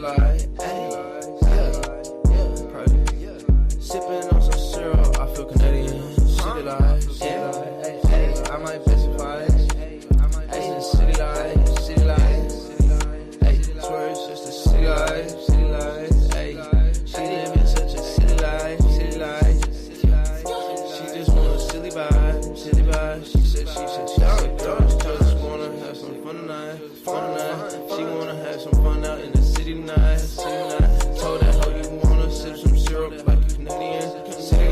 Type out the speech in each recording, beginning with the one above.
light, sipping on some syrup, I feel Canadian. City light, I might specify. City light, swear it's just a city light, she live in such a city life. She just want a silly vibe, she said she just wanna have some fun tonight, she wanna have some fun out in the city tonight, told that hoe you wanna sip some syrup like a Canadian, city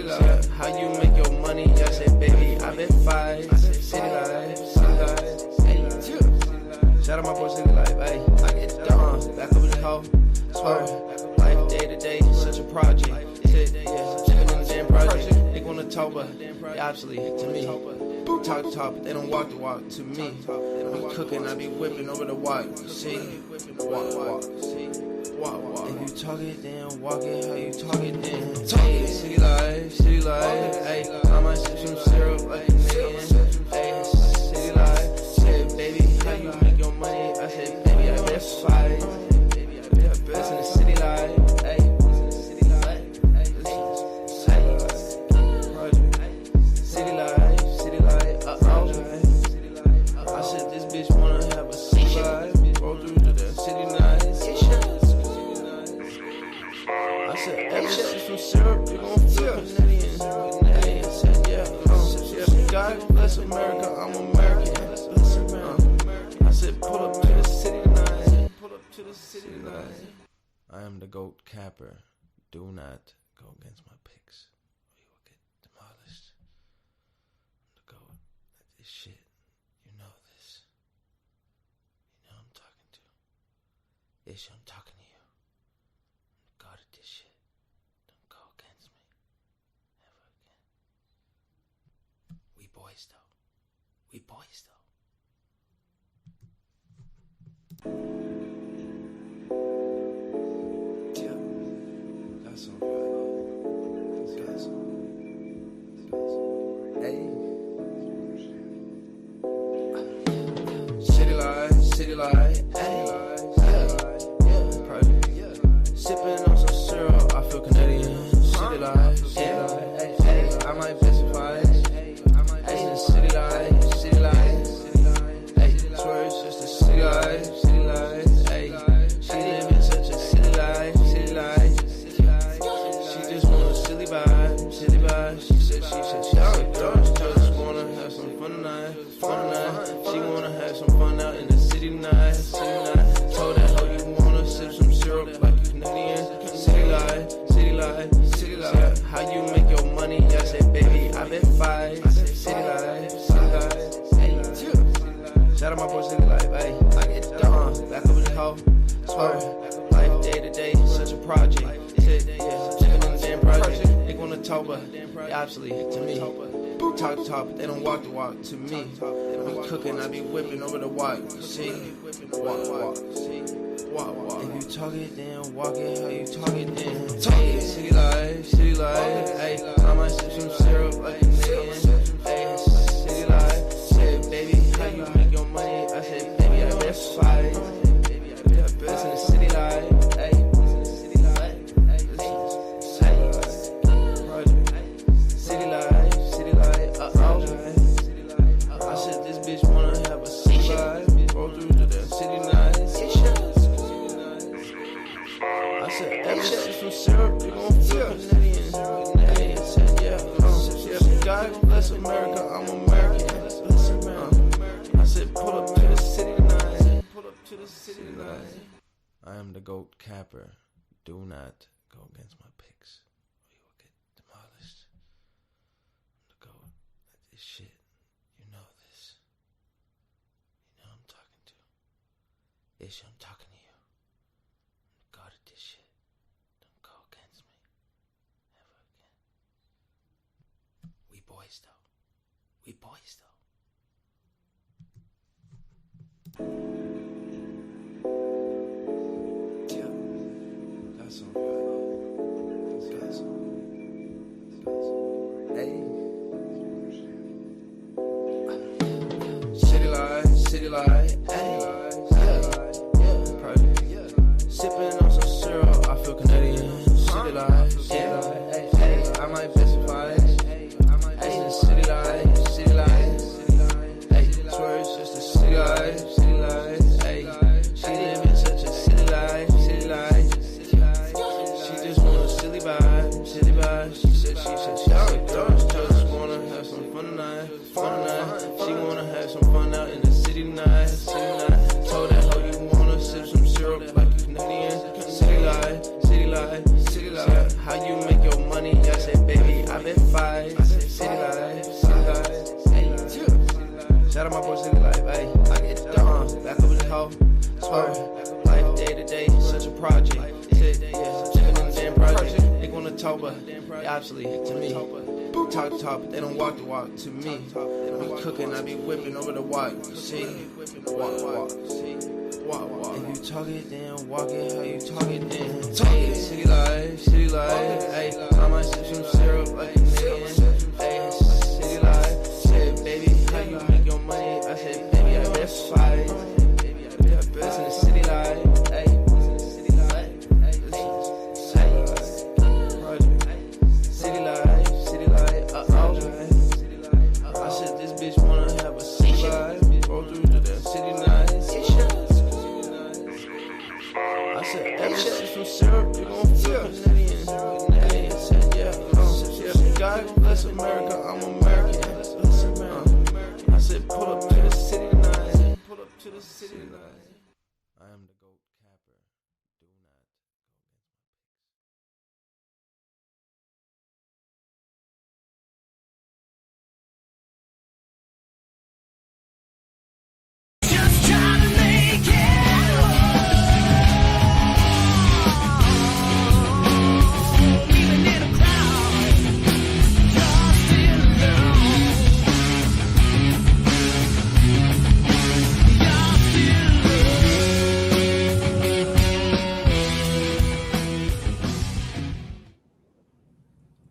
light, how you make your money, I said baby, I've been fight, city light, shout out my boy City Life, ayy. I get down, back up in the hoe. Swear, life day to day, such a project. Chicken in the damn project. They gonna talk, but they obsolete to me. Talk the talk, but they don't walk the walk to me. I be cooking, I be whipping over the walk. See, walk. If you talk it, then walk it. How you talk it, then talk it. City life, ayy. I might sip some syrup like a Canadian. Ayy, city life. Said, baby, how you make your money? I said, baby, I best fight. Best in the city life, ayy. City life, I said, this bitch wanna have a city life. Roll through to the city night. I said, every shit from syrup, you gon' feel Canadian. I said, yeah, God bless America, I'm American. I said, pull up to the city tonight. I am the GOAT capper. Do not go against my picks, or you will get demolished. I'm the GOAT at this shit. You know this. You know I'm talking to. Ish, I'm talking to you. I'm the GOAT at this shit. Don't go against me. Ever again. We boys though. That's all right. That's hey. City light, sipping on some syrup, I feel Canadian. City light, I might specify. City light, swear it's just a city life, she live in such a city life, she just want a silly vibe, she said she just wanna have some fun tonight, she wanna have some fun out in the city tonight, told that hoe you wanna sip some syrup like a Canadian, city light, how you make your money, I said baby, I've been fight, city life, shout out my boy City Life, ayy. I get down, back up in the hoe. Swear, life day to day, such a project. Chicken in the damn project. They gonna talk, but they obsolete to me. Talk the talk, but they don't walk the walk to me. I be cooking, I be whipping over the walk. See, walk. If you talk it, then walk it. How you talk it, then talk it. City life, ayy. I might sip some syrup like a Canadian. Ayy, city life. Said, baby, how you make your money? I said, baby, I best fight. Best in the city life, ayy. City life, I said, this bitch wanna have a city life. Roll through to the city night. I said, every shit from syrup, you gon' feel Canadian. I said, yeah, God bless America, I'm American. I said, pull up to the city tonight. I am the GOAT capper. Do not go against my picks, or you will get demolished. I'm the GOAT at this shit. You know this. You know I'm talking to. Ish, I'm talking to you. I'm the GOAT at this shit. Don't go against me. Ever again. We boys though. That's all right. Hey. City light, ayy. city life, city life. Ay, she living such a city life, city life. She just want a silly vibe, silly vibe. She said she just wanna have some fun tonight, fun tonight. She wanna have some fun out in the city tonight, city tonight. Told her how you wanna sip some syrup like a Canadian. City life, city life, city life. How you make your money? I said, baby, I've been fight. City life, city life. Shout out my boy City Life, ayy. I get done, back up with the hoe. Swear, life day to day, such a project. Sit, yeah, living in the damn project. They gonna talk, but they obsolete to me. Talk the talk, but they don't walk the walk to me. I be cooking, I be whipping over the walk. You see, walk, walk, see, walk, walk. If you talk it, then walk it. How you talk it, then talk it. City life, ayy. I might sip some syrup like a Canadian. Ayy, city life. Said, baby, how you make your money? I said, baby, I been fight. Baby, I been best in the city life. Ayy, city life. City life, city life. I said, this bitch wanna have a city life. Go through to the city night. I said, every shit from syrup, you gon' feel Canadian. Canadian said, yeah, God bless America, I'm American. I said, pull up to the city tonight. Pull up to the city tonight. I am the GOAT capper. Do not go against my picks. Just trying to make it. Even in a crowd, you're still alone.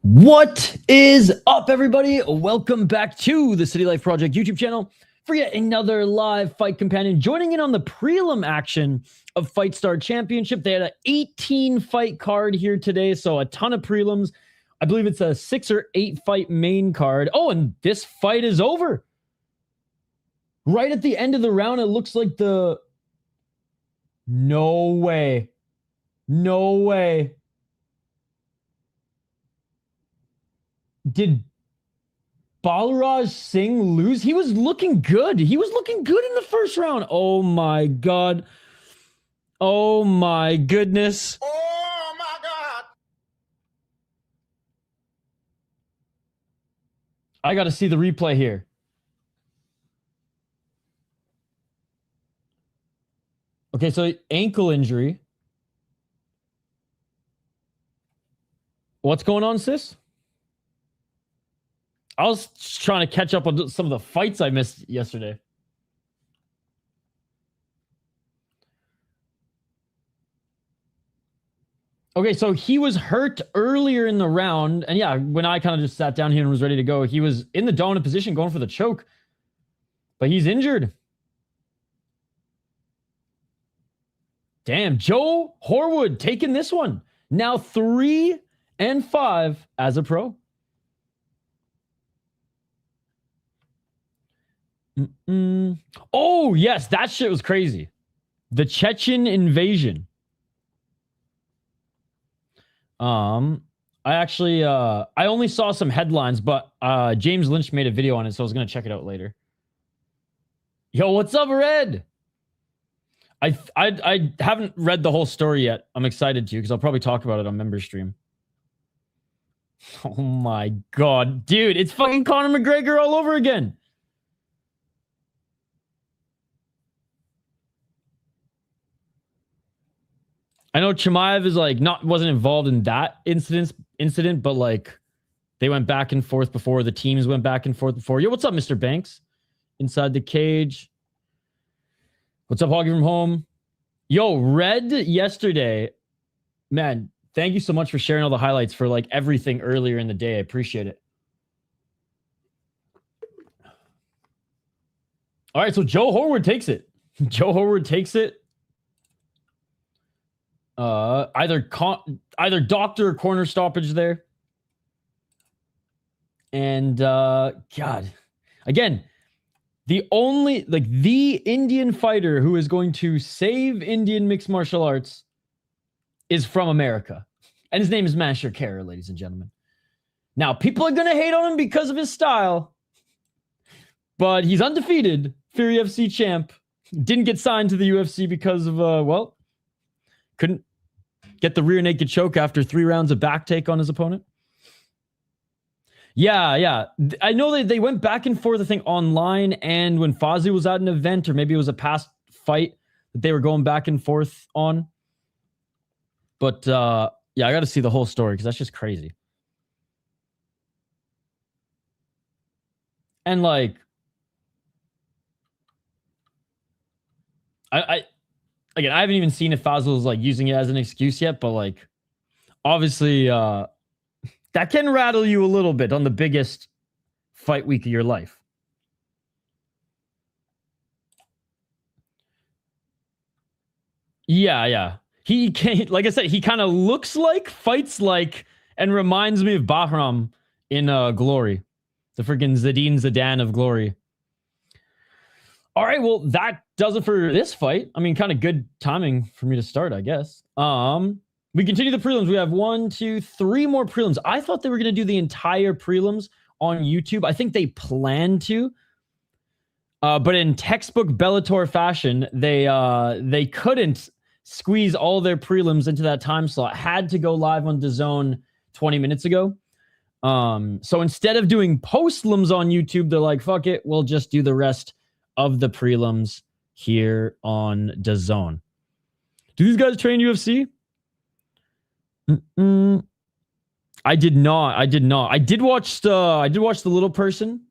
What is up, everybody? Welcome back to the City Life Project YouTube channel for yet another live fight companion. Joining in on the prelim action of FightStar Championship. They had an 18 fight card here today, so a ton of prelims. I believe it's a 6 or 8 fight main card. Oh, and this fight is over. Right at the end of the round, it looks like the... No way. No way. Did Balraj Singh lose? He was looking good. He was looking good in the first round. Oh my God. Oh my goodness. Oh my God. I got to see the replay here. Okay, so ankle injury. What's going on, sis? I was just trying to catch up on some of the fights I missed yesterday. Okay, so he was hurt earlier in the round. And yeah, when I kind of just sat down here and was ready to go, he was in the dominant position going for the choke. But he's injured. Damn, Joe Horwood taking this one. Now 3-5 as a pro. Oh, yes, that shit was crazy. The Chechen invasion. I actually, I only saw some headlines, but James Lynch made a video on it, so I was going to check it out later. Yo, what's up, Red? I haven't read the whole story yet. I'm excited to, because I'll probably talk about it on member stream. Oh my God, dude, it's fucking Conor McGregor all over again. I know Chimaev is like wasn't involved in that incident, but like they went back and forth before. The teams went back and forth before. Yo, what's up, Mr. Banks? Inside the cage. What's up, Hoggy from home? Yo, Red yesterday. Man, thank you so much for sharing all the highlights for like everything earlier in the day. I appreciate it. All right, so Joe Horwood takes it. Joe Horwood takes it. Either doctor or corner stoppage there. And God, again, the Indian fighter who is going to save Indian mixed martial arts is from America. And his name is Master Kara, ladies and gentlemen. Now, people are going to hate on him because of his style, but he's undefeated, Fury FC champ. Didn't get signed to the UFC because of, couldn't get the rear naked choke after 3 rounds of back take on his opponent. Yeah. I know they went back and forth, I think, online, and when Fozzy was at an event, or maybe it was a past fight that they were going back and forth on. But, yeah, I got to see the whole story because that's just crazy. And, like, again, I haven't even seen if Fazl's like using it as an excuse yet, but like, obviously, that can rattle you a little bit on the biggest fight week of your life. Yeah. He can't, like I said, he kind of looks like, fights like, and reminds me of Bahram in Glory, the freaking Zidane of Glory. All right, well, that does it for this fight. I mean, kind of good timing for me to start, I guess. We continue the prelims. We have 1, 2, 3 more prelims. I thought they were going to do the entire prelims on YouTube. I think they planned to. But in textbook Bellator fashion, they couldn't squeeze all their prelims into that time slot. Had to go live on DAZN 20 minutes ago. So instead of doing postlims on YouTube, they're like, fuck it, we'll just do the rest of the prelims here on DAZN. Do these guys train UFC? I did not. I did watch the little person.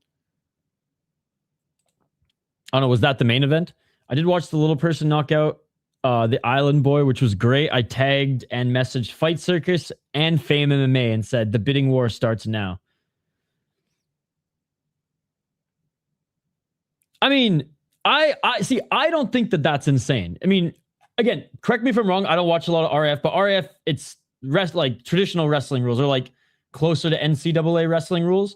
I don't know, was that the main event? I did watch the little person knock out the Island Boy, which was great. I tagged and messaged Fight Circus and Fame MMA and said the bidding war starts now. I mean, I see, I don't think that that's insane. I mean, again, correct me if I'm wrong. I don't watch a lot of RF, but RF, it's like traditional wrestling rules, or like closer to NCAA wrestling rules.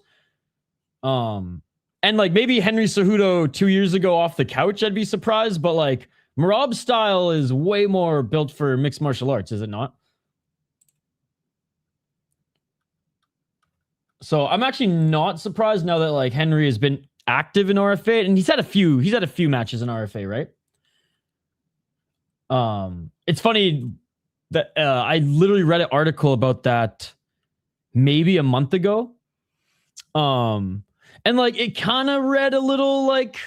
And like maybe Henry Cejudo 2 years ago off the couch, I'd be surprised. But like Merab's style is way more built for mixed martial arts, is it not? So I'm actually not surprised now that like Henry has been active in RFA, and he's had a few matches in RFA, right? It's funny that I literally read an article about that maybe a month ago. And like it kind of read a little like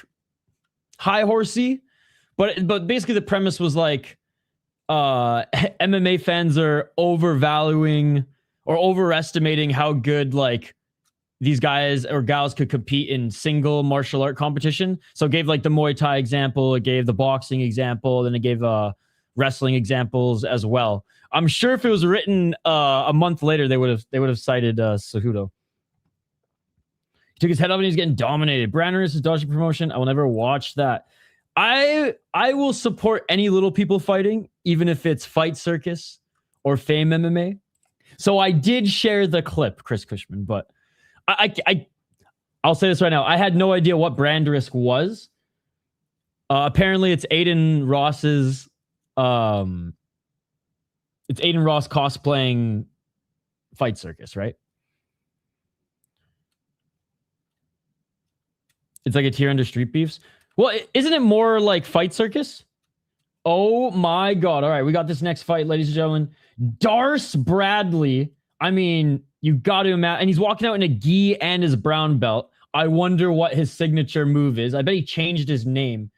high horsey, but basically the premise was like MMA fans are overvaluing or overestimating how good like these guys or gals could compete in single martial art competition. So it gave like the Muay Thai example, it gave the boxing example, then it gave wrestling examples as well. I'm sure if it was written a month later, they would have cited Cejudo. He took his head off and he's getting dominated. Branner is his dodging promotion. I will never watch that. I will support any little people fighting, even if it's Fight Circus or Fame MMA. So I did share the clip, Chris Cushman, but I'll say this right now. I had no idea what brand risk was. Apparently it's Aiden Ross's it's Aiden Ross cosplaying Fight Circus, right? It's like a tier under Street Beefs. Well, isn't it more like Fight Circus? Oh my God. All right, we got this next fight, ladies and gentlemen. Darce Bradley. I mean, you got to imagine, and he's walking out in a gi and his brown belt. I wonder what his signature move is. I bet he changed his name.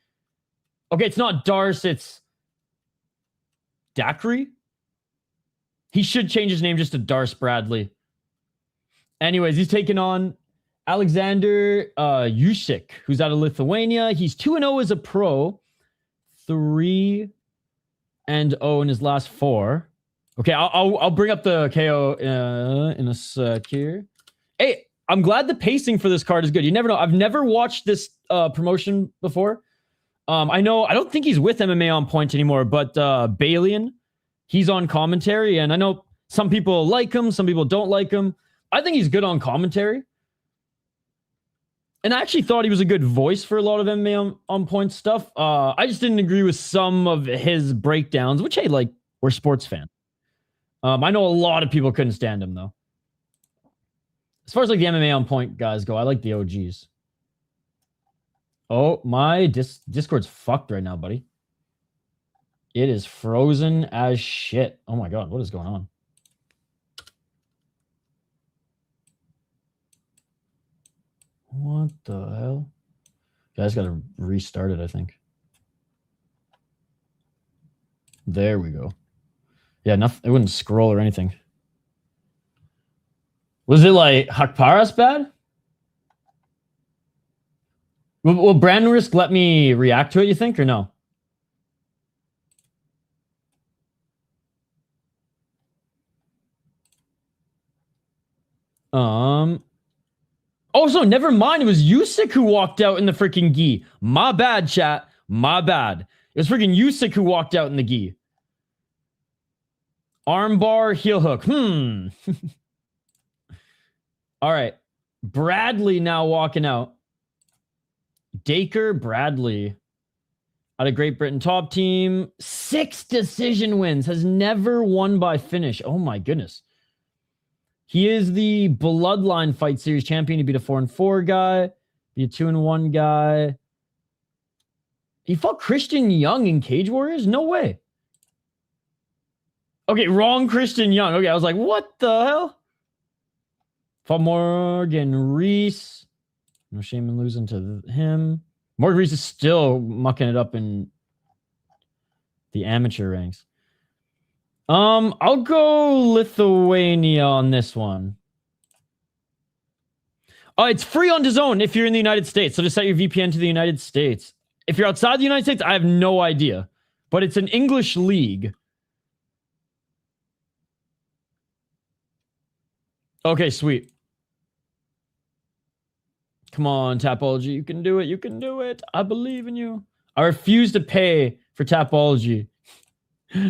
Okay, it's not Darce, it's Dacry. He should change his name just to Darce Bradley. Anyways, he's taking on Aleksandr Juzik, who's out of Lithuania. He's 2-0 as a pro, 3-0 in his last 4. Okay, I'll bring up the KO in a sec here. Hey, I'm glad the pacing for this card is good. You never know. I've never watched this promotion before. I don't think he's with MMA on Point anymore, but Balian, he's on commentary, and I know some people like him, some people don't like him. I think he's good on commentary. And I actually thought he was a good voice for a lot of MMA on point stuff. I just didn't agree with some of his breakdowns, which, hey, like, we're sports fans. I know a lot of people couldn't stand him, though. As far as, like, the MMA on point guys go, I like the OGs. Oh, my Discord's fucked right now, buddy. It is frozen as shit. Oh, my God. What is going on? What the hell? Guys, got to restart it, I think. There we go. Yeah, nothing. It wouldn't scroll or anything. Was it like Hakparas bad? Will Brandon Risk let me react to it, you think, or no? Oh, so never mind. It was Juzik who walked out in the freaking gi. My bad, chat. My bad. It was freaking Juzik who walked out in the gi. Armbar, heel hook. All right. Bradley now walking out. Dacre, Bradley. Out of Great Britain top team. 6 decision wins. Has never won by finish. Oh my goodness. He is the Bloodline Fight Series champion. He beat a 4-4 guy. Be a 2-1 guy. He fought Christian Young in Cage Warriors? No way. Okay, wrong Christian Young. Okay, I was like, what the hell? Fought Morgan Reese. No shame in losing to him. Morgan Reese is still mucking it up in the amateur ranks. I'll go Lithuania on this one. Oh, it's free on DAZN if you're in the United States. So just set your VPN to the United States. If you're outside the United States, I have no idea. But it's an English league. Okay, sweet. Come on, Tapology. You can do it. You can do it. I believe in you. I refuse to pay for Tapology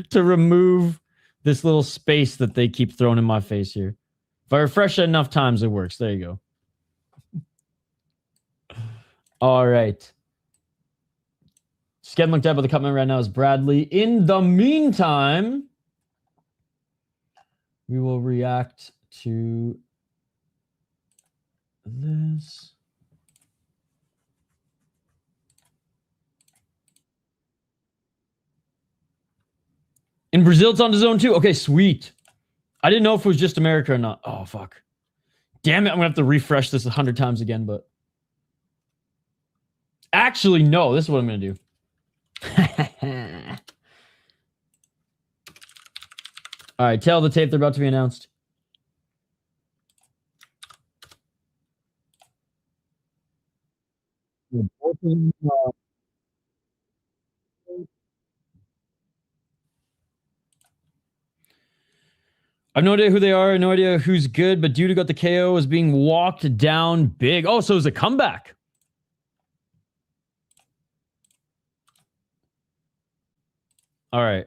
to remove this little space that they keep throwing in my face here. If I refresh it enough times, it works. There you go. All right. Just getting looked at by the comment right now is Bradley. In the meantime, we will react to this. In Brazil, it's on DAZN too. Okay, sweet. I didn't know if it was just America or not. Oh, fuck. Damn it, I'm going to have to refresh this 100 times again, but... Actually, no. This is what I'm going to do. All right, tell the tape they're about to be announced. I have no idea who they are, no idea who's good, but dude who got the KO is being walked down big. Oh, so it's a comeback. All right.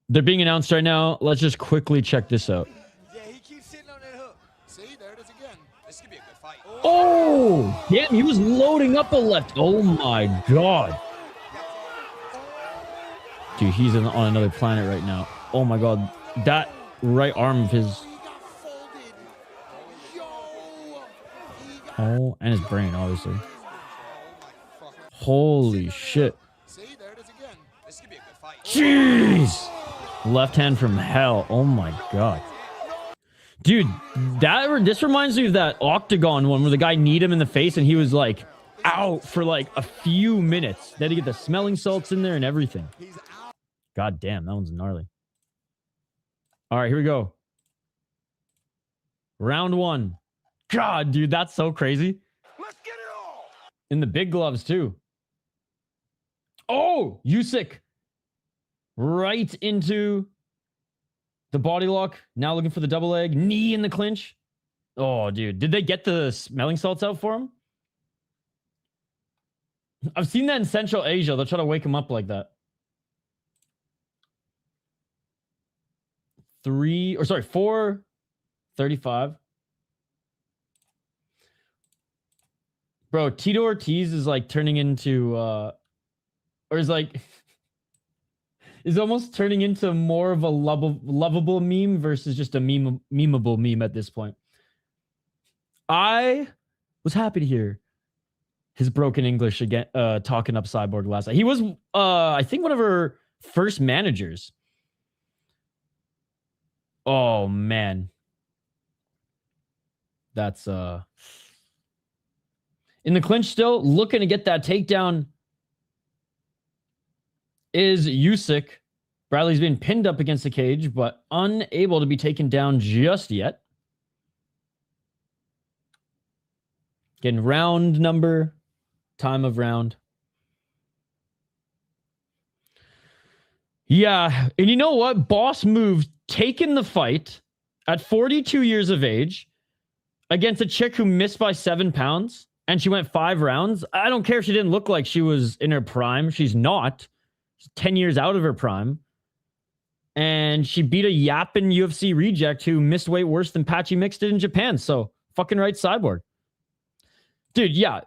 They're being announced right now. Let's just quickly check this out. Yeah, he keeps sitting on that hook. See, there it is again. This could be a good fight. Oh, damn, he was loading up a left. Oh my God. Dude, he's on another planet right now. Oh my God. That right arm of his. Oh, and his brain, obviously. Holy shit. Jeez. Left hand from hell. Oh my God. Dude, this reminds me of that Octagon one where the guy kneed him in the face and he was like out for like a few minutes. They had to get the smelling salts in there and everything. God damn, that one's gnarly. All right, here we go. Round 1. God, dude, that's so crazy. Let's get it all. In the big gloves, too. Oh, Juzik. Right into the body lock. Now looking for the double leg. Knee in the clinch. Oh, dude. Did they get the smelling salts out for him? I've seen that in Central Asia. They'll try to wake him up like that. 4:35. Bro, Tito Ortiz is like turning into or is like is almost turning into more of a lovable meme versus just a memeable meme at this point. I was happy to hear his broken English again, talking up Cyborg last night. He was, I think, one of her first managers. Oh, man. That's, in the clinch still, looking to get that takedown is Juzik. Bradley's been pinned up against the cage, but unable to be taken down just yet. Getting round number, time of round. Yeah, and you know what? Boss move, taking the fight at 42 years of age against a chick who missed by 7 pounds, and she went 5 rounds. I don't care if she didn't look like she was in her prime. She's not. She's 10 years out of her prime. And she beat a yapping UFC reject who missed weight worse than Patchy Mix did in Japan. So, fucking right, Cyborg. Dude, yeah.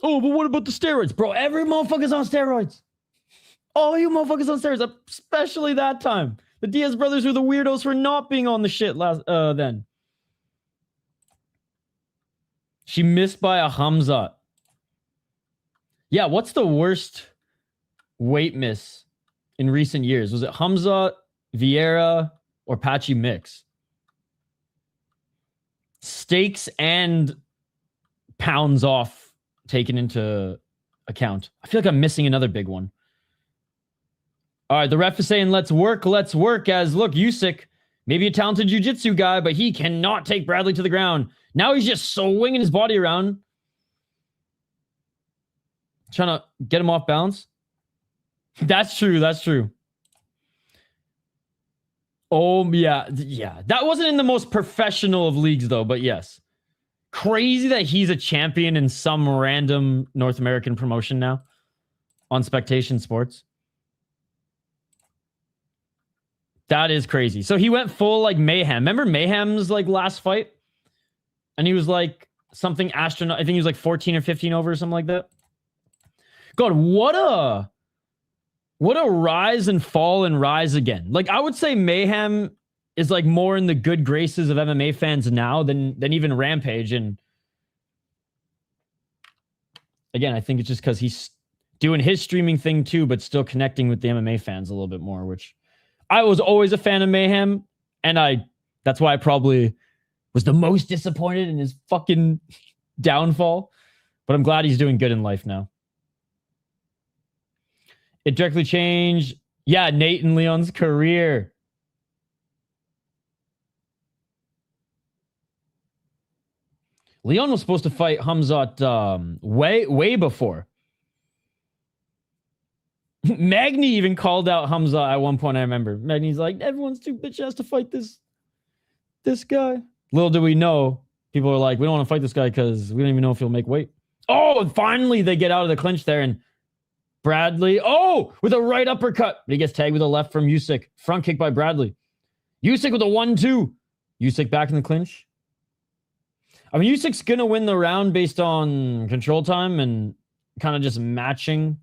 Oh, but what about the steroids? Bro, every motherfucker's on steroids. All you motherfuckers on steroids, especially that time. The Diaz brothers were the weirdos for not being on the shit then. She missed by a Hamzat. Yeah, what's the worst weight miss in recent years? Was it Hamzat, Vieira, or Patchy Mix? Stakes and pounds off taken into account. I feel like I'm missing another big one. All right, the ref is saying, let's work, as, look, Juzik, maybe a talented jiu-jitsu guy, but he cannot take Bradley to the ground. Now he's just swinging his body around. Trying to get him off balance. That's true. Oh, yeah. That wasn't in the most professional of leagues, though, but yes. Crazy that he's a champion in some random North American promotion now on Spectation Sports. That is crazy. So he went full like Mayhem. Remember Mayhem's like last fight? And he was like something astronaut. I think he was like 14 or 15 over or something like that. God, what a rise and fall and rise again. Like I would say Mayhem is like more in the good graces of MMA fans now than even Rampage. And again, I think it's just because he's doing his streaming thing too, but still connecting with the MMA fans a little bit more, which I was always a fan of Mayhem. And that's why I probably was the most disappointed in his fucking downfall. But I'm glad he's doing good in life now. It directly changed. Yeah, Nate and Leon's career. Leon was supposed to fight Hamzat way before. Magny even called out Hamzat at one point, I remember. Magny's like, everyone's too bitch-ass to fight this guy. Little do we know, people are like, we don't want to fight this guy because we don't even know if he'll make weight. Oh, finally they get out of the clinch there, and Bradley, with a right uppercut. But he gets tagged with a left from Juzik. Front kick by Bradley. Juzik with a 1-2. Juzik back in the clinch. I mean, Jusyk's going to win the round based on control time and kind of just matching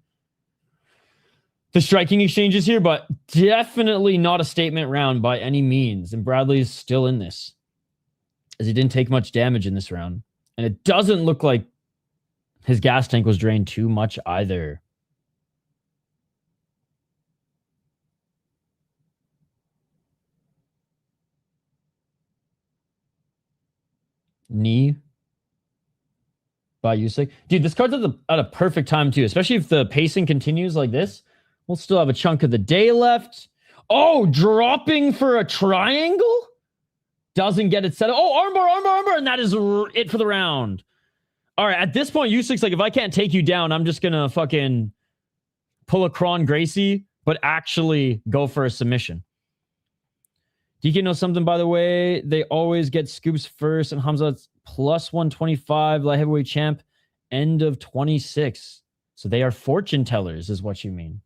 the striking exchanges here, but definitely not a statement round by any means. And Bradley's still in this, as he didn't take much damage in this round. And it doesn't look like his gas tank was drained too much either. Knee by Juzik. Dude, this card's at a perfect time too, especially if the pacing continues like this. We'll still have a chunk of the day left. Oh, dropping for a triangle? Doesn't get it set up. Oh, armbar, and that is it for the round. All right, at this point, Jusyk's like, if I can't take you down, I'm just going to fucking pull a Kron Gracie, but actually go for a submission. DK knows something, by the way. They always get scoops first, and Hamzat's plus 125, light heavyweight champ, end of 26. So they are fortune tellers, is what you mean.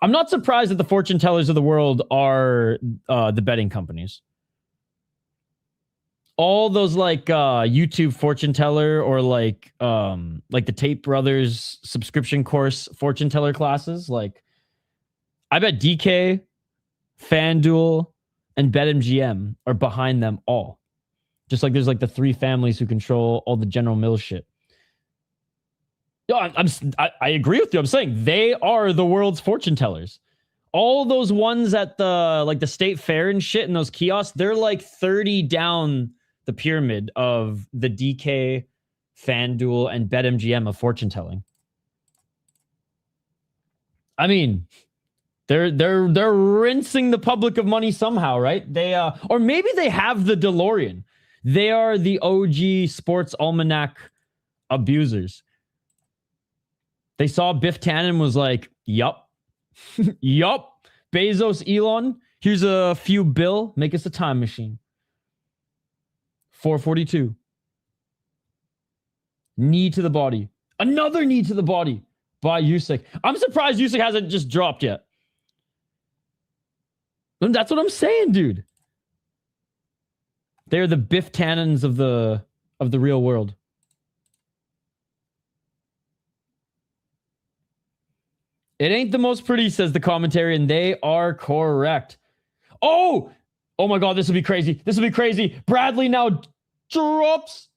I'm not surprised that the fortune tellers of the world are the betting companies. all those like YouTube fortune teller or like the Tate Brothers subscription course fortune teller classes, like I bet DK, FanDuel, and BetMGM are behind them all. Just like there's like the three families who control all the General Mills shit. No, I agree with you. I'm saying they are the world's fortune tellers. All those ones at the like the state fair and shit and those kiosks, they're like 30 down the pyramid of the DK, FanDuel, and BetMGM of fortune telling. I mean, they're rinsing the public of money somehow, right? They or maybe they have the DeLorean. They are the OG sports almanac abusers. They saw Biff Tannen was like, yup. Yup. Bezos, Elon, here's a few bill. Make us a time machine. 442. Knee to the body. Another knee to the body by Juzik. I'm surprised Juzik hasn't just dropped yet. And that's what I'm saying, dude. They're the Biff Tannens of the real world. It ain't the most pretty, says the commentary, and they are correct. Oh my God, this will be crazy. This will be crazy. Bradley now drops.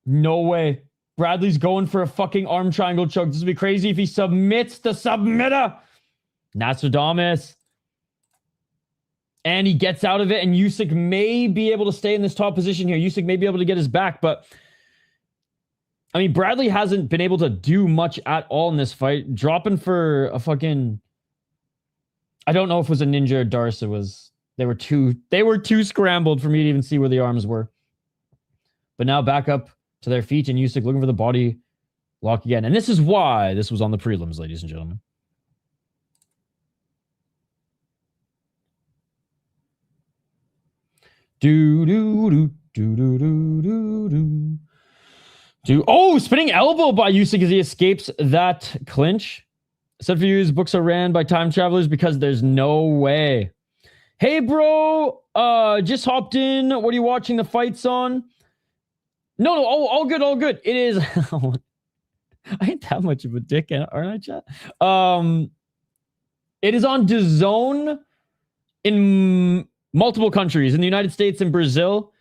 No way. Bradley's going for a fucking arm triangle choke. This would be crazy if he submits the submitter. Nostradamus. And he gets out of it, and Juzik may be able to stay in this top position here. Juzik may be able to get his back, but I mean, Bradley hasn't been able to do much at all in this fight. Dropping for a fucking... I don't know if it was a ninja or Darce. They were too scrambled for me to even see where the arms were. But now back up to their feet, and Juzik looking for the body lock again. And this is why this was on the prelims, ladies and gentlemen. Spinning elbow by Juzik as he escapes that clinch. Said for you, books are ran by time travelers because there's no way. Hey, bro, just hopped in. What are you watching the fights on? No, all good. It is. I ain't that much of a dick, aren't I, chat? It is on DAZN in multiple countries, in the United States and Brazil.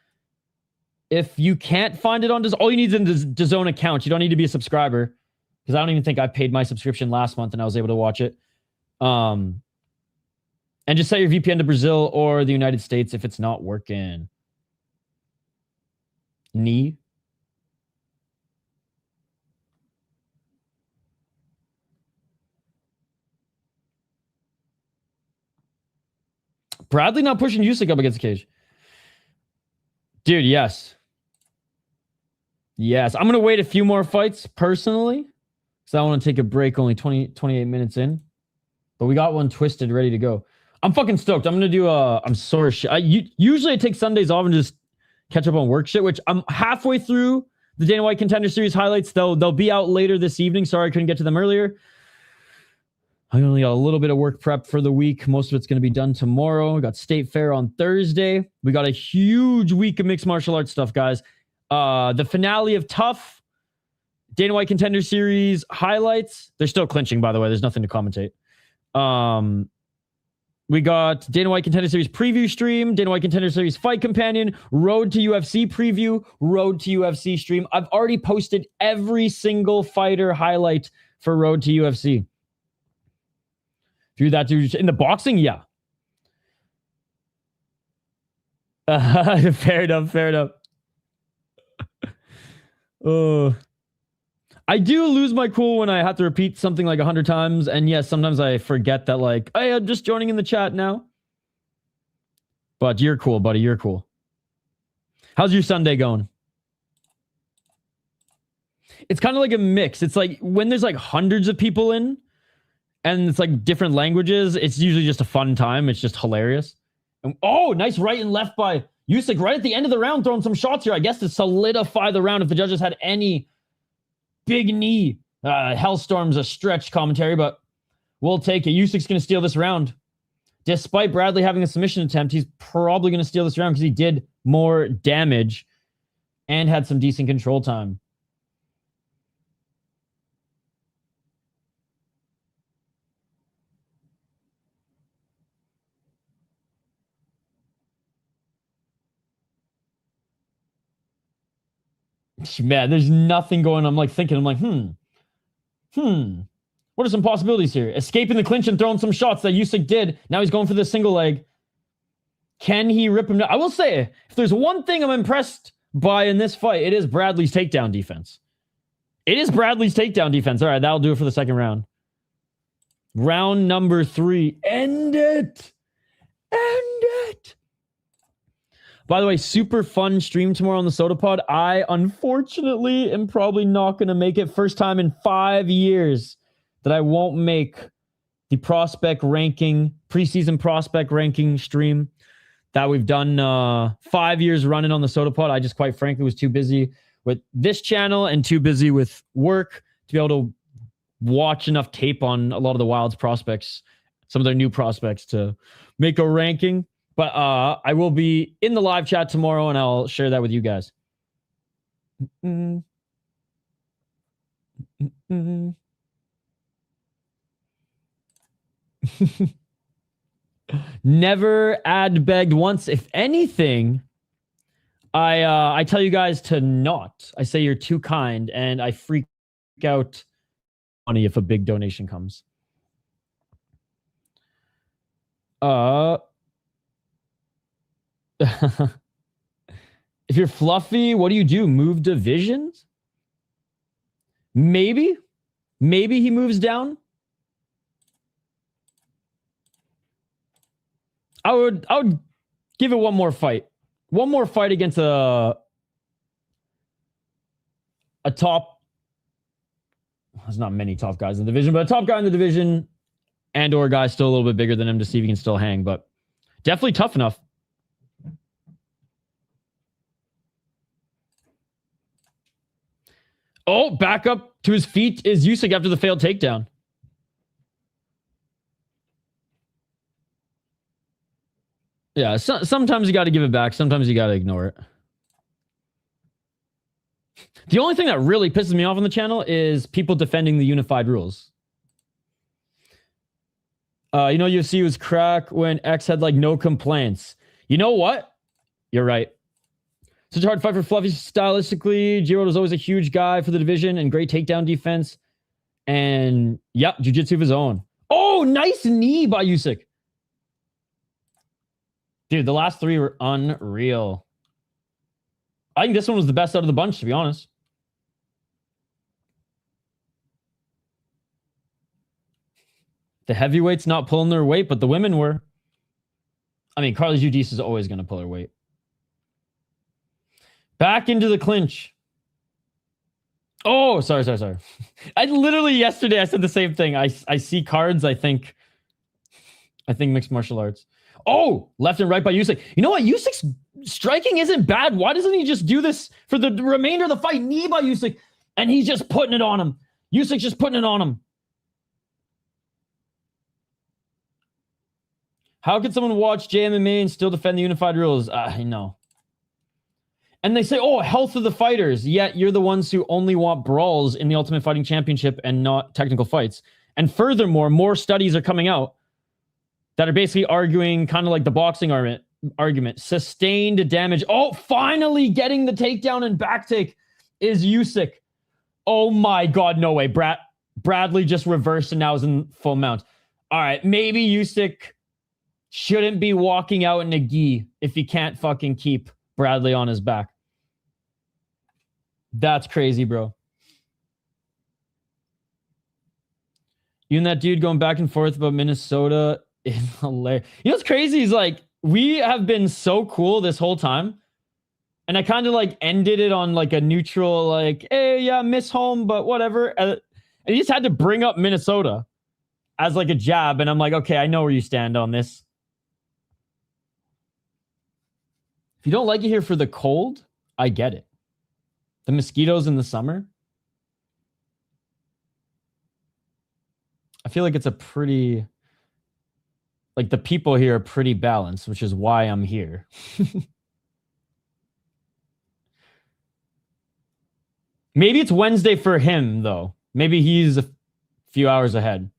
If you can't find it on DAZN, all you need is a DAZN account. You don't need to be a subscriber, because I don't even think I paid my subscription last month and I was able to watch it. And just set your VPN to Brazil or the United States if it's not working. Knee. Bradley not pushing Juzik up against the cage. Dude, yes. Yes. I'm going to wait a few more fights personally, because I want to take a break only 28 minutes in. But we got one twisted, ready to go. I'm fucking stoked. I'm going to do I'm sore shit. Usually I take Sundays off and just catch up on work shit, which I'm halfway through the Dana White Contender Series highlights. They'll be out later this evening. Sorry I couldn't get to them earlier. I only got a little bit of work prep for the week. Most of it's going to be done tomorrow. We got State Fair on Thursday. We got a huge week of mixed martial arts stuff, guys. The finale of Tough, Dana White Contender Series highlights. They're still clinching, by the way. There's nothing to commentate. We got Dana White Contender Series preview stream, Dana White Contender Series fight companion, Road to UFC preview, Road to UFC stream. I've already posted every single fighter highlight for Road to UFC. Do that, dude. In the boxing, yeah. Fair enough. I do lose my cool when I have to repeat something like 100 times. And yes, sometimes I forget that, like, hey, I'm just joining in the chat now. But you're cool, buddy. You're cool. How's your Sunday going? It's kind of like a mix. It's like when there's like hundreds of people in and it's like different languages, it's usually just a fun time. It's just hilarious. And, oh, nice right and left by Juzik right at the end of the round, throwing some shots here, I guess, to solidify the round if the judges had any big knee. Hellstorm's a stretch commentary, but we'll take it. Jusyk's going to steal this round. despite Bradley having a submission attempt, he's probably going to steal this round because he did more damage and had some decent control time. Man, there's nothing going on. I'm like thinking, what are some possibilities here? Escaping the clinch and throwing some shots that Juzik did. Now he's going for the single leg. Can he rip him down? I will say, if there's one thing I'm impressed by in this fight, it is Bradley's takedown defense. It is Bradley's takedown defense. All right, that'll do it for the second round. Round number 3. End it. End it. By the way, super fun stream tomorrow on the Soda Pod. I, unfortunately, am probably not going to make it. First time in 5 years that I won't make the prospect ranking, preseason prospect ranking stream that we've done 5 years running on the Soda Pod. I just, quite frankly, was too busy with this channel and too busy with work to be able to watch enough tape on a lot of the Wild's prospects, some of their new prospects, to make a ranking. But I will be in the live chat tomorrow, and I'll share that with you guys. Never ad begged once. If anything, I tell you guys to not. I say you're too kind, and I freak out money if a big donation comes. If you're fluffy, what do? Move divisions? Maybe he moves down. I would give it one more fight. One more fight against a top. There's not many top guys in the division, but a top guy in the division and or a guy still a little bit bigger than him to see if he can still hang, but definitely tough enough. Oh, back up to his feet is Juzik after the failed takedown. Yeah, sometimes you got to give it back. Sometimes you got to ignore it. The only thing that really pisses me off on the channel is people defending the unified rules. You know, UFC was crack when X had like no complaints. You know what? You're right. Such a hard fight for Fluffy stylistically. Giroud was always a huge guy for the division and great takedown defense. And, yep, jiu-jitsu of his own. Oh, nice knee by Juzik. Dude, the last 3 were unreal. I think this one was the best out of the bunch, to be honest. The heavyweights not pulling their weight, but the women were. I mean, Carly Giudice is always going to pull her weight. Back into the clinch. Oh, sorry. I literally yesterday I said the same thing. I see cards. I think mixed martial arts. Oh, left and right by Juzik. You know what? Jusyk's striking isn't bad. Why doesn't he just do this for the remainder of the fight? Knee by Juzik, and he's just putting it on him. Jusyk's just putting it on him. How could someone watch JMMA and still defend the unified rules? I know. And they say, oh, health of the fighters. Yet you're the ones who only want brawls in the Ultimate Fighting Championship and not technical fights. And furthermore, more studies are coming out that are basically arguing kind of like the boxing argument. Sustained damage. Oh, finally getting the takedown and back take is Juzik. Oh my God, no way. Bradley just reversed and now is in full mount. All right, maybe Juzik shouldn't be walking out in a gi if he can't fucking keep Bradley on his back. That's crazy, bro. You and that dude going back and forth about Minnesota is hilarious. You know what's crazy is like, we have been so cool this whole time. And I kind of like ended it on like a neutral, like, hey, yeah, miss home, but whatever. And he just had to bring up Minnesota as like a jab. And I'm like, okay, I know where you stand on this. If you don't like it here for the cold, I get it. The mosquitoes in the summer. I feel like it's a pretty Like the people here are pretty balanced, which is why I'm here. Maybe it's Wednesday for him, though. Maybe he's a few hours ahead.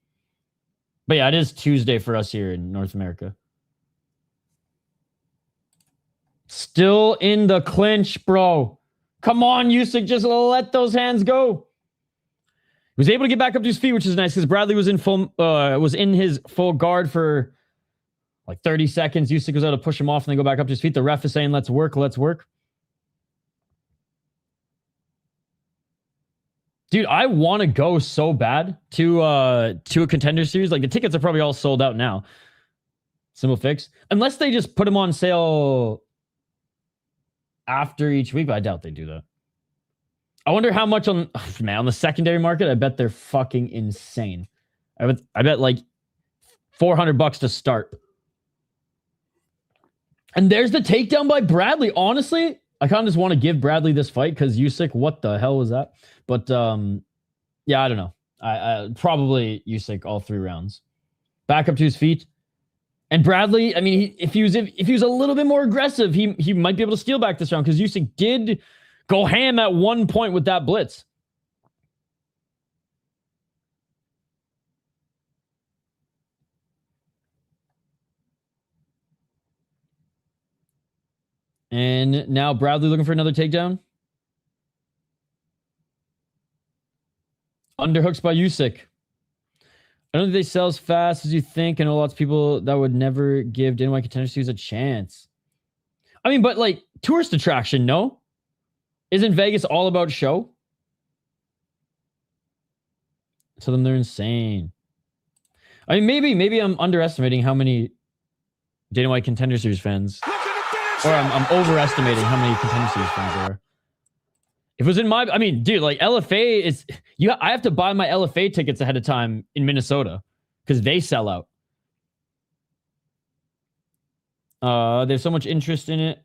But yeah, it is Tuesday for us here in North America. Still in the clinch, bro. Come on, Juzik, just let those hands go. He was able to get back up to his feet, which is nice because Bradley was in his full guard for like 30 seconds. Juzik was able to push him off and then go back up to his feet. The ref is saying, let's work, let's work. Dude, I want to go so bad to a contender series. Like the tickets are probably all sold out now. Simple fix. Unless they just put them on sale after each week, but I doubt they do that. I wonder how much on the secondary market. I bet they're fucking insane. I bet like $400 to start. And there's the takedown by Bradley. Honestly, I kind of just want to give Bradley this fight because Juzik, what the hell was that? But yeah, I don't know. I probably Juzik all 3 rounds. Back up to his feet. And Bradley, I mean, if he was a little bit more aggressive, he might be able to steal back this round because Juzik did go ham at one point with that blitz. And now Bradley looking for another takedown. Underhooks by Juzik. I don't think they sell as fast as you think. I know lots of people that would never give Dana Contender Series a chance. I mean, but like tourist attraction, no? Isn't Vegas all about show? To them, they're insane. I mean, maybe I'm underestimating how many Dana White Contender Series fans, or I'm overestimating how many Contender Series fans there are. If it was in my, I mean, dude, like LFA is, I have to buy my LFA tickets ahead of time in Minnesota because they sell out. There's so much interest in it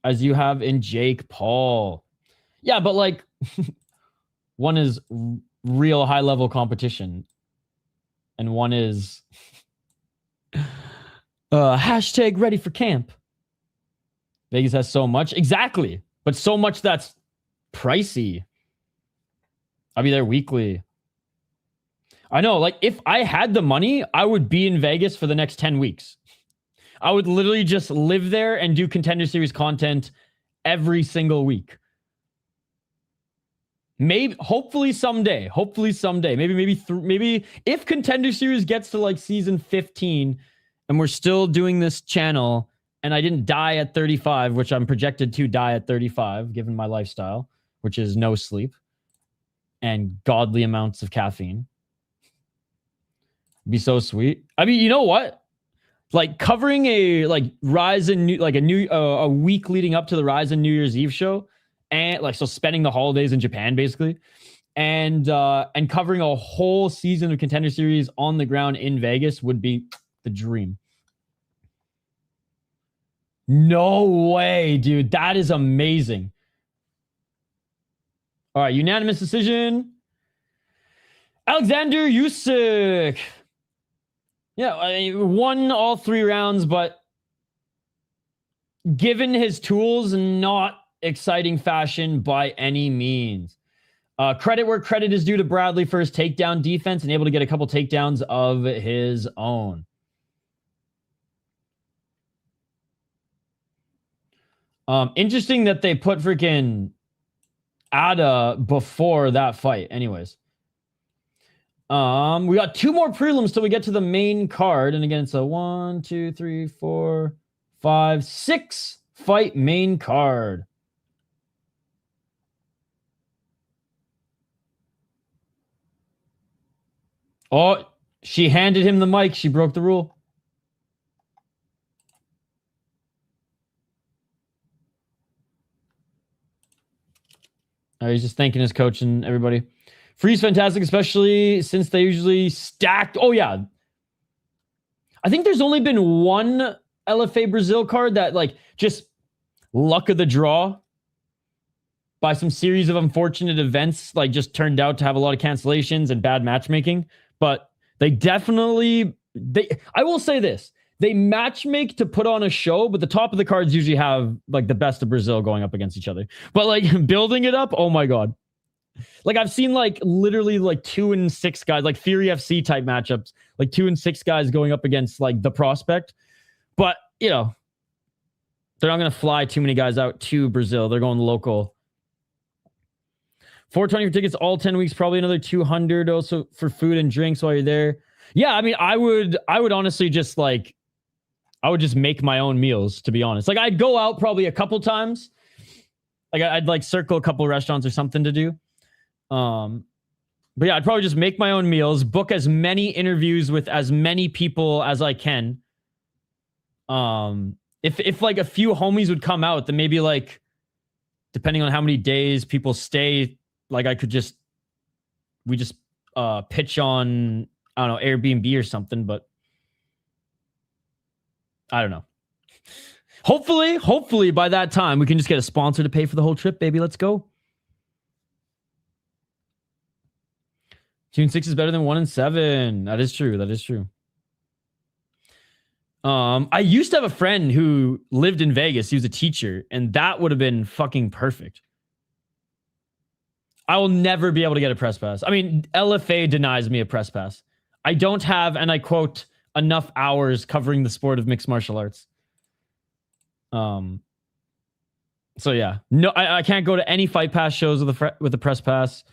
as you have in Jake Paul. Yeah, but like one is real high level competition and one is hashtag ready for camp. Vegas has so much. Exactly. But so much that's pricey. I'll be there weekly. I know, like, if I had the money, I would be in Vegas for the next 10 weeks. I would literally just live there and do Contender Series content every single week. Maybe, hopefully someday. Maybe if Contender Series gets to like season 15 and we're still doing this channel and I didn't die at 35, which I'm projected to die at 35, given my lifestyle, which is no sleep and godly amounts of caffeine. Be so sweet. I mean, you know what? Like covering a like a week leading up to the Rise and New Year's Eve show, and like so spending the holidays in Japan basically, and covering a whole season of Contender Series on the ground in Vegas would be the dream. No way, dude. That is amazing. All right, unanimous decision. Aleksandr Juzik. Yeah, I won all 3 rounds, but given his tools, not exciting fashion by any means. Credit where credit is due to Bradley for his takedown defense and able to get a couple takedowns of his own. Interesting that they put freaking Ada before that fight. Anyways. We got 2 more prelims till we get to the main card. And again, it's a 1, 2, 3, 4, 5, 6 fight main card. Oh, she handed him the mic. She broke the rule. He's just thanking his coach and everybody. Free's fantastic, especially since they usually stacked. Oh, yeah. I think there's only been one LFA Brazil card that, like, just luck of the draw by some series of unfortunate events, like, just turned out to have a lot of cancellations and bad matchmaking. But they definitely I will say this. They matchmake to put on a show, but the top of the cards usually have like the best of Brazil going up against each other. But like building it up, oh my God. Like I've seen like literally like 2 and 6 guys, like Theory FC type matchups, like 2 and 6 guys going up against like the prospect. But, you know, they're not going to fly too many guys out to Brazil. They're going local. 420 for tickets all 10 weeks, probably another 200 also for food and drinks while you're there. Yeah, I mean, I would honestly just like, I would just make my own meals, to be honest. Like I'd go out probably a couple times. Like I'd like circle a couple restaurants or something to do. But yeah, I'd probably just make my own meals, book as many interviews with as many people as I can. If like a few homies would come out, then maybe like, depending on how many days people stay, like I could just, we just pitch on, I don't know, Airbnb or something, but I don't know. Hopefully by that time we can just get a sponsor to pay for the whole trip, baby. Let's go. June 6 is better than 1 and 7. That is true. That is true. I used to have a friend who lived in Vegas. He was a teacher, and that would have been fucking perfect. I will never be able to get a press pass. I mean, LFA denies me a press pass. I don't have, and I quote, enough hours covering the sport of mixed martial arts. So yeah, no, I can't go to any Fight Pass shows with a press pass.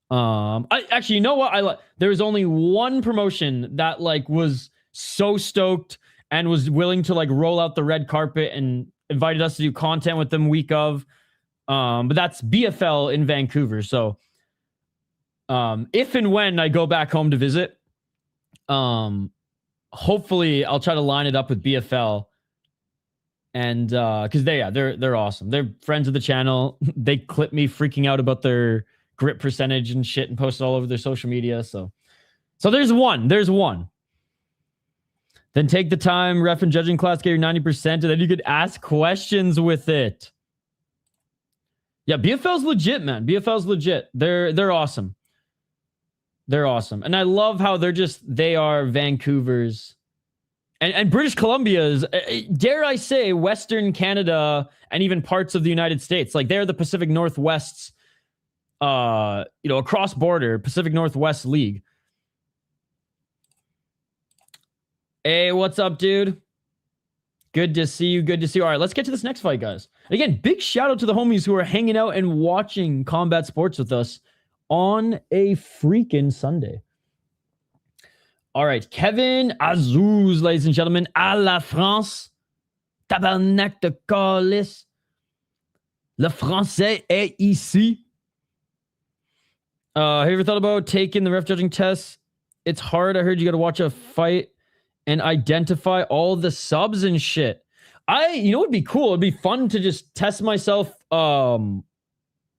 I actually, you know what? There was only one promotion that like was so stoked and was willing to like roll out the red carpet and invited us to do content with them week of. But that's BFL in Vancouver. So, if and when I go back home to visit, hopefully I'll try to line it up with BFL. And because they're awesome. They're friends of the channel. They clip me freaking out about their grip percentage and shit and post it all over their social media. So there's one. Then take the time, ref and judging class, get your 90%, and then you could ask questions with it. Yeah, BFL's legit, man. BFL's legit. They're awesome. They're awesome. And I love how they are Vancouver's and British Columbia's, dare I say, Western Canada and even parts of the United States. Like they're the Pacific Northwest's, across border Pacific Northwest League. Hey, what's up, dude? Good to see you. Good to see you. All right, let's get to this next fight, guys. Again, big shout out to the homies who are hanging out and watching combat sports with us on a freaking Sunday. All right, Kevin Azouz, ladies and gentlemen, à la France. Tabarnak de calice. Le français est ici. Have you ever thought about taking the ref judging test? It's hard. I heard you got to watch a fight and identify all the subs and shit. You know what would be cool? It'd be fun to just test myself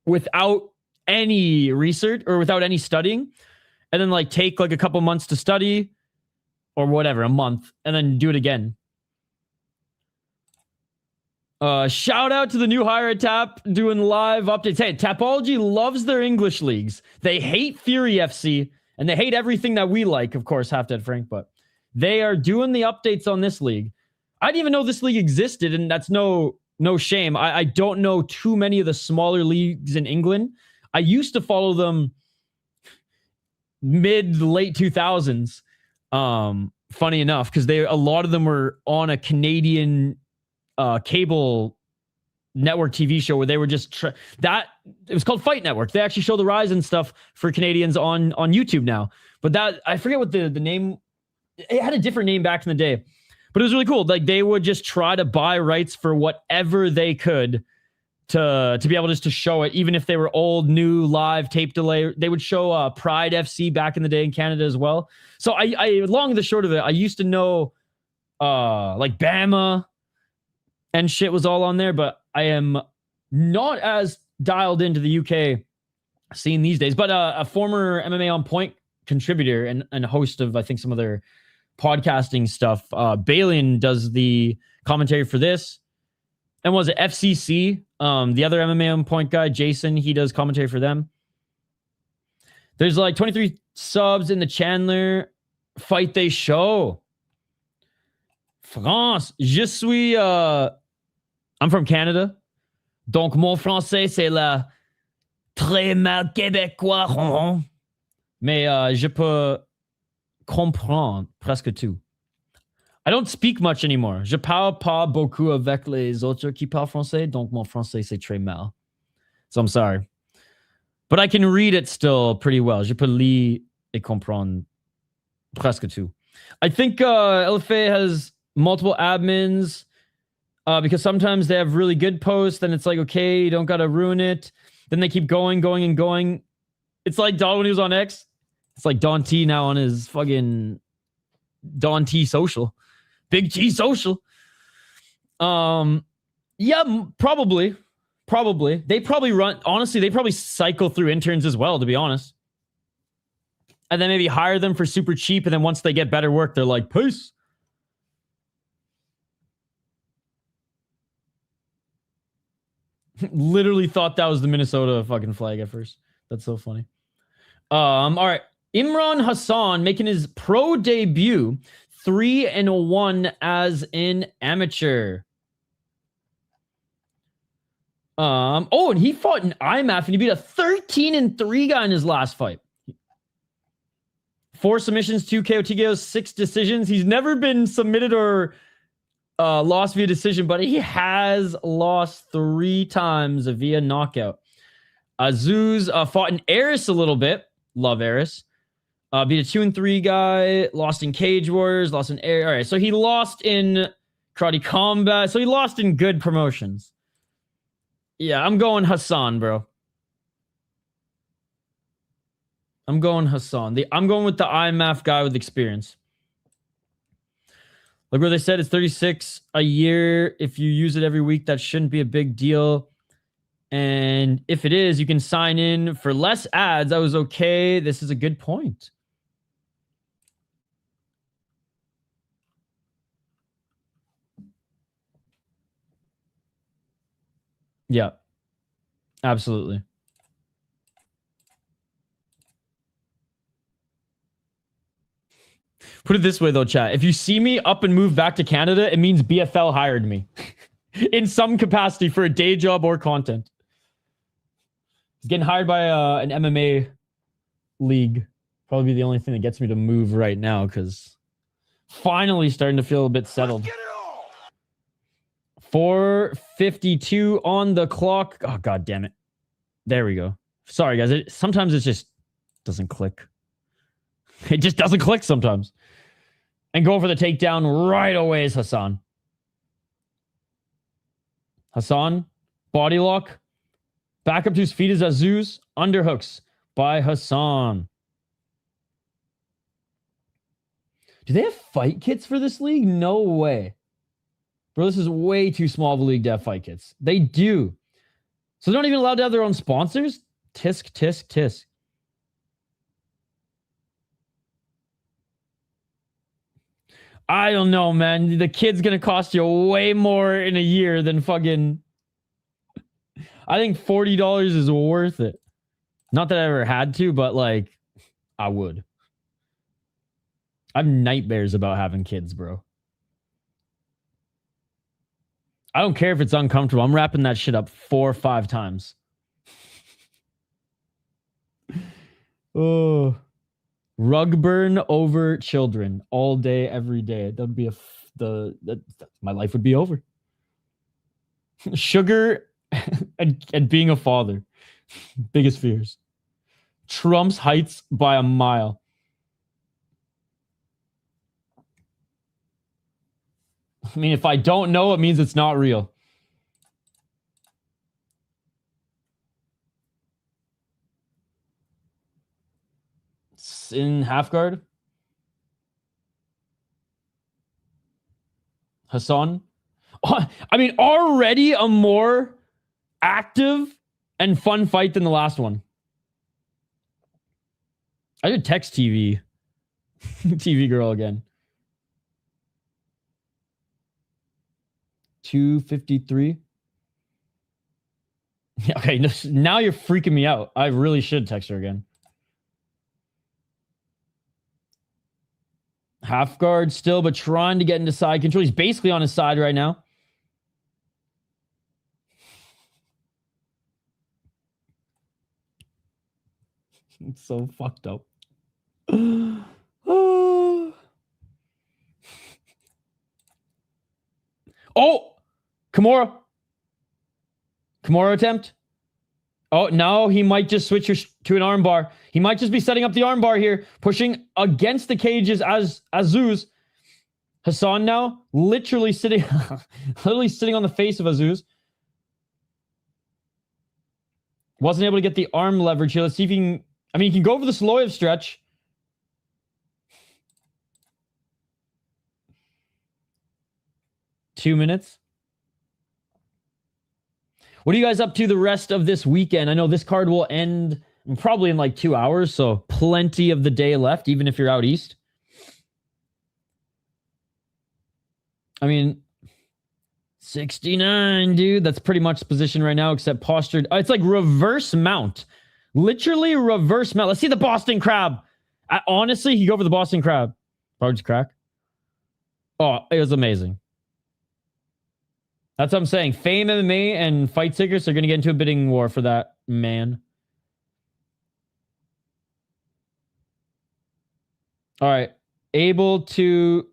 without any research or without any studying, and then like take like a couple months to study or whatever, a month, and then do it again. Shout out to the new hire at Tap doing live updates. Hey, Tapology loves their English leagues. They hate Fury FC and they hate everything that we like, of course, Half Dead Frank, but they are doing the updates on this league. I didn't even know this league existed, and that's no shame. I don't know too many of the smaller leagues in England. I used to follow them late 2000s. Funny enough, because a lot of them were on a Canadian cable network TV show where they were just it was called Fight Network. They actually show the rise and stuff for Canadians on YouTube now. But that, I forget what the name, it had a different name back in the day, but it was really cool. Like they would just try to buy rights for whatever they could to be able just to show it, even if they were old, new, live, tape delay. They would show Pride FC back in the day in Canada as well. So I long and the short of it, I used to know like Bama and shit was all on there, but I am not as dialed into the UK scene these days. But a former MMA On Point contributor and host of, I think, some of their podcasting stuff, Balian does the commentary for this. And was it FCC? The other MMA On Point guy, Jason, he does commentary for them. There's like 23 subs in the Chandler. Fight They Show. France. Je suis... I'm from Canada. Donc, mon français, c'est la très mal québécois. Mais je peux comprendre presque tout. I don't speak much anymore. Je parle pas beaucoup avec les autres qui parlent français, donc mon français, c'est très mal. So I'm sorry. But I can read it still pretty well. Je peux lire et comprendre presque tout. I think LFA has multiple admins because sometimes they have really good posts and it's like, okay, you don't got to ruin it. Then they keep going. It's like Don when he was on X. It's like Don T now on his fucking Don T social. Big T social. Yeah, probably. They probably run, honestly, they probably cycle through interns as well, to be honest. And then maybe hire them for super cheap. And then once they get better work, they're like, peace. Literally thought that was the Minnesota fucking flag at first. That's so funny. All right. Imran Hassan making his pro debut, 3-1 as an amateur. Oh, and he fought in IMAF and he beat a 13-3 guy in his last fight. 4 submissions, 2 KO, TKOs, 6 decisions. He's never been submitted or lost via decision, but he has lost 3 times via knockout. Azouz fought in Eris a little bit. Love Eris. Beat a 2-3 guy. Lost in Cage Wars. Lost in Air. All right, so he lost in Karate Combat. So he lost in good promotions. Yeah, I'm going Hassan, bro. I'm going Hassan. I'm going with the IMAF guy with experience. Like where they said it's 36 a year. If you use it every week, that shouldn't be a big deal. And if it is, you can sign in for less ads. I was okay. This is a good point. Yeah, absolutely. Put it this way, though, chat. If you see me up and move back to Canada, it means BFL hired me in some capacity for a day job or content. Getting hired by an MMA league. Probably the only thing that gets me to move right now because finally starting to feel a bit settled. 4:52 on the clock. Oh, God damn it. There we go. Sorry, guys. Sometimes it just doesn't click. It just doesn't click sometimes. And going for the takedown right away is Hassan. Hassan, body lock. Back up to his feet is Azouz. Underhooks by Hassan. Do they have fight kits for this league? No way. Bro, this is way too small of a league to have fight kits. They do. So they're not even allowed to have their own sponsors? Tisk, tisk, tisk. I don't know, man. The kid's going to cost you way more in a year than fucking... I think $40 is worth it. Not that I ever had to, but like, I would. I have nightmares about having kids, bro. I don't care if it's uncomfortable. I'm wrapping that shit up 4 or 5 times. Oh, rug burn over children all day, every day. That'd be my life would be over. Sugar and being a father, biggest fears. Trump's heights by a mile. I mean, if I don't know, it means it's not real. It's in half guard. Hassan. Oh, I mean, already a more active and fun fight than the last one. I did text TV. TV girl again. 253. Okay, now you're freaking me out. I really should text her again. Half guard still, but trying to get into side control. He's basically on his side right now. It's so fucked up. Oh! Kimura attempt. Oh, no, he might just switch to an armbar. He might just be setting up the armbar here, pushing against the cages as Azouz. Hassan now literally sitting on the face of Azouz. Wasn't able to get the arm leverage here. Let's see if he can... I mean, he can go over the Sloyev stretch. Two minutes. What are you guys up to the rest of this weekend? I know this card will end probably in like 2 hours, so plenty of the day left, even if you're out east. I mean, 69, dude. That's pretty much the position right now, except postured. It's like reverse mount. Literally reverse mount. Let's see the Boston Crab. Honestly, he go for the Boston Crab. Probably just crack. Oh, it was amazing. That's what I'm saying. Fame MMA and Fight Secrets are going to get into a bidding war for that man. All right. Able to...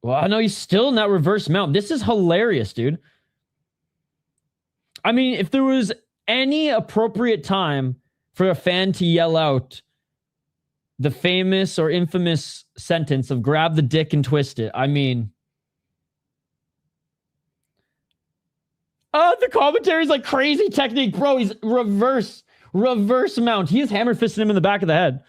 Well, I know he's still in that reverse mount. This is hilarious, dude. I mean, if there was any appropriate time for a fan to yell out the famous or infamous sentence of grab the dick and twist it, I mean... the commentary is like crazy technique, bro. He's reverse mount. He is hammer fisting him in the back of the head.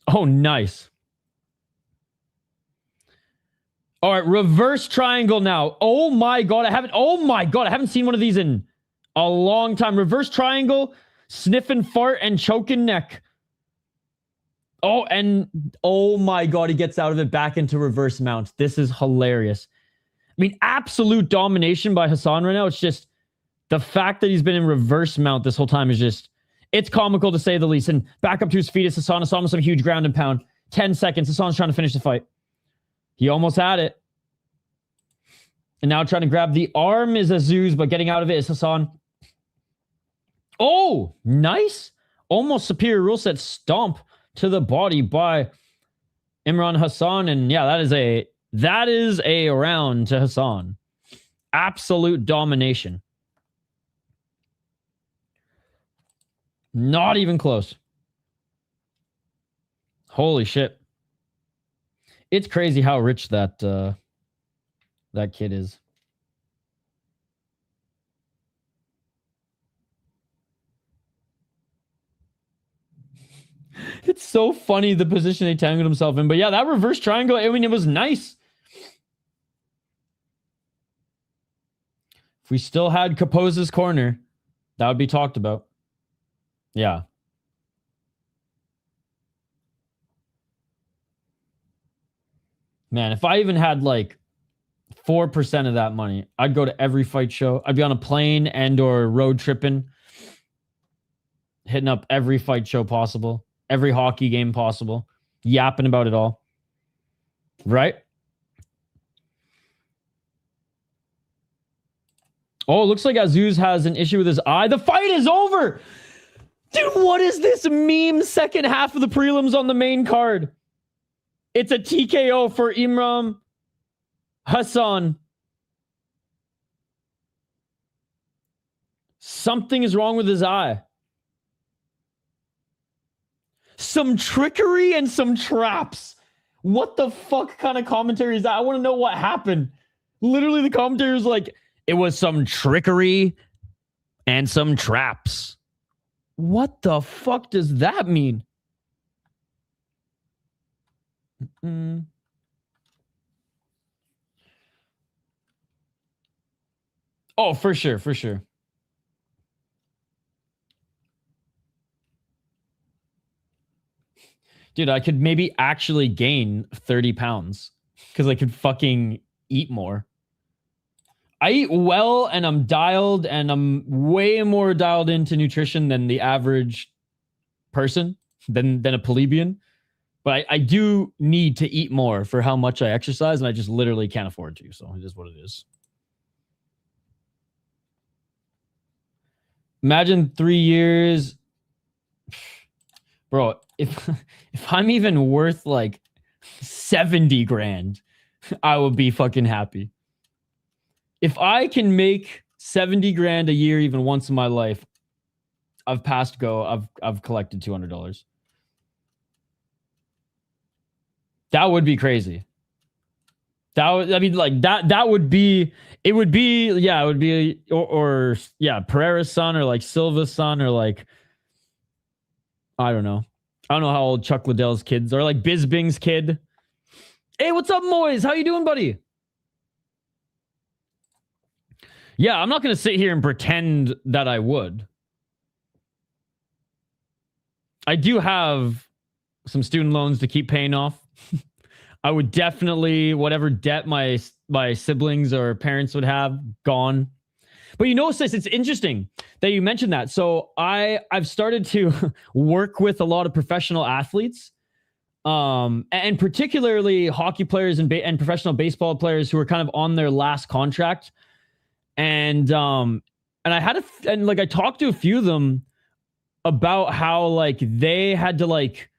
Oh, nice. All right, reverse triangle now. Oh my god, I haven't seen one of these in a long time. Reverse triangle, sniffing fart and choking neck. Oh, and oh my god, he gets out of it back into reverse mount. This is hilarious. I mean, absolute domination by Hassan right now. It's just the fact that he's been in reverse mount this whole time is just, it's comical to say the least. And back up to his feet is Hassan. Hassan with some huge ground and pound. 10 seconds. Hassan's trying to finish the fight. He almost had it. And now trying to grab the arm is Azouz, but getting out of it is Hassan. Oh, nice. Almost superior rule set stomp to the body by Imran Hassan. And yeah, that is a round to Hassan. Absolute domination. Not even close. Holy shit. It's crazy how rich that kid is. It's so funny the position he tangled himself in. But yeah, that reverse triangle, I mean, it was nice. If we still had Capoza's corner, that would be talked about. Yeah. Man, if I even had like 4% of that money, I'd go to every fight show. I'd be on a plane and or road tripping, hitting up every fight show possible, every hockey game possible, yapping about it all. Right? Oh, it looks like Azouz has an issue with his eye. The fight is over! Dude, what is this meme second half of the prelims on the main card? It's a TKO for Imran Hassan. Something is wrong with his eye. Some trickery and some traps. What the fuck kind of commentary is that? I want to know what happened. Literally, the commentary was like, it was some trickery and some traps. What the fuck does that mean? Oh, for sure, for sure. Dude, I could maybe actually gain 30 pounds because I could fucking eat more. I eat well and I'm dialed and I'm way more dialed into nutrition than the average person. than a plebeian. But I do need to eat more for how much I exercise, and I just literally can't afford to. So it is what it is. Imagine 3 years. Bro, if I'm even worth like 70 grand, I would be fucking happy. If I can make 70 grand a year even once in my life, I've passed go. I've collected $200. That would be crazy. That would, I mean, like that would be, it would be, yeah, it would be, or yeah, Pereira's son, or like Silva's son, or like, I don't know how old Chuck Liddell's kids are, like Bisbing's kid. Hey, what's up, Moyes? How you doing, buddy? Yeah, I'm not going to sit here and pretend that I would. I do have some student loans to keep paying off. I would definitely, whatever debt my siblings or parents would have, gone. But you know, sis, it's interesting that you mentioned that. So I've started to work with a lot of professional athletes, and particularly hockey players and professional baseball players who are kind of on their last contract. And I talked to a few of them about how like they had to like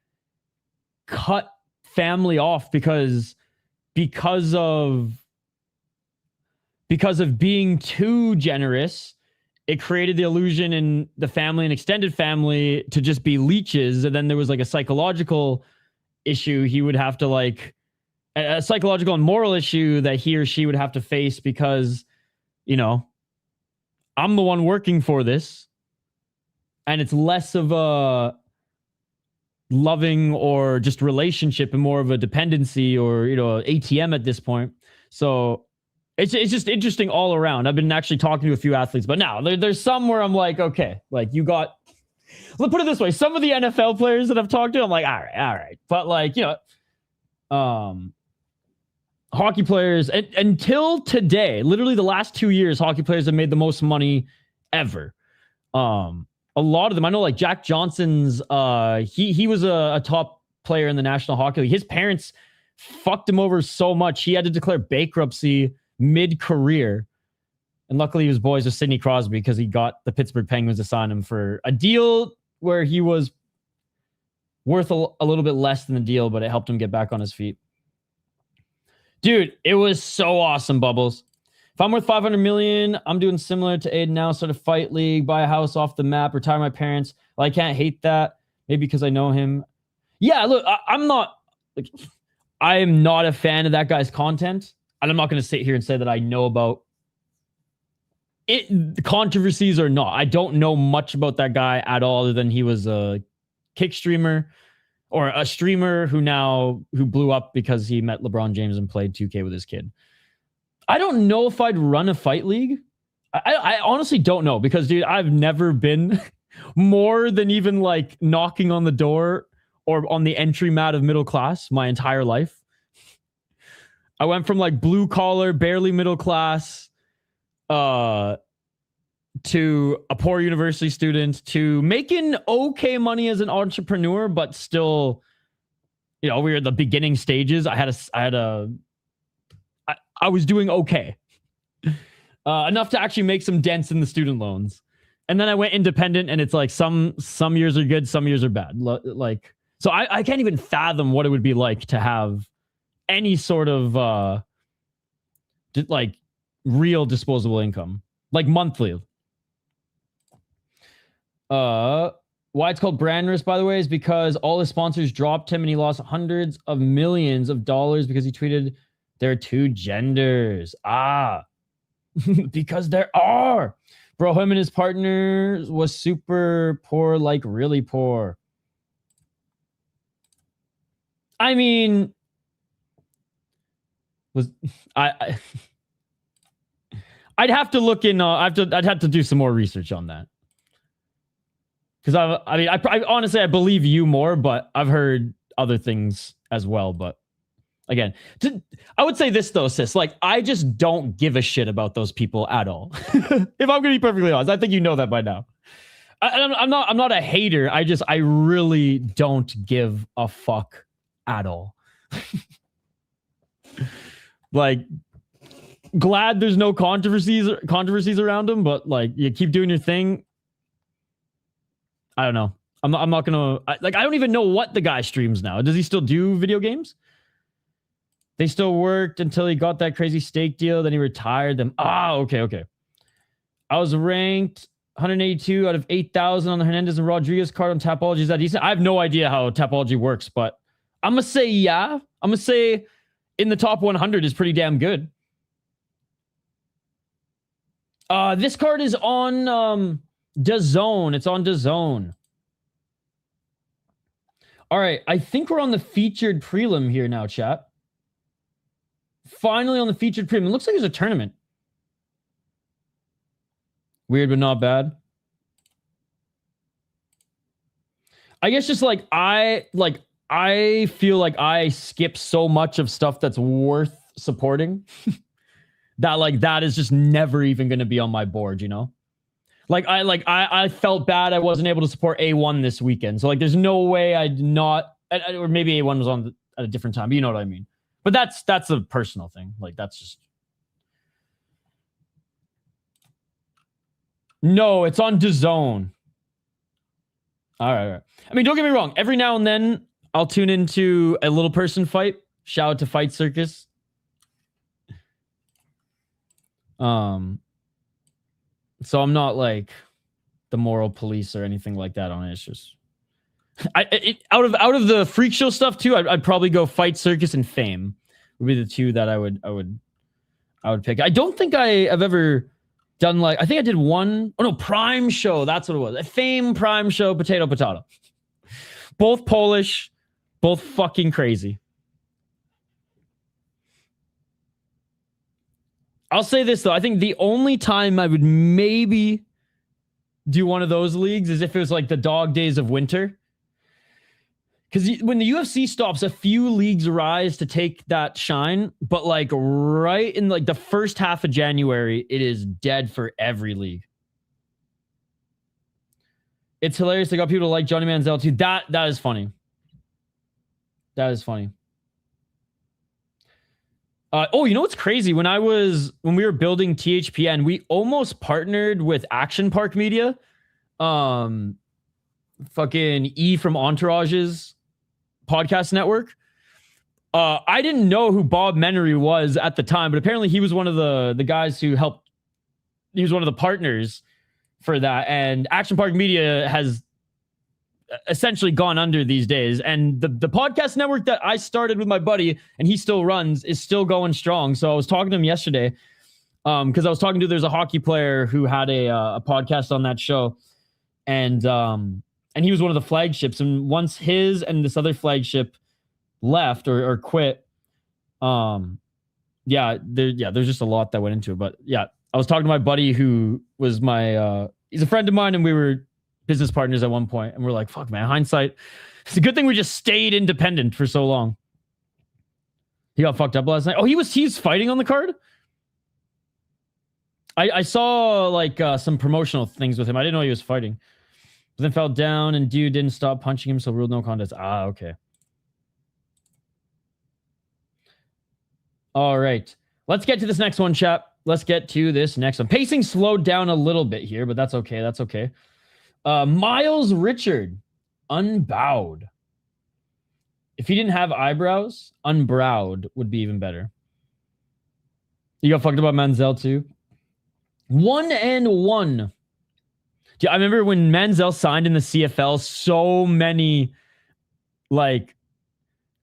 cut family off because of being too generous. It created the illusion in the family and extended family to just be leeches. And then there was like a psychological issue he would have to like, a psychological and moral issue that he or she would have to face because, you know, I'm the one working for this. And it's less of a loving or just relationship and more of a dependency or, you know, ATM at this point. So it's just interesting all around. I've been actually talking to a few athletes, but now there's some where I'm like, okay, like you got, let's put it this way. Some of the NFL players that I've talked to, I'm like, all right. But like, you know, hockey players until today, literally the last 2 years, hockey players have made the most money ever. A lot of them, I know like Jack Johnson's, he was a top player in the National Hockey League. His parents fucked him over so much. He had to declare bankruptcy mid-career. And luckily he was boys with Sidney Crosby because he got the Pittsburgh Penguins to sign him for a deal where he was worth a little bit less than the deal, but it helped him get back on his feet. Dude, it was so awesome, Bubbles. If I'm worth 500 million, I'm doing similar to Aiden now, sort of fight league, buy a house off the map, retire my parents. Well, I can't hate that. Maybe because I know him. Yeah, look, I'm not a fan of that guy's content. And I'm not going to sit here and say that I know about it, controversies or not. I don't know much about that guy at all, other than he was a kick streamer or a streamer who blew up because he met LeBron James and played 2K with his kid. I don't know if I'd run a fight league. I honestly don't know because, dude, I've never been more than even like knocking on the door or on the entry mat of middle class my entire life. I went from like blue collar, barely middle class, to a poor university student to making okay money as an entrepreneur, but still, you know, we were at the beginning stages. I was doing okay. Enough to actually make some dents in the student loans. And then I went independent, and it's like some years are good, some years are bad. Like, so I can't even fathom what it would be like to have any sort of like real disposable income, like monthly. Why it's called brand risk, by the way, is because all his sponsors dropped him and he lost hundreds of millions of dollars because he tweeted there are two genders. Because there are. Bro, him and his partner was super poor, like really poor. I mean, I'd have to look in. I'd have to do some more research on that. Because I honestly, I believe you more, but I've heard other things as well. But again, I would say this though, sis. Like, I just don't give a shit about those people at all. If I'm going to be perfectly honest, I think you know that by now. I'm not a hater. I really don't give a fuck at all. Like, glad there's no controversies around him, but like, you keep doing your thing. I don't know. I'm not gonna I don't even know what the guy streams now. Does he still do video games? They still worked until he got that crazy steak deal. Then he retired them. Okay. I was ranked 182 out of 8,000 on the Hernandez and Rodriguez card on Tapology. Is that decent? I have no idea how Tapology works, but I'm gonna say yeah. I'm gonna say in the top 100 is pretty damn good. This card is on DAZN. It's on DAZN. All right, I think we're on the featured prelim here now, chat. Finally on the featured prelim. It looks like there's a tournament. Weird, but not bad. I guess just like I feel like I skip so much of stuff that's worth supporting that that is just never even going to be on my board, you know? I felt bad I wasn't able to support A1 this weekend. So there's no way I'd not, or maybe A1 was on at a different time, but you know what I mean? But that's a personal thing. That's just, no, it's on DAZN. All right. I mean, don't get me wrong. Every now and then I'll tune into a little person fight. Shout out to Fight Circus. So I'm not like the moral police or anything like that on it. It's just out of the freak show stuff too. I'd probably go Fight Circus and Fame would be the two that I would pick. I don't think I have ever done I think I did one. Oh no, Prime Show. That's what it was. A Fame, Prime Show, potato. Both Polish, both fucking crazy. I'll say this, though. I think the only time I would maybe do one of those leagues is if it was the dog days of winter. Because when the UFC stops, a few leagues rise to take that shine. But right in the first half of January, it is dead for every league. It's hilarious. They got people to like Johnny Manziel too. That is funny. That is funny. You know what's crazy? When we were building THPN, we almost partnered with Action Park Media. Fucking E from Entourage's podcast network. I didn't know who Bob Menery was at the time, but apparently he was one of the guys who helped. He was one of the partners for that. And Action Park Media has essentially gone under these days, and the podcast network that I started with my buddy and he still runs is still going strong. So I was talking to him yesterday because I was talking to there's a hockey player who had a podcast on that show, and he was one of the flagships, and once his and this other flagship left or quit, there's just a lot that went into it. But yeah, I was talking to my buddy who was my he's a friend of mine, and we were business partners at one point, and we're like, fuck, man, hindsight. It's a good thing we just stayed independent for so long. He got fucked up last night. Oh, he's fighting on the card? I saw some promotional things with him. I didn't know he was fighting. But then fell down, and dude didn't stop punching him, so ruled no contest. Okay. All right. Let's get to this next one, chap. Let's get to this next one. Pacing slowed down a little bit here, but that's okay. That's okay. Myles Richard, unbowed. If he didn't have eyebrows, unbrowed would be even better. You got fucked about Manziel too? 1-1. Yeah, I remember when Manziel signed in the CFL, so many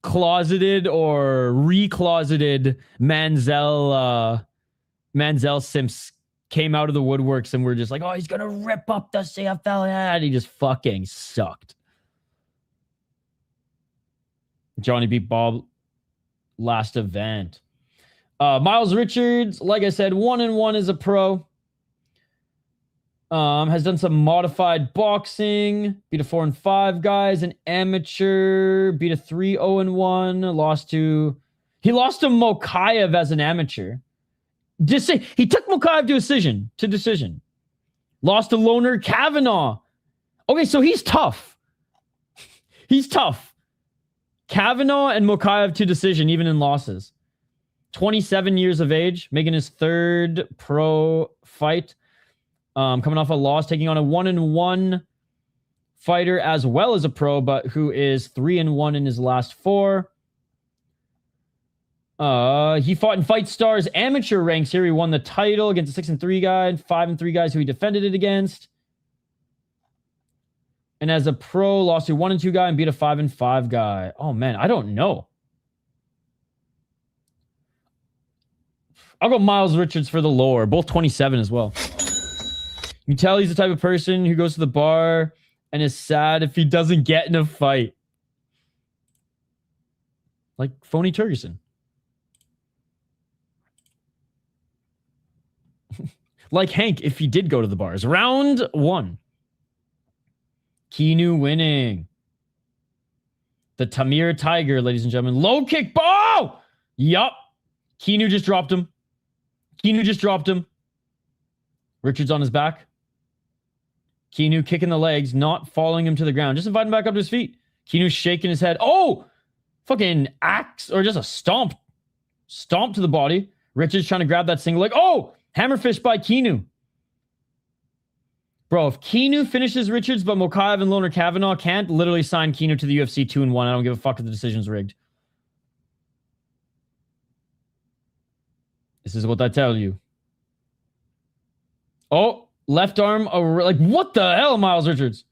closeted or recloseted Manziel simps came out of the woodworks and were just like, oh, he's going to rip up the CFL. Yeah, and he just fucking sucked. Johnny beat Bob last event. Myles Richards, like I said, 1-1 as a pro. Has done some modified boxing. Beat a 4-5 guys. An amateur. Beat a 3-0-1. He lost to Mokaev as an amateur. He took Mokaev to decision. Lost to Loner Kavanaugh Okay, so he's tough. He's tough. Kavanaugh and Mokaev to decision, even in losses. 27 years of age, making his third pro fight. Coming off a loss, taking on a 1-1 fighter as well as a pro, but who is 3-1 in his last 4. He fought in FightStar's amateur ranks here. He won the title against a 6-3 guy and 5-3 guys who he defended it against. And as a pro, lost to a 1-2 guy and beat a 5-5 guy. Oh, man, I don't know. I'll go Myles Richards for the lore. Both 27 as well. You can tell he's the type of person who goes to the bar and is sad if he doesn't get in a fight. Like Phony Turgerson. Like Hank if he did go to the bars. Round 1. Kenu winning. The Tamir Tiger, ladies and gentlemen. Low kick. Oh! Yup. Kenu just dropped him. Kenu just dropped him. Richards on his back. Kenu kicking the legs, not following him to the ground. Just inviting him back up to his feet. Kenu shaking his head. Oh! Fucking axe or just a stomp. Stomp to the body. Richards trying to grab that single leg. Oh! Hammerfish by Kenu. Bro, if Kenu finishes Richards, but Mokaev and Loner Kavanaugh can't, literally sign Kenu to the UFC 2-1. I don't give a fuck if the decision's rigged. This is what I tell you. Oh, left arm. Like, what the hell, Myles Richards?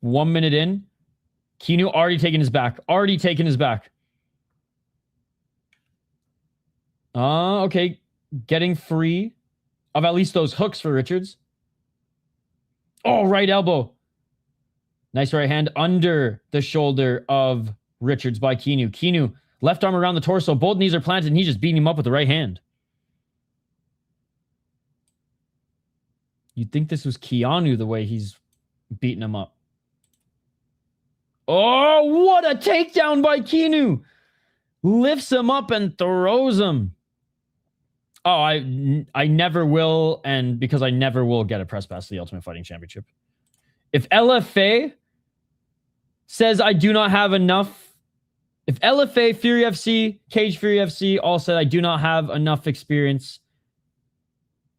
One minute in. Kenu already taking his back. Already taking his back. Okay. Getting free of at least those hooks for Richards. Oh, right elbow. Nice right hand under the shoulder of Richards by Kenu. Kenu, left arm around the torso. Both knees are planted, and he's just beating him up with the right hand. You'd think this was Keanu the way he's beating him up. Oh, what a takedown by Kenu. Lifts him up and throws him. Oh, I never will, and because I never will get a press pass to the Ultimate Fighting Championship. If LFA says I do not have enough, if LFA, Fury FC, Cage Fury FC all said I do not have enough experience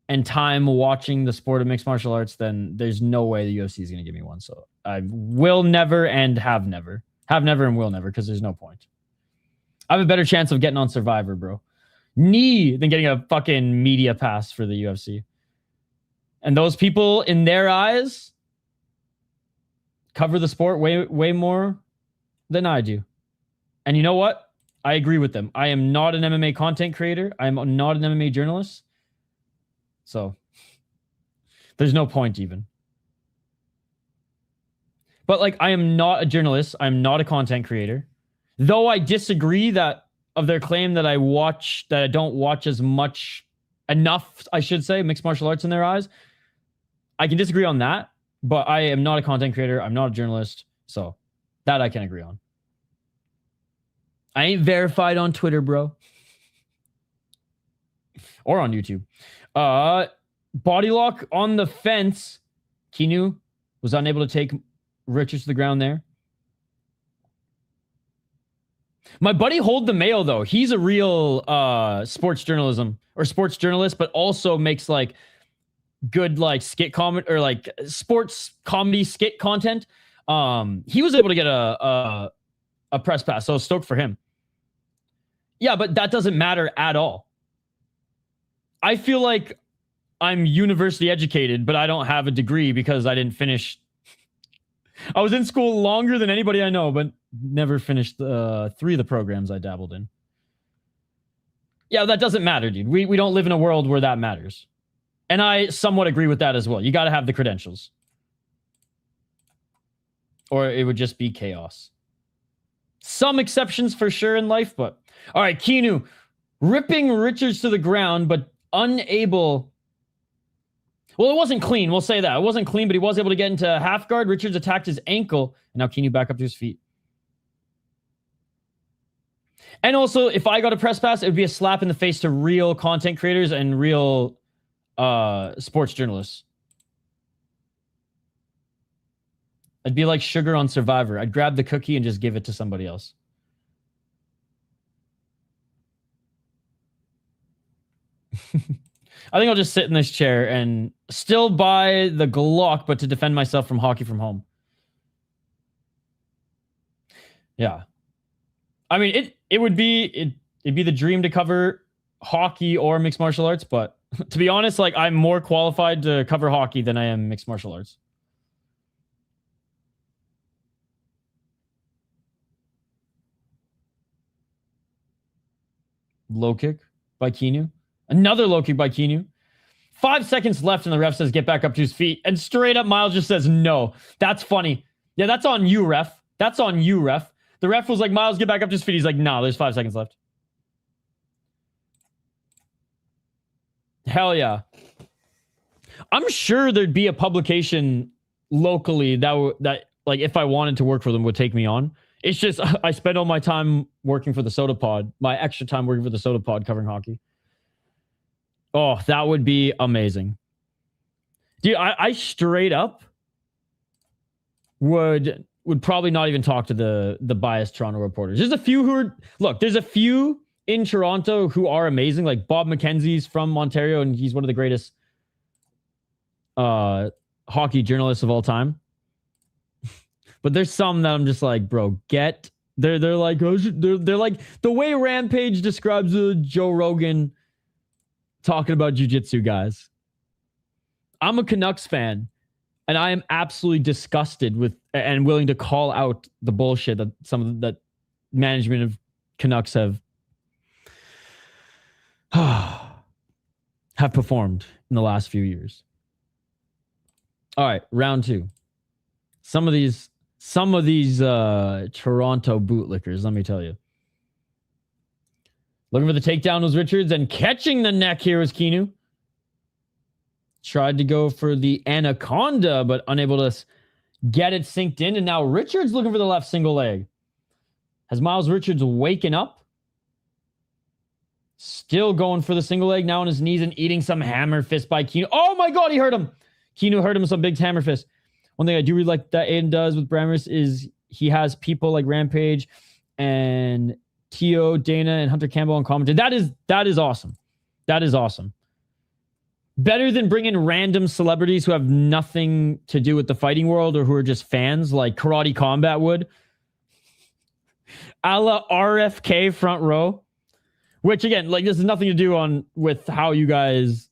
and time watching the sport of mixed martial arts, then there's no way the UFC is going to give me one. So I will never and have never. Have never and will never, because there's no point. I have a better chance of getting on Survivor, bro. Than getting a fucking media pass for the UFC. And those people, in their eyes, cover the sport way more than I do. And you know what? I agree with them. I am not an MMA content creator. I'm not an MMA journalist. So there's no point even. But like, I am not a journalist. I'm not a content creator. Though I disagree of their claim that I don't watch enough, I should say, mixed martial arts in their eyes. I can disagree on that, but I am not a content creator. I'm not a journalist. So that I can agree on. I ain't verified on Twitter, bro. Or on YouTube. Body lock on the fence. Kenu was unable to take Richards to the ground there. My buddy Hold the Mayo, though, he's a real sports journalist, but also makes like good like skit comment or like sports comedy skit content. He was able to get a press pass, so stoked for him. Yeah, but that doesn't matter at all. I feel like I'm university educated, but I don't have a degree because I didn't finish. I was in school longer than anybody I know, but never finished 3 of the programs I dabbled in. Yeah, that doesn't matter, dude. We don't live in a world where that matters. And I somewhat agree with that as well. You got to have the credentials. Or it would just be chaos. Some exceptions for sure in life, but... All right, Kenu ripping Richards to the ground, but unable... Well, it wasn't clean. We'll say that. It wasn't clean, but he was able to get into half guard. Richards attacked his ankle, and now Kenu back up to his feet. And also, if I got a press pass, it would be a slap in the face to real content creators and real sports journalists. I'd be like Sugar on Survivor. I'd grab the cookie and just give it to somebody else. I think I'll just sit in this chair and still buy the Glock, but to defend myself from hockey from home. Yeah. I mean, it'd be the dream to cover hockey or mixed martial arts, but to be honest, like I'm more qualified to cover hockey than I am mixed martial arts. Low kick by Kenu. Another low kick by Kenu. 5 seconds left and the ref says get back up to his feet. And straight up Myles just says no. That's funny. Yeah, that's on you, ref. That's on you, ref. The ref was like, Myles, get back up to his feet. He's like, no, there's 5 seconds left. Hell yeah. I'm sure there'd be a publication locally that like if I wanted to work for them would take me on. It's just I spend all my time working for the Soda Pod, my extra time working for the Soda Pod covering hockey. Oh, that would be amazing. Dude, I straight up would probably not even talk to the biased Toronto reporters. There's a few who are there's a few in Toronto who are amazing. Like Bob McKenzie's from Ontario, and he's one of the greatest hockey journalists of all time. But there's some that I'm just like, bro, they're like the way Rampage describes Joe Rogan talking about jiu-jitsu guys. I'm a Canucks fan, and I am absolutely disgusted with and willing to call out the bullshit that that management of Canucks have performed in the last few years. All right, round 2. Some of these Toronto bootlickers, let me tell you. Looking for the takedown was Richards, and catching the neck here was Kenu. Tried to go for the Anaconda, but unable to get it synced in. And now Richards looking for the left single leg. Has Myles Richards waken up? Still going for the single leg, now on his knees and eating some hammer fist by Kenu. Oh my God, he hurt him. Kenu hurt him with some big hammer fist. One thing I do really like that Aiden does with Bramers is he has people like Rampage and Tio, Dana, and Hunter Campbell on commentary. That is awesome. That is awesome. Better than bringing random celebrities who have nothing to do with the fighting world or who are just fans like Karate Combat would. A la RFK front row. Which again, like this has nothing to do with how you guys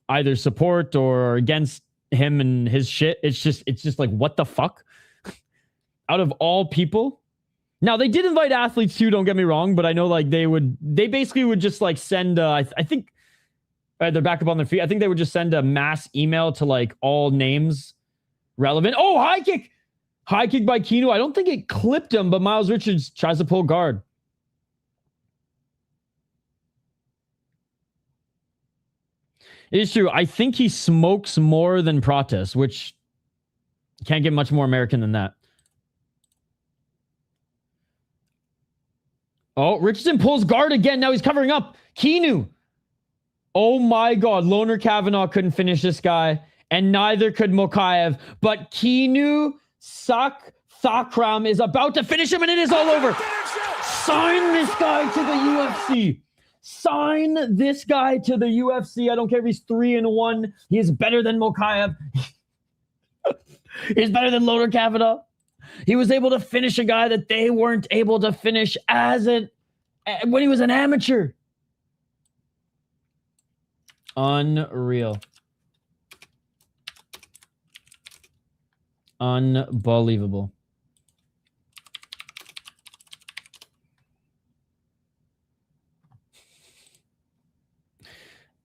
either support or against him and his shit. It's just like, what the fuck? Out of all people. Now they did invite athletes too, don't get me wrong, but I know like they basically would just like send I think they're back up on their feet. I think they would just send a mass email to like all names relevant. Oh, high kick by Kenu. I don't think it clipped him, but Myles Richards tries to pull guard. It is true. I think he smokes more than Prates, which can't get much more American than that. Oh, Richardson pulls guard again. Now he's covering up. Kenu. Oh my God. Loner Kavanaugh couldn't finish this guy, and neither could Mokaev. But Kenu Suthakaran is about to finish him, and it is all over. Sign this guy to the UFC. Sign this guy to the UFC. I don't care if he's 3-1. He is better than Mokaev. He's better than Loner Kavanaugh. He was able to finish a guy that they weren't able to finish when he was an amateur. Unreal. Unbelievable.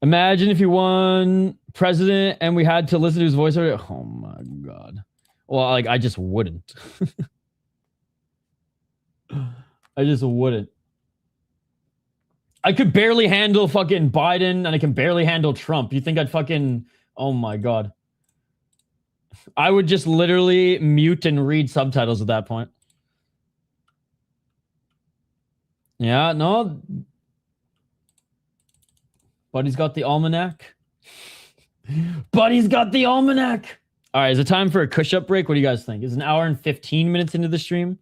Imagine if you won president and we had to listen to his voice. Oh my God. Well, like, I just wouldn't. I just wouldn't. I could barely handle fucking Biden, and I can barely handle Trump. You think I'd fucking... Oh my God. I would just literally mute and read subtitles at that point. Yeah, no. Buddy's got the almanac. But he's got the almanac. All right, is it time for a push-up break? What do you guys think? Is an hour and 15 minutes into the stream?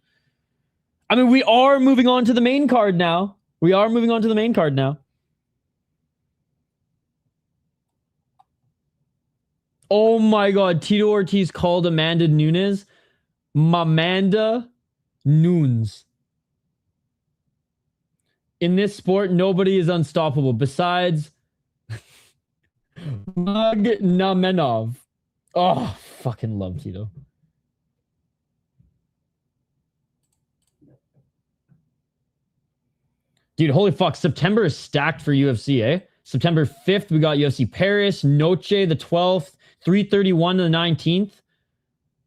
I mean, we are moving on to the main card now. Oh my God, Tito Ortiz called Amanda Nunes Mamanda Nunes. In this sport, nobody is unstoppable besides Magnamenov. Oh, fucking love Tito. Dude, holy fuck. September is stacked for UFC, eh? September 5th, we got UFC Paris, Noche the 12th, 331 to the 19th,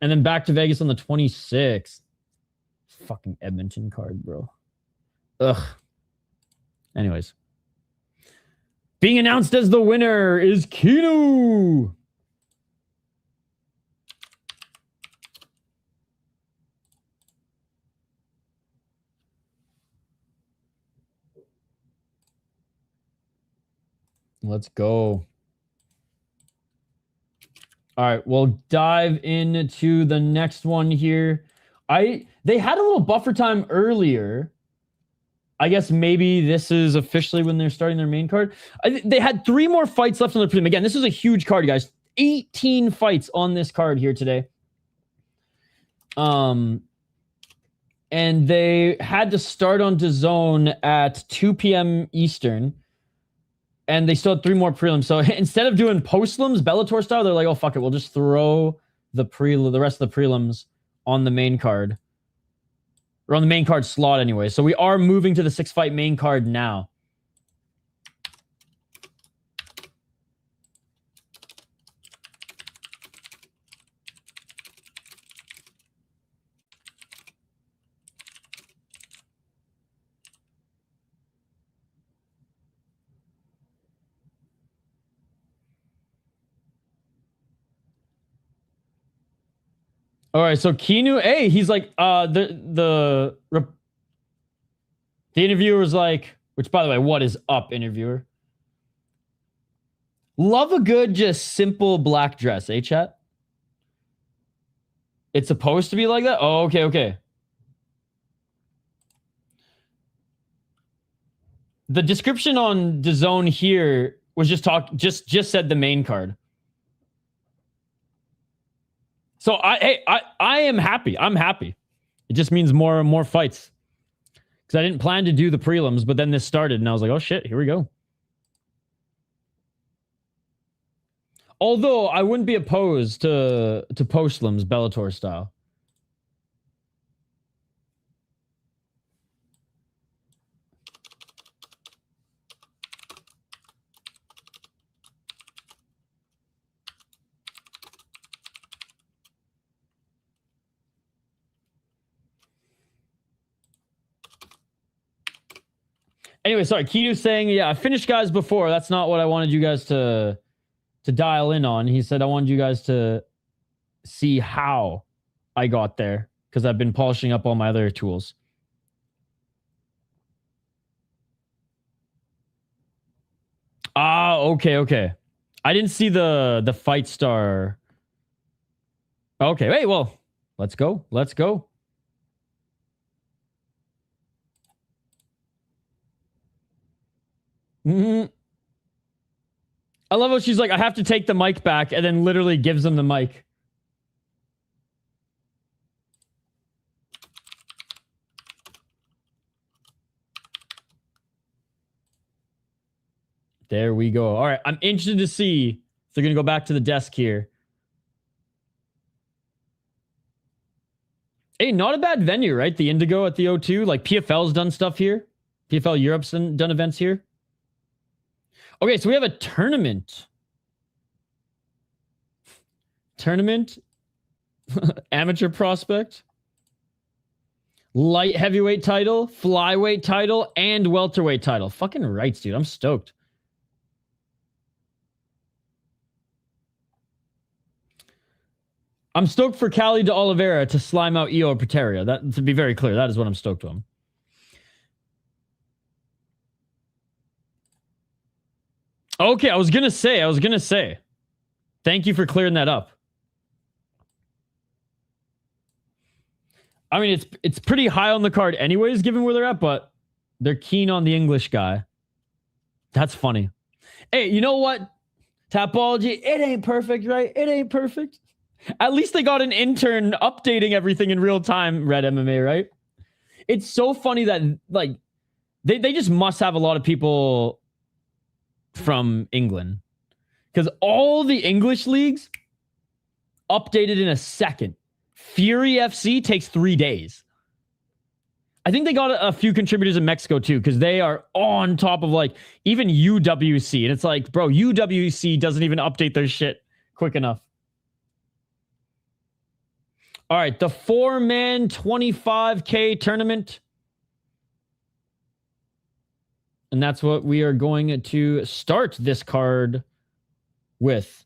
and then back to Vegas on the 26th. Fucking Edmonton card, bro. Ugh. Anyways. Being announced as the winner is Kenu. Let's go. All right, we'll dive into the next one here. They had a little buffer time earlier. I guess maybe this is officially when they're starting their main card. They had 3 more fights left on the prelim. Again, this is a huge card, guys. 18 fights on this card here today. And they had to start on DAZN at 2 p.m. Eastern. And they still had 3 more prelims. So instead of doing postlims, Bellator style, they're like, oh, fuck it. We'll just throw the rest of the prelims on the main card. Or on the main card slot anyway. So we are moving to the 6-fight main card now. All right, so Kenu, hey, he's like, the interviewer was like, which by the way, what is up, interviewer? Love a good, just simple black dress, eh, chat? It's supposed to be like that? Oh, okay, okay. The description on DAZN here was just said the main card. So I am happy. I'm happy. It just means more and more fights. Because I didn't plan to do the prelims, but then this started and I was like, oh shit, here we go. Although I wouldn't be opposed to postlims Bellator style. Anyway, sorry, Kenu's saying, yeah, I finished guys before. That's not what I wanted you guys to dial in on. He said, I wanted you guys to see how I got there because I've been polishing up all my other tools. Ah, okay, okay. I didn't see the FightStar. Okay, hey, well, let's go. Let's go. Mm-hmm. I love how she's like, I have to take the mic back, and then literally gives him the mic. There we go. All right, I'm interested to see if they're going to go back to the desk here. Hey, not a bad venue, right? The Indigo at the O2. Like, PFL's done stuff here. PFL Europe's done events here. Okay, so we have a tournament. Amateur prospect. Light heavyweight title, flyweight title, and welterweight title. Fucking rights, dude. I'm stoked. I'm stoked for Cali de Oliveira to slime out Ihor Potieria. That, to be very clear, that is what I'm stoked on. Okay, I was gonna say. Thank you for clearing that up. I mean, it's pretty high on the card anyways, given where they're at, but they're keen on the English guy. That's funny. Hey, you know what? Tapology, it ain't perfect, right? It ain't perfect. At least they got an intern updating everything in real time, Red MMA, right? It's so funny that, like, they just must have a lot of people from England. Because all the English leagues updated in a second. Fury FC takes 3 days. I think they got a few contributors in Mexico too, because they are on top of like even UWC. And it's like, bro, UWC doesn't even update their shit quick enough. All right, the 4-man 25K tournament. And that's what we are going to start this card with.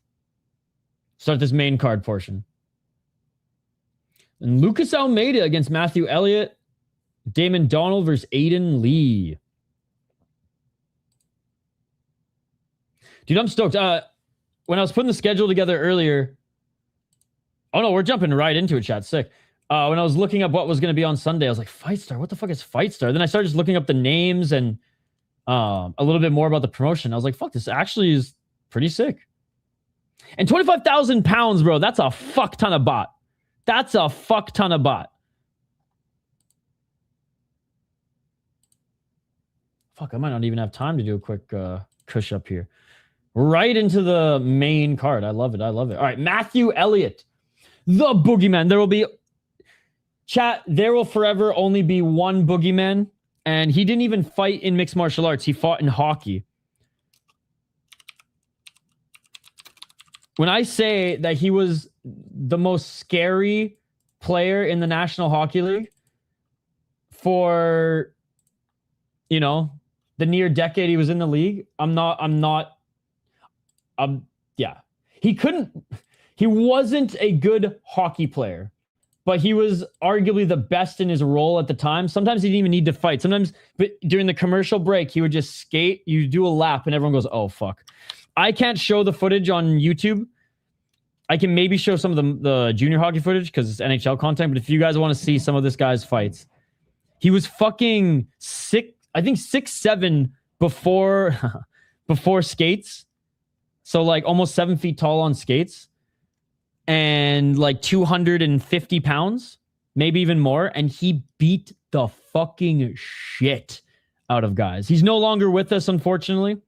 Start this main card portion. And Lucas Almeida against Matthew Elliott. Damon Donald versus Aiden Lee. Dude, I'm stoked. When I was putting the schedule together earlier... Oh, no, we're jumping right into it, chat. Sick. When I was looking up what was going to be on Sunday, I was like, FightStar? What the fuck is FightStar? Then I started just looking up the names and a little bit more about the promotion. I was like, fuck, this actually is pretty sick. And 25,000 pounds, bro, that's a fuck ton of bot. That's a fuck ton of bot. Fuck, I might not even have time to do a quick push up here. Right into the main card. I love it. I love it. All right, Matthew Elliott, the boogeyman. There will be... Chat, there will forever only be one boogeyman. And he didn't even fight in mixed martial arts. He fought in hockey. When I say that he was the most scary player in the National Hockey League for, you know, the near decade he was in the league, yeah. He wasn't a good hockey player, but he was arguably the best in his role at the time. Sometimes he didn't even need to fight. Sometimes, but during the commercial break, he would just skate, you do a lap, and everyone goes, oh, fuck. I can't show the footage on YouTube. I can maybe show some of the junior hockey footage because it's NHL content, but if you guys want to see some of this guy's fights, he was fucking 6'7" before skates. So like almost 7 feet tall on skates and like 250 pounds, maybe even more. And he beat the fucking shit out of guys. He's no longer with us, unfortunately.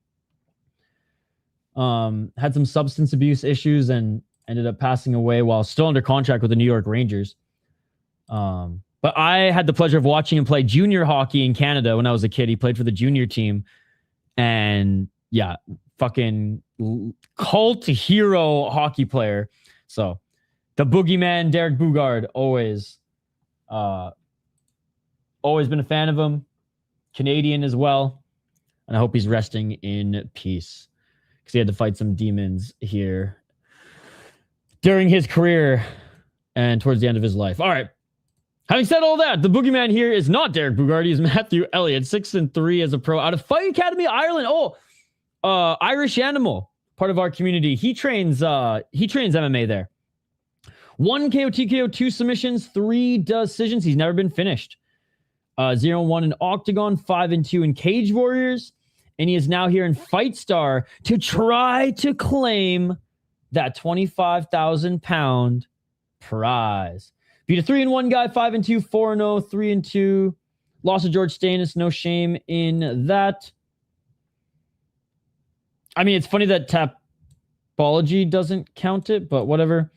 Had some substance abuse issues and ended up passing away while still under contract with the New York Rangers. But I had the pleasure of watching him play junior hockey in Canada when I was a kid. He played for the junior team. And yeah, fucking cult hero hockey player. So the boogeyman, Derek Bugard, always been a fan of him. Canadian as well. And I hope he's resting in peace because he had to fight some demons here during his career and towards the end of his life. All right. Having said all that, the boogeyman here is not Derek Bugard. He's Matthew Elliott, 6-3 as a pro out of Fight Academy, Ireland. Irish Animal, part of our community. He trains MMA there. 1 KO, TKO, 2 submissions, 3 decisions. He's never been finished. 0-1 in Octagon, 5-2 in Cage Warriors. And he is now here in FightStar to try to claim that 25,000 pound prize. Beat a 3-1 guy, 5-2, 4-0, 3-2. Lost to George Stanis, no shame in that. I mean, it's funny that Tapology doesn't count it, but whatever.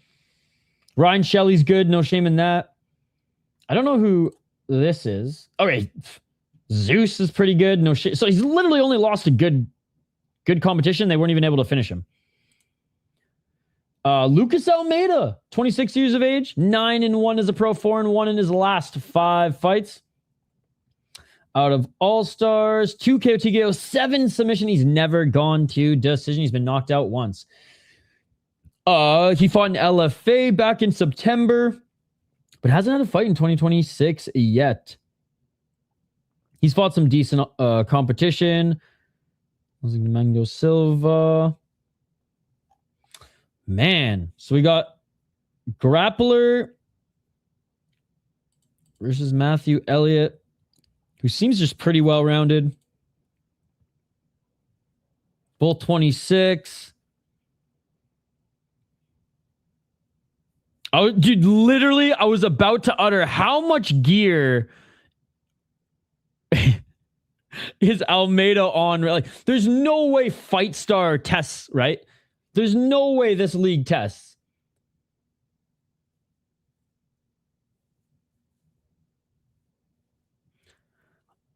Ryan Shelley's good, no shame in that. I don't know who this is. Okay, Zeus is pretty good, no shit. So he's literally only lost a good competition. They weren't even able to finish him. Lucas Almeida, 26 years of age, 9-1 as a pro, 4-1 in his last 5 fights. Out of All-Stars, 2 KO, TKO, 7 submission. He's never gone to decision. He's been knocked out once. He fought in LFA back in September, but hasn't had a fight in 2026 yet. He's fought some decent competition. Mango Silva. Man, so we got Grappler versus Matthew Elliott, who seems just pretty well-rounded. Both 26. Oh, dude, literally, I was about to utter how much gear is Almeida on. Like, there's no way FightStar tests, right? There's no way this league tests.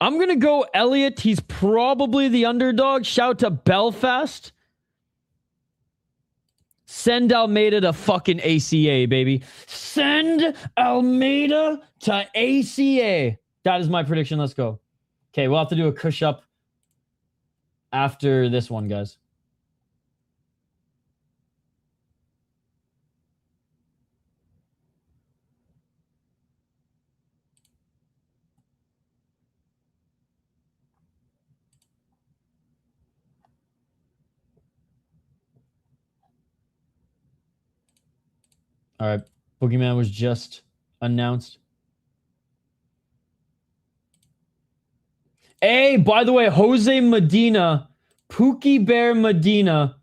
I'm going to go Elliott. He's probably the underdog. Shout to Belfast. Send Almeida to fucking ACA, baby. Send Almeida to ACA. That is my prediction. Let's go. Okay, we'll have to do a push-up after this one, guys. All right, Boogeyman was just announced. Hey, by the way, Jose Medina, Pookie Bear Medina,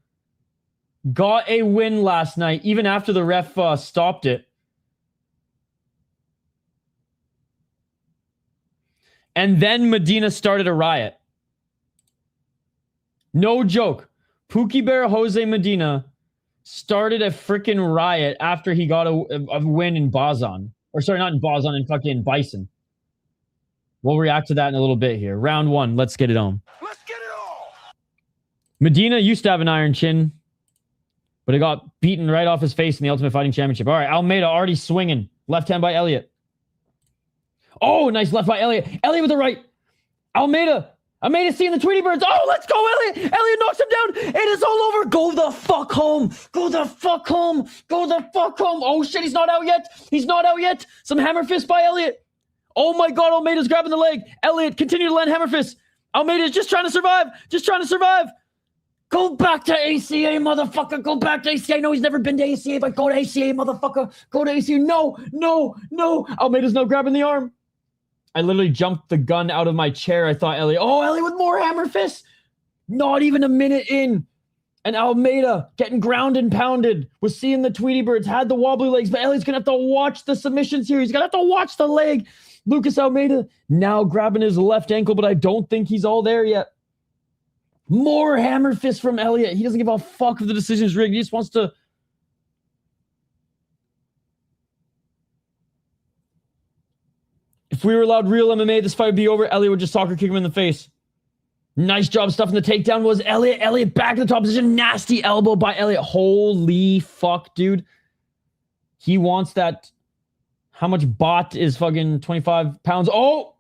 got a win last night, even after the ref stopped it. And then Medina started a riot. No joke. Pookie Bear Jose Medina started a freaking riot after he got a win in Bazan. Or sorry, not in Bazan, in fucking Bison. We'll react to that in a little bit here. Round one, let's get it on. Let's get it all. Medina used to have an iron chin, but it got beaten right off his face in the Ultimate Fighting Championship. All right, Almeida already swinging. Left hand by Elliott. Oh, nice left by Elliott. Elliott with the right. Almeida seeing the Tweety Birds. Oh, let's go, Elliott. Elliott knocks him down. It is all over. Go the fuck home. Go the fuck home. Go the fuck home. Oh, shit, he's not out yet. He's not out yet. Some hammer fist by Elliott. Oh, my God, Almeida's grabbing the leg. Elliott, continue to land hammer fist. Almeida's just trying to survive. Just trying to survive. Go back to ACA, motherfucker. Go back to ACA. I know he's never been to ACA, but go to ACA, motherfucker. Go to ACA. No. Almeida's now grabbing the arm. I literally jumped the gun out of my chair. I thought Elliott. Oh, Elliott with more hammer fists. Not even a minute in. And Almeida getting ground and pounded. Was seeing the Tweety Birds. Had the wobbly legs. But Elliott's going to have to watch the submissions here. He's going to have to watch the leg. Lucas Almeida now grabbing his left ankle, but I don't think he's all there yet. More hammer fists from Elliott. He doesn't give a fuck if the decision's rigged. He just wants to... If we were allowed real MMA, this fight would be over. Elliott would just soccer kick him in the face. Nice job stuffing the takedown was Elliott. Elliott back in the top position. Nasty elbow by Elliott. Holy fuck, dude. He wants that... How much bot is fucking 25 pounds? Oh!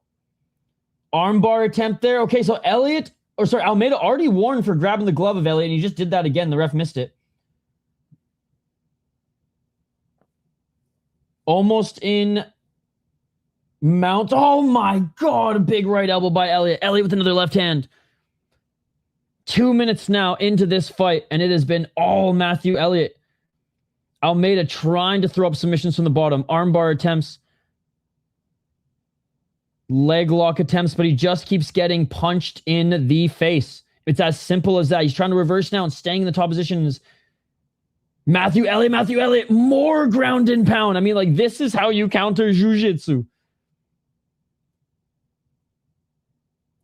Armbar attempt there. Okay, so Almeida already warned for grabbing the glove of Elliott, and he just did that again. The ref missed it. Almost in mount. Oh my God, a big right elbow by Elliott. Elliott with another left hand. 2 minutes now into this fight, and it has been all Matthew Elliott. Almeida trying to throw up submissions from the bottom. Armbar attempts. Leg lock attempts, but he just keeps getting punched in the face. It's as simple as that. He's trying to reverse now and staying in the top positions. Matthew Elliott, more ground and pound. I mean, like, this is how you counter jiu-jitsu.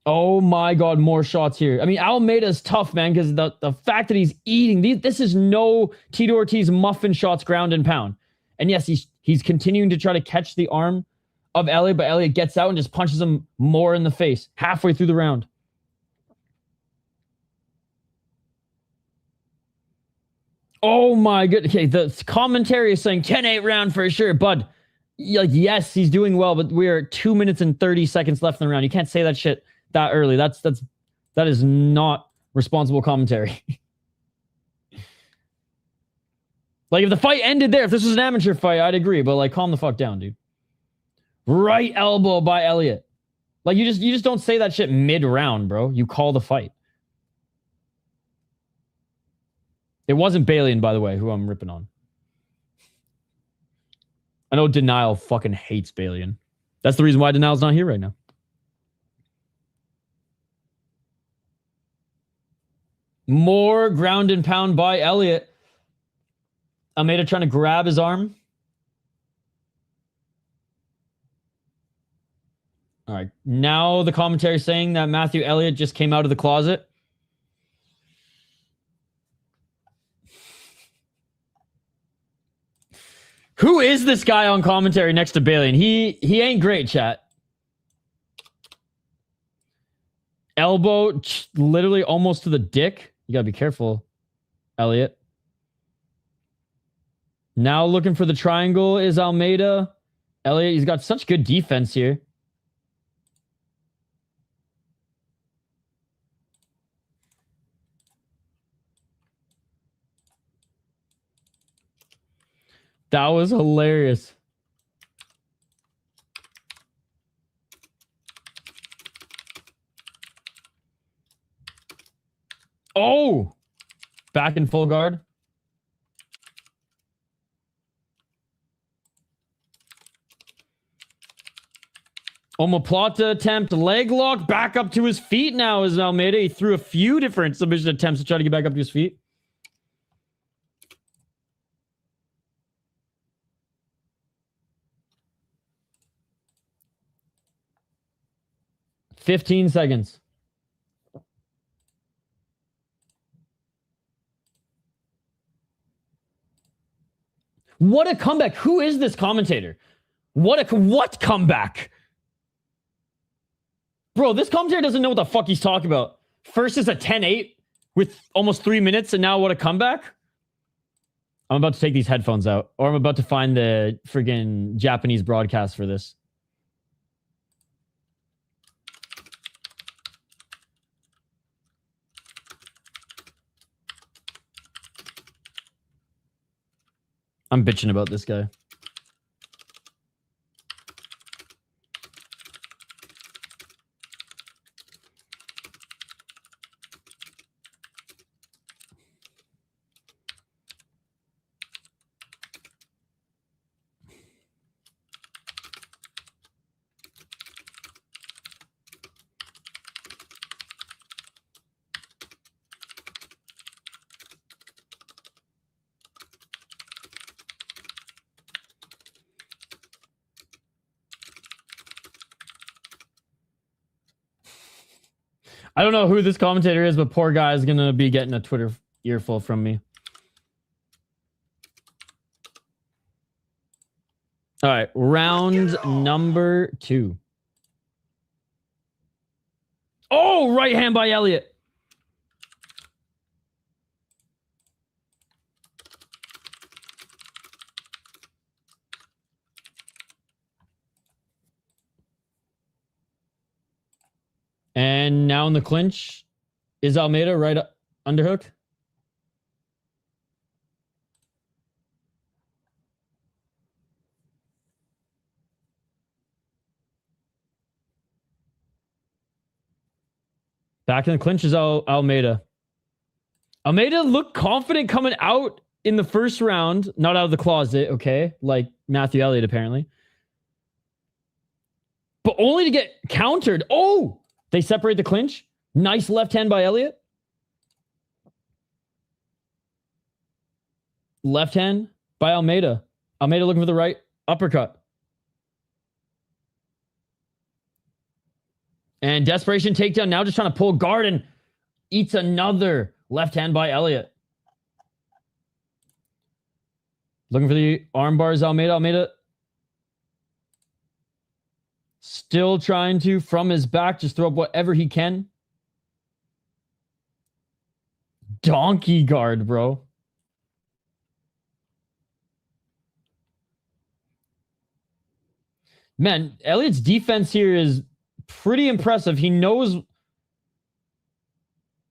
Oh my God, more shots here. I mean, Almeida's tough, man, because the fact that he's eating, this is no Tito Ortiz muffin shots ground and pound. And yes, he's continuing to try to catch the arm of Elliott, but Elliott gets out and just punches him more in the face halfway through the round. Oh my goodness. Okay, the commentary is saying 10-8 round for sure, bud. Like, yes, he's doing well, but we're 2 minutes and 30 seconds left in the round. You can't say that shit that early. That is not responsible commentary. Like, if the fight ended there, if this was an amateur fight, I'd agree, but like, calm the fuck down, dude. Right elbow by Elliott. Like, you just don't say that shit mid-round, bro. You call the fight. It wasn't Balian, by the way, who I'm ripping on. I know Denial fucking hates Balian. That's the reason why Denial's not here right now. More ground and pound by Elliott. Almeida trying to grab his arm. All right. Now the commentary saying that Matthew Elliott just came out of the closet. Who is this guy on commentary next to Balian? He ain't great, chat. Elbow literally almost to the dick. You gotta be careful, Elliott. Now looking for the triangle is Almeida. Elliott, he's got such good defense here. That was hilarious. Oh! Back in full guard. Omoplata attempt, leg lock, back up to his feet now is Almeida. He threw a few different submission attempts to try to get back up to his feet. $15 seconds. What a comeback. Who is this commentator? What comeback? Bro, this commentator doesn't know what the fuck he's talking about. First is a 10-8 with almost 3 minutes, and now what a comeback? I'm about to take these headphones out, or I'm about to find the friggin' Japanese broadcast for this. I'm bitching about this guy. I don't know who this commentator is, but poor guy is going to be getting a Twitter earful from me. All right, round number 2. Oh, right hand by Elliott. And now in the clinch is Almeida, right underhook. Back in the clinch is Almeida. Almeida looked confident coming out in the first round. Not out of the closet, okay? Like Matthew Elliott, apparently. But only to get countered. Oh! They separate the clinch. Nice left hand by Elliott. Left hand by Almeida. Almeida looking for the right uppercut. And desperation takedown. Now just trying to pull guard and eats another left hand by Elliott. Looking for the arm bars, Almeida. Almeida still trying to, from his back, just throw up whatever he can. Donkey guard, bro. Man, Elliott's defense here is pretty impressive. He knows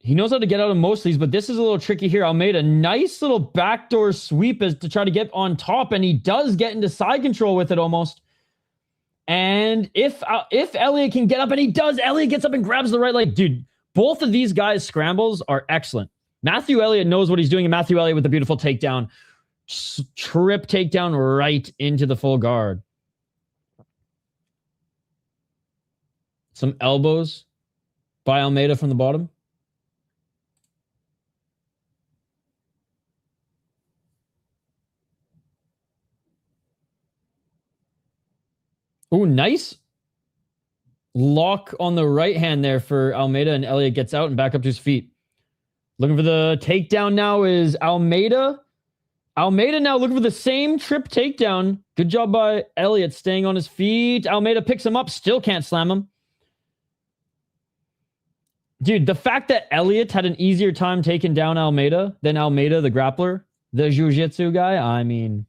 how to get out of most of these, but this is a little tricky here. Almeida, nice little backdoor sweep as to try to get on top, and he does get into side control with it almost. And if Elliott can get up, and he does, Elliott gets up and grabs the right leg. Dude, both of these guys' scrambles are excellent. Matthew Elliott knows what he's doing, and Matthew Elliott with the beautiful takedown. Trip takedown right into the full guard. Some elbows by Almeida from the bottom. Oh, nice lock on the right hand there for Almeida, and Elliott gets out and back up to his feet. Looking for the takedown now is Almeida. Almeida now looking for the same trip takedown. Good job by Elliott staying on his feet. Almeida picks him up. Still can't slam him. Dude, the fact that Elliott had an easier time taking down Almeida than Almeida, the grappler, the jiu-jitsu guy, I mean...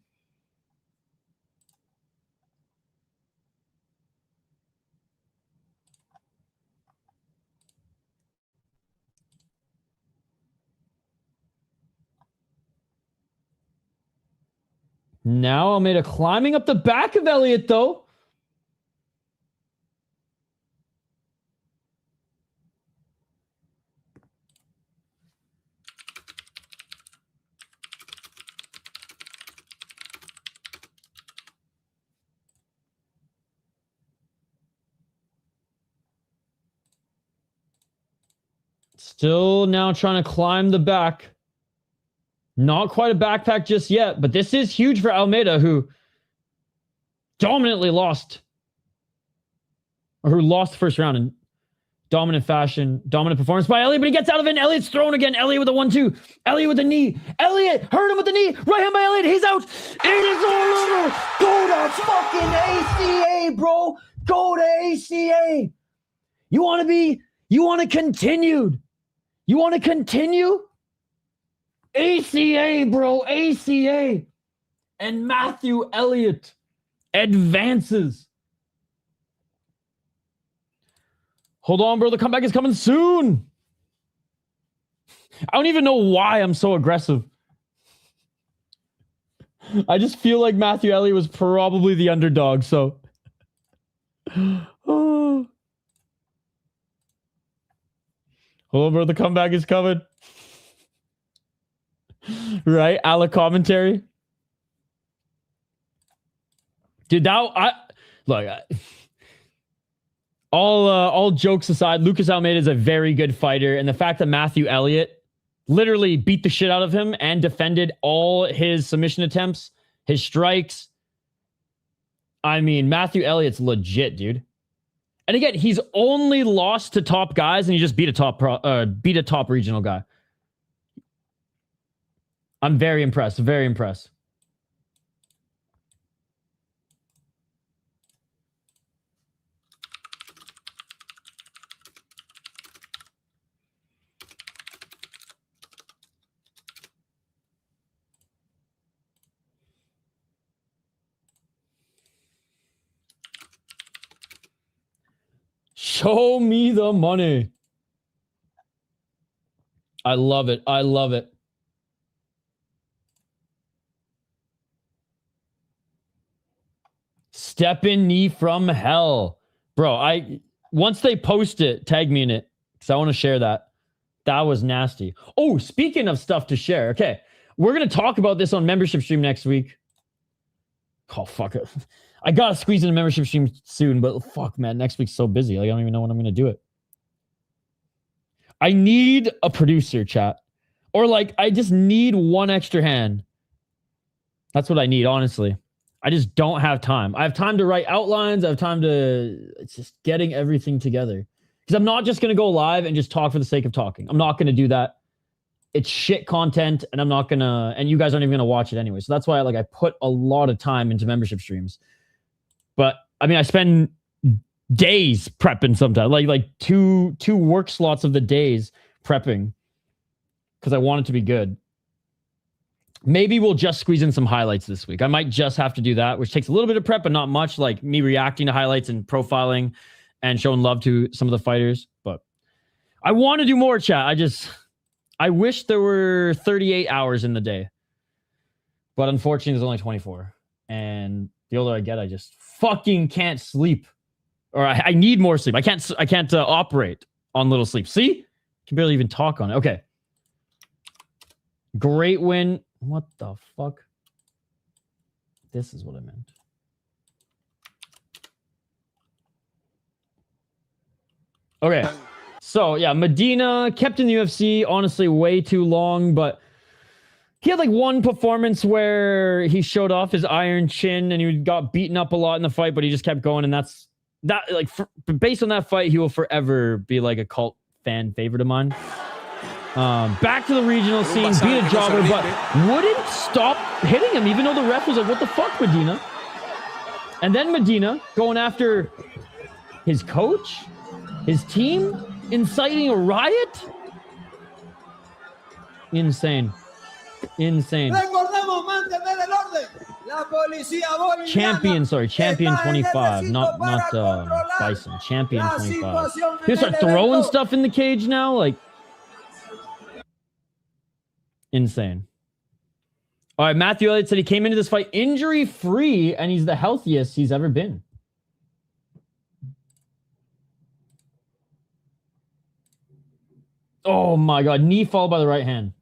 Now Almeida climbing up the back of Elliott, though. Still now trying to climb the back. Not quite a backpack just yet, but this is huge for Almeida, who dominantly lost. Or who lost the first round in dominant fashion. Dominant performance by Elliott, but he gets out of it, and Elliott's thrown again. Elliott with a 1-2. Elliott with a knee. Elliott hurt him with the knee. Right hand by Elliott. He's out. It is all over. Go to fucking ACA, bro. Go to ACA. You want to continue. You want to continue? ACA, bro. ACA. And Matthew Elliott advances. Hold on, bro. The comeback is coming soon. I don't even know why I'm so aggressive. I just feel like Matthew Elliott was probably the underdog, so... Oh. Hold on, bro. The comeback is coming. Right? A la commentary. Dude, all jokes aside, Lucas Almeida is a very good fighter, and the fact that Matthew Elliott literally beat the shit out of him and defended all his submission attempts, his strikes. I mean, Matthew Elliott's legit, dude. And again, he's only lost to top guys, and he just beat a top regional guy. I'm very impressed. Very impressed. Show me the money. I love it. I love it. Step in knee from hell. Bro, once they post it, tag me in it, because I want to share that. That was nasty. Oh, speaking of stuff to share. Okay, we're going to talk about this on membership stream next week. Oh, fuck it. I got to squeeze in a membership stream soon, but fuck, man, next week's so busy. Like, I don't even know when I'm going to do it. I need a producer, chat. Or, like, I just need one extra hand. That's what I need, honestly. I just don't have time. I have time to write outlines. I have time to... It's just getting everything together. Because I'm not just going to go live and just talk for the sake of talking. I'm not going to do that. It's shit content, and I'm not going to... And you guys aren't even going to watch it anyway. So that's why I put a lot of time into membership streams. But, I mean, I spend days prepping sometimes. Like two work slots of the days prepping. Because I want it to be good. Maybe we'll just squeeze in some highlights this week. I might just have to do that, which takes a little bit of prep, but not much, like me reacting to highlights and profiling and showing love to some of the fighters. But I want to do more, chat. I wish there were 38 hours in the day. But unfortunately, there's only 24. And the older I get, I just fucking can't sleep. Or I need more sleep. I can't operate on little sleep. See? I can barely even talk on it. Okay. Great win. What the fuck? This is what I meant. Okay. So, yeah, Medina kept in the UFC, honestly, way too long, but he had like one performance where he showed off his iron chin and he got beaten up a lot in the fight, but he just kept going. And that's that, like, based on that fight, he will forever be like a cult fan favorite of mine. Back to the regional scene, beat a jobber, but wouldn't stop hitting him, even though the ref was like, what the fuck, Medina? And then Medina going after his coach, his team, inciting a riot? Insane. Insane. Champion 25, not Bison. Champion 25. He start throwing stuff in the cage now, like insane. All right, Matthew Elliott said he came into this fight injury-free, and he's the healthiest he's ever been. Oh my God, knee followed by the right hand.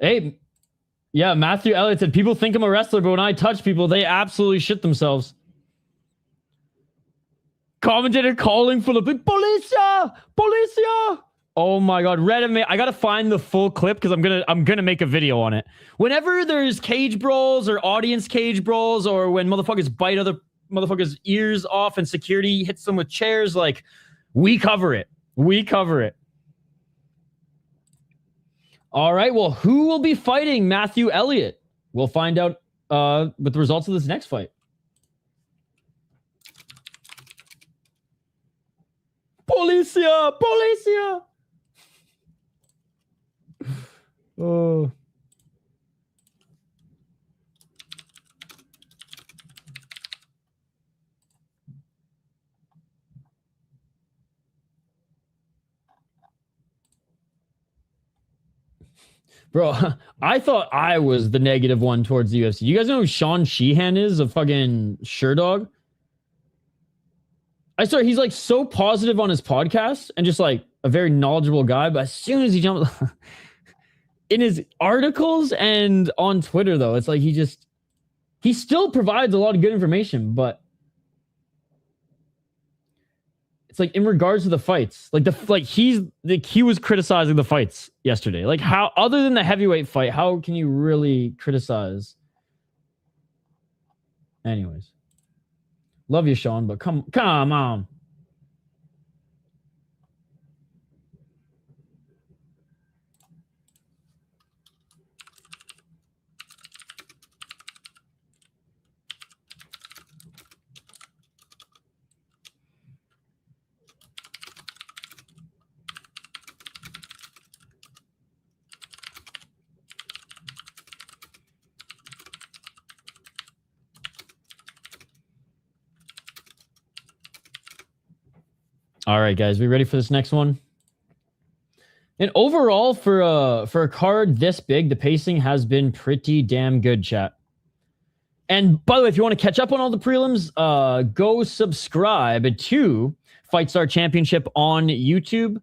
Hey, yeah, Matthew Elliott said, people think I'm a wrestler, but when I touch people, they absolutely shit themselves. Commentator calling for the big Policia! Policia! Oh my God, Red MMA. I gotta find the full clip because I'm gonna make a video on it. Whenever there's cage brawls or audience cage brawls, or when motherfuckers bite other motherfuckers' ears off and security hits them with chairs, like, we cover it. We cover it. All right, well, who will be fighting Matthew Elliott? We'll find out with the results of this next fight. Policia! Policia! Oh. Bro, I thought I was the negative one towards the UFC. You guys know who Sean Sheehan is? A fucking Sherdog? I swear, he's like so positive on his podcast and just like a very knowledgeable guy. But as soon as he jumps in his articles and on Twitter, though, it's like he still provides a lot of good information, but it's like in regards to the fights, he was criticizing the fights yesterday. Like, how, other than the heavyweight fight, how can you really criticize? Anyways, love you, Sean, but come on. All right, guys, we ready for this next one? And overall, for a card this big, the pacing has been pretty damn good, chat. And by the way, if you want to catch up on all the prelims, go subscribe to FightStar Championship on YouTube.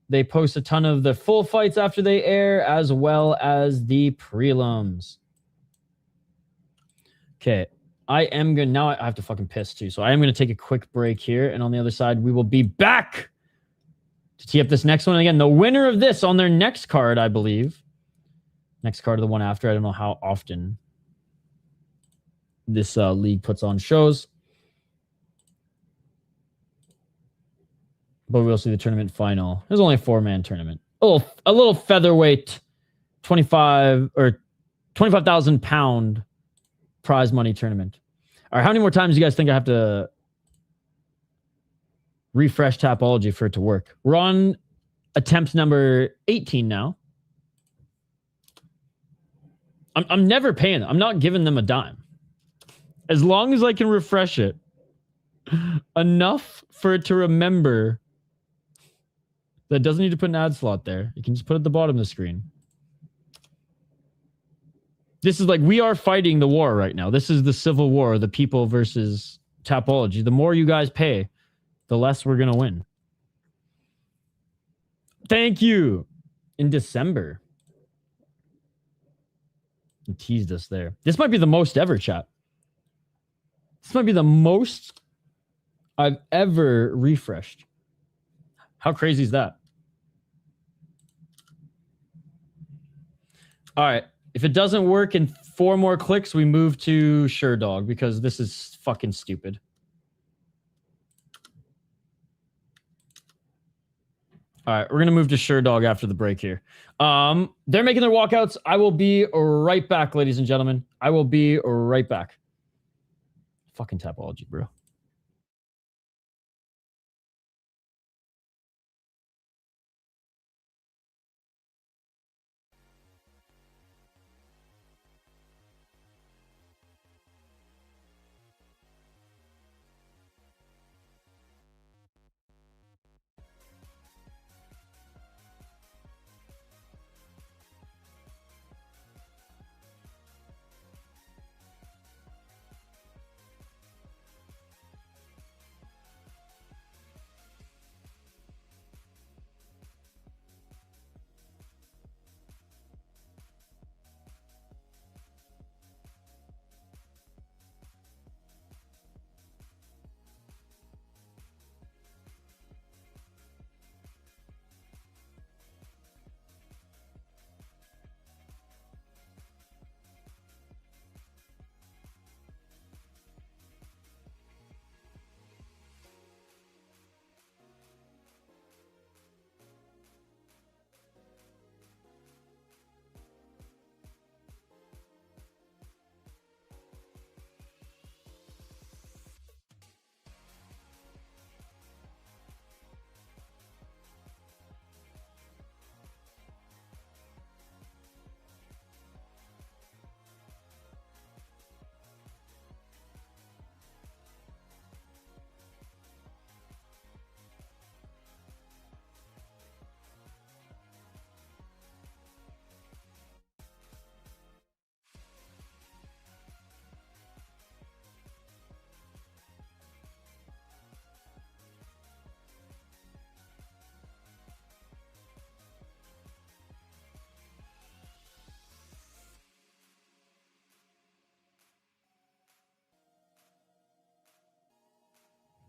They post a ton of the full fights after they air, as well as the prelims. Okay. I am going to, now I have to fucking piss too. So I am going to take a quick break here. And on the other side, we will be back to tee up this next one. And again, the winner of this on their next card, I believe. Next card of the one after. I don't know how often this league puts on shows. But we'll see the tournament final. It was only a 4-man tournament. A little featherweight 25,000 pound prize money tournament. All right, how many more times do you guys think I have to refresh Tapology for it to work? We're on attempt number 18 now. I'm never paying them. I'm not giving them a dime. As long as I can refresh it enough for it to remember that it doesn't need to put an ad slot there. You can just put it at the bottom of the screen. This is like, we are fighting the war right now. This is the civil war, the people versus Tapology. The more you guys pay, the less we're going to win. Thank you. In December. You teased us there. This might be the most ever, chat. This might be the most I've ever refreshed. How crazy is that? All right. If it doesn't work in 4 more clicks, we move to SureDog because this is fucking stupid. All right, we're going to move to SureDog after the break here. They're making their walkouts. I will be right back, ladies and gentlemen. I will be right back. Fucking Tapology, bro.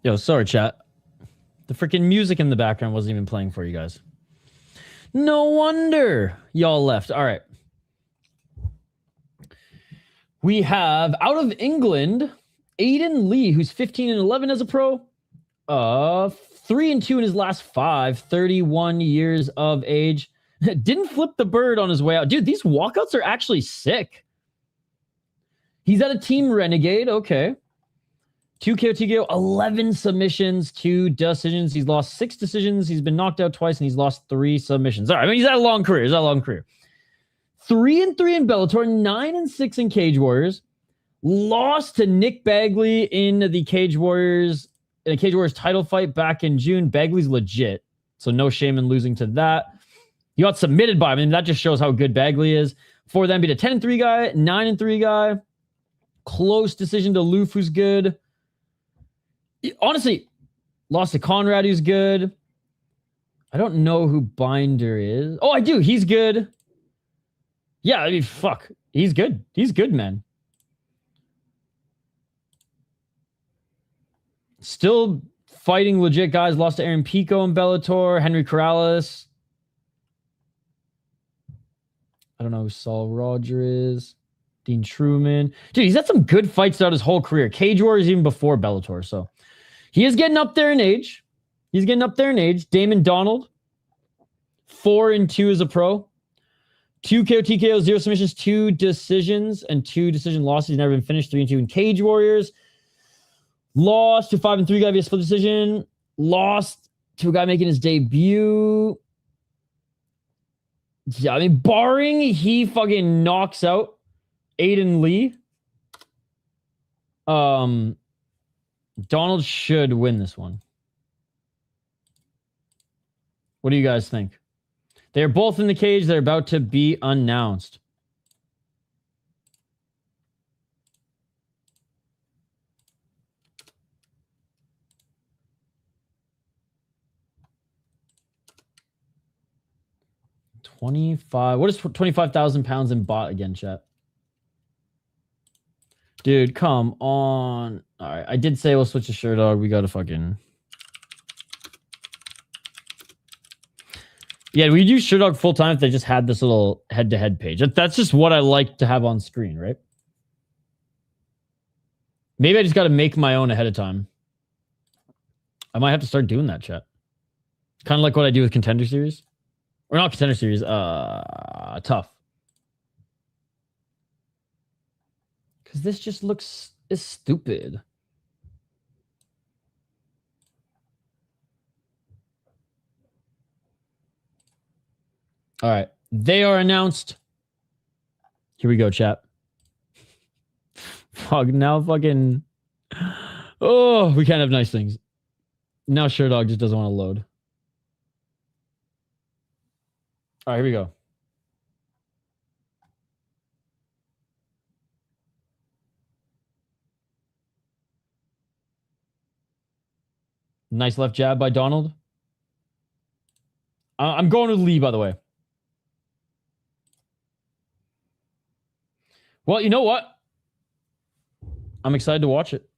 Yo, sorry, chat. The freaking music in the background wasn't even playing for you guys. No wonder y'all left. All right. We have, out of England, Aiden Lee, who's 15-11 as a pro. 3-2 in his last 5. 31 years of age. Didn't flip the bird on his way out. Dude, these walkouts are actually sick. He's at a Team Renegade. Okay. 2 KO, TKO, 11 submissions, 2 decisions. He's lost 6 decisions. He's been knocked out twice, and he's lost 3 submissions. All right, I mean, he's had a long career. 3-3 in Bellator, 9-6 in Cage Warriors. Lost to Nick Bagley in the Cage Warriors title fight back in June. Bagley's legit, so no shame in losing to that. He got submitted by him, and that just shows how good Bagley is. Before then, beat a 10-3 guy, 9-3 guy. Close decision to Loof, who's good. Honestly, lost to Conrad, who's good. I don't know who Binder is. Oh, I do. He's good. Yeah, I mean, fuck. He's good. He's good, man. Still fighting legit guys. Lost to Aaron Pico in Bellator. Henry Corrales. I don't know who Saul Roger is. Dean Truman. Dude, he's had some good fights throughout his whole career. Cage Warriors even before Bellator, so... He is getting up there in age. Damon Donald, 4-2 as a pro. 2 KO, TKO, 0 submissions, 2 decisions, and 2 decision losses. He's never been finished. 3-2 in Cage Warriors. Lost to 5-3 guy via split decision. Lost to a guy making his debut. Yeah, I mean, barring he fucking knocks out Aiden Lee. Donald should win this one. What do you guys think? They're both in the cage. They're about to be announced. 25. What is 25,000 pounds in bot again, chat? Dude, come on. All right, I did say we'll switch to Sherdog. We got to fucking... Yeah, we use Sherdog full time if they just had this little head-to-head page. That's just what I like to have on screen, right? Maybe I just got to make my own ahead of time. I might have to start doing that, chat. Kind of like what I do with Contender Series. Or not Contender Series, Tough. Because this just looks stupid. All right. They are announced. Here we go, chat. Fuck, now fucking... Oh, we can't have nice things. Now Sherdog just doesn't want to load. All right, here we go. Nice left jab by Donald. I'm going with Lee, by the way. Well, you know what? I'm excited to watch it.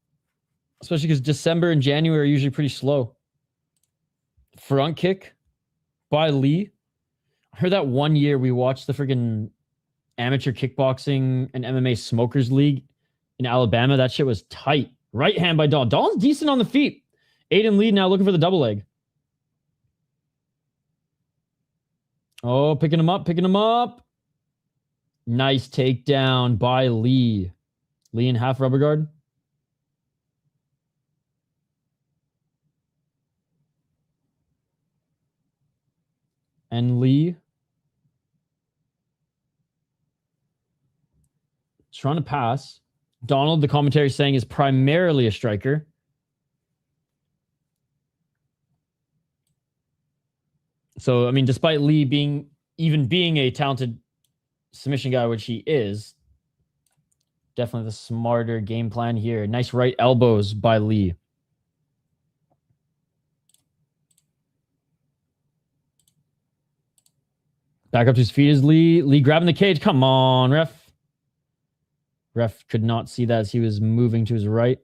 Especially because December and January are usually pretty slow. Front kick by Lee. I heard that one year we watched the friggin' amateur kickboxing and MMA smokers league in Alabama. That shit was tight. Right hand by Donald. Donald's decent on the feet. Aiden lead now looking for the double leg. Oh, picking him up, picking him up. Nice takedown by Lee. Lee in half rubber guard. And Lee trying to pass. Donald, the commentary saying, is primarily a striker. So, I mean, despite Lee being a talented submission guy, which he is, definitely the smarter game plan here. Nice right elbows by Lee. Back up to his feet is Lee. Lee grabbing the cage. Come on, ref. Ref could not see that as he was moving to his right.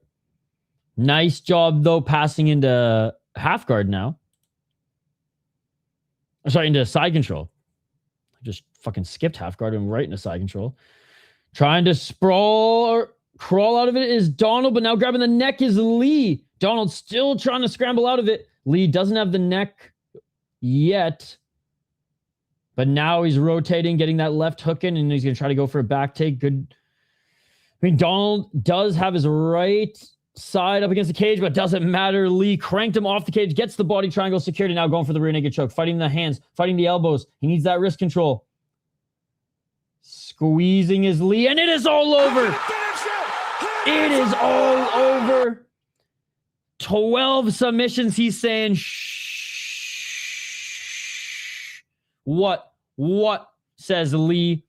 Nice job, though, passing into half guard now. Sorry, into side control. I just fucking skipped half guard and right into side control. Trying to sprawl or crawl out of it is Donald, but now grabbing the neck is Lee. Donald still trying to scramble out of it. Lee doesn't have the neck yet. But now he's rotating, getting that left hook in, and he's going to try to go for a back take. Good. I mean, Donald does have his right side up against the cage, but doesn't matter. Lee cranked him off the cage, gets the body triangle secured, and now going for the rear naked choke. Fighting the hands, fighting the elbows. He needs that wrist control. Squeezing his Lee, and it is all over. It is all over. 12 submissions. He's saying, shh. What, says Lee.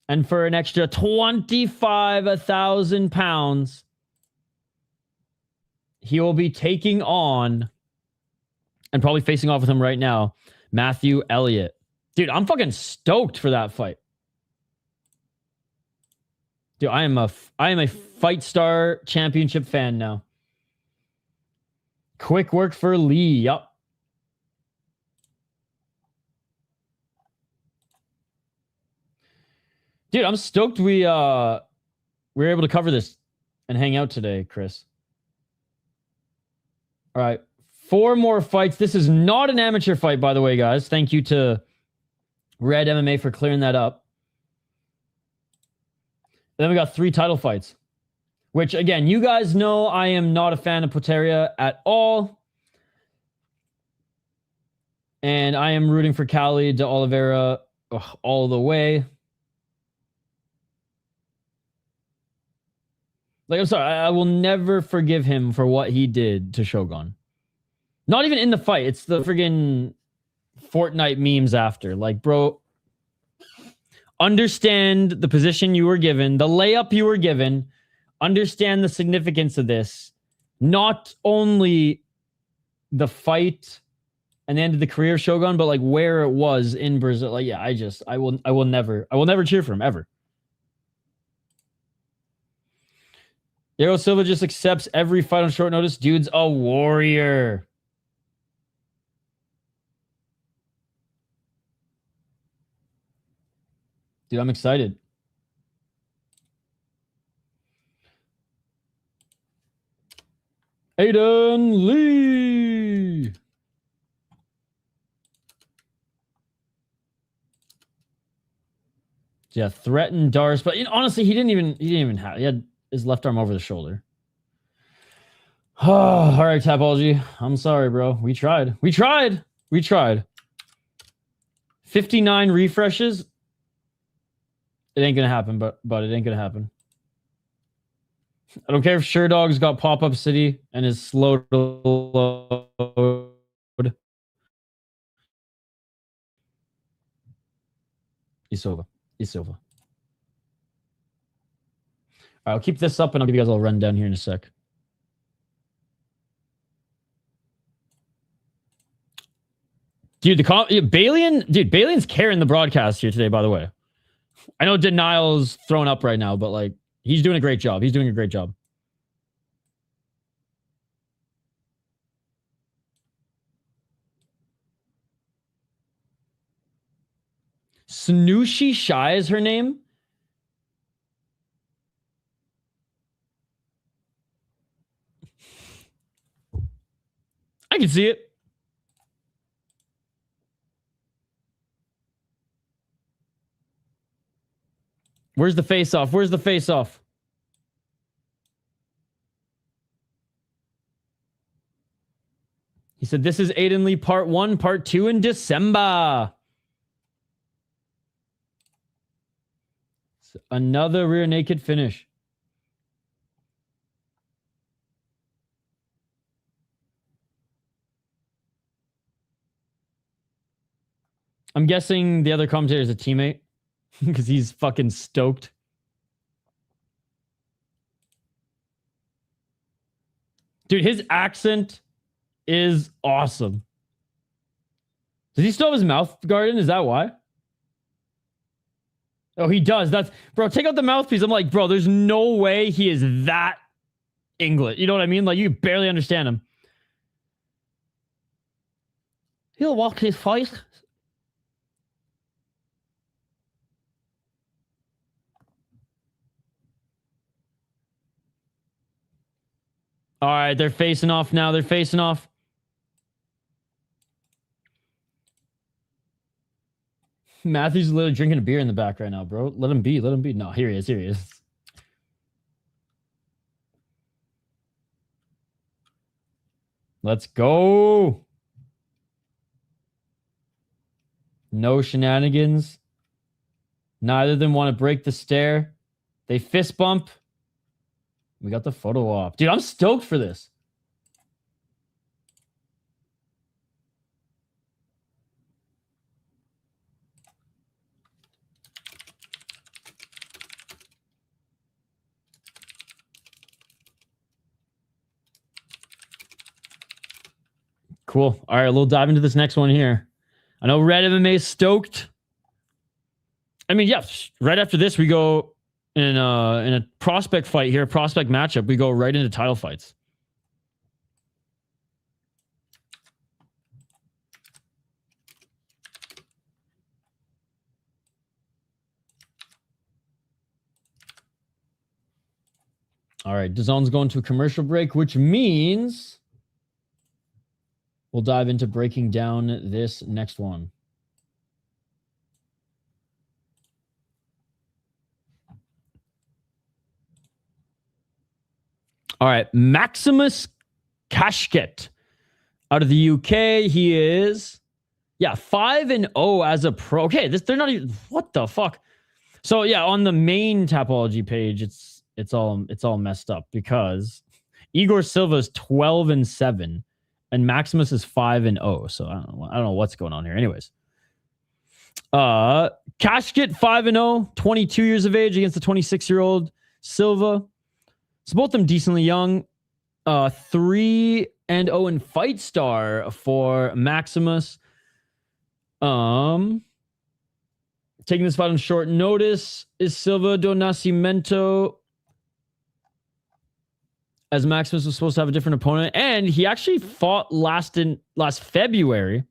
And for an extra 25,000 pounds, he will be taking on, and probably facing off with him right now, Matthew Elliott. Dude, I'm fucking stoked for that fight. Dude, I am a FightStar Championship fan now. Quick work for Lee. Yup. Dude, I'm stoked we were able to cover this and hang out today, Chris. All right. 4 more fights. This is not an amateur fight, by the way, guys. Thank you to Red MMA for clearing that up. And then we got 3 title fights, which, again, you guys know I am not a fan of Potieria at all. And I am rooting for Cali de Oliveira all the way. Like, I'm sorry, I will never forgive him for what he did to Shogun. Not even in the fight. It's the friggin' Fortnite memes after. Like, bro, understand the position you were given, the layup you were given. Understand the significance of this. Not only the fight and they ended the career of Shogun, but like where it was in Brazil, like yeah, I will never cheer for him ever. Diego Silva just accepts every fight on short notice. Dude's a warrior. Dude, I'm excited. Aiden Lee. Yeah, threatened Dars, but honestly, he didn't even have. He had his left arm over the shoulder. Oh, all right, Tapology. I'm sorry, bro. We tried. 59 refreshes. It ain't gonna happen, but it ain't gonna happen. I don't care if Sherdog's got pop-up city and is slow to load. Silva. All right, I'll keep this up and I'll give you guys a little rundown here in a sec. Dude, Balian's carrying the broadcast here today, by the way. I know Denial's thrown up right now, but like he's doing a great job. Snooshi Shy is her name. I can see it. Where's the face-off? He said, this is Aiden Lee part 1, part 2 in December. Another rear naked finish. I'm guessing the other commentator is a teammate because he's fucking stoked. Dude, his accent is awesome. Does he still have his mouth guard in? Is that why? Oh, he does. That's bro, take out the mouthpiece. I'm like, bro, there's no way he is that English. You know what I mean? Like, you barely understand him. He'll walk his fight. All right, they're facing off now. Matthew's literally drinking a beer in the back right now, bro. Let him be. No, here he is. Let's go. No shenanigans. Neither of them want to break the stare. They fist bump. We got the photo op. Dude, I'm stoked for this. Cool. All right, we'll dive into this next one here. I know Red MMA is stoked. I mean, yeah, right after this, we go in a prospect fight here, prospect matchup. We go right into title fights. All right, DAZN's going to a commercial break, which means we'll dive into breaking down this next one. All right, Maximus Kashket out of the UK. He is, 5-0 as a pro. Okay, they're not even, what the fuck? So yeah, on the main Tapology page, it's all messed up because Igor Silva is 12-7 and Maximus is 5-0. So I don't know what's going on here. Anyways, Kashket 5-0, 22 years of age against the 26-year-old Silva. So both of them decently young. 3-0 2-0 in FightStar for Maximus. Taking this fight on short notice is Silva do Nascimento, as Maximus was supposed to have a different opponent, and he actually fought last February.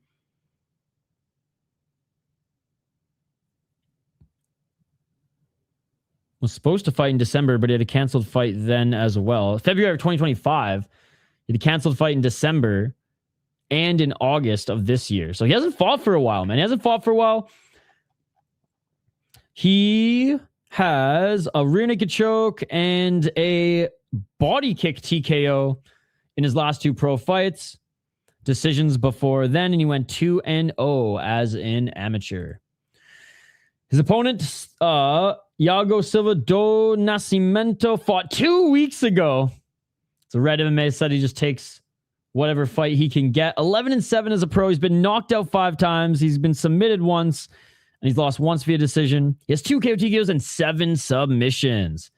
Was supposed to fight in December, but he had a canceled fight then as well. February of 2025. He had a canceled fight in December and in August of this year. So he hasn't fought for a while, man. He hasn't fought for a while. He has a rear naked choke and a body kick TKO in his last 2 pro fights. Decisions before then, and he went 2-0 as an amateur. His opponent, Iago Silva do Nascimento, fought 2 weeks ago. So Red MMA said he just takes whatever fight he can get. 11-7 as a pro. He's been knocked out 5 times. He's been submitted once, and he's lost once via decision. He has 2 KO TKOs and 7 submissions.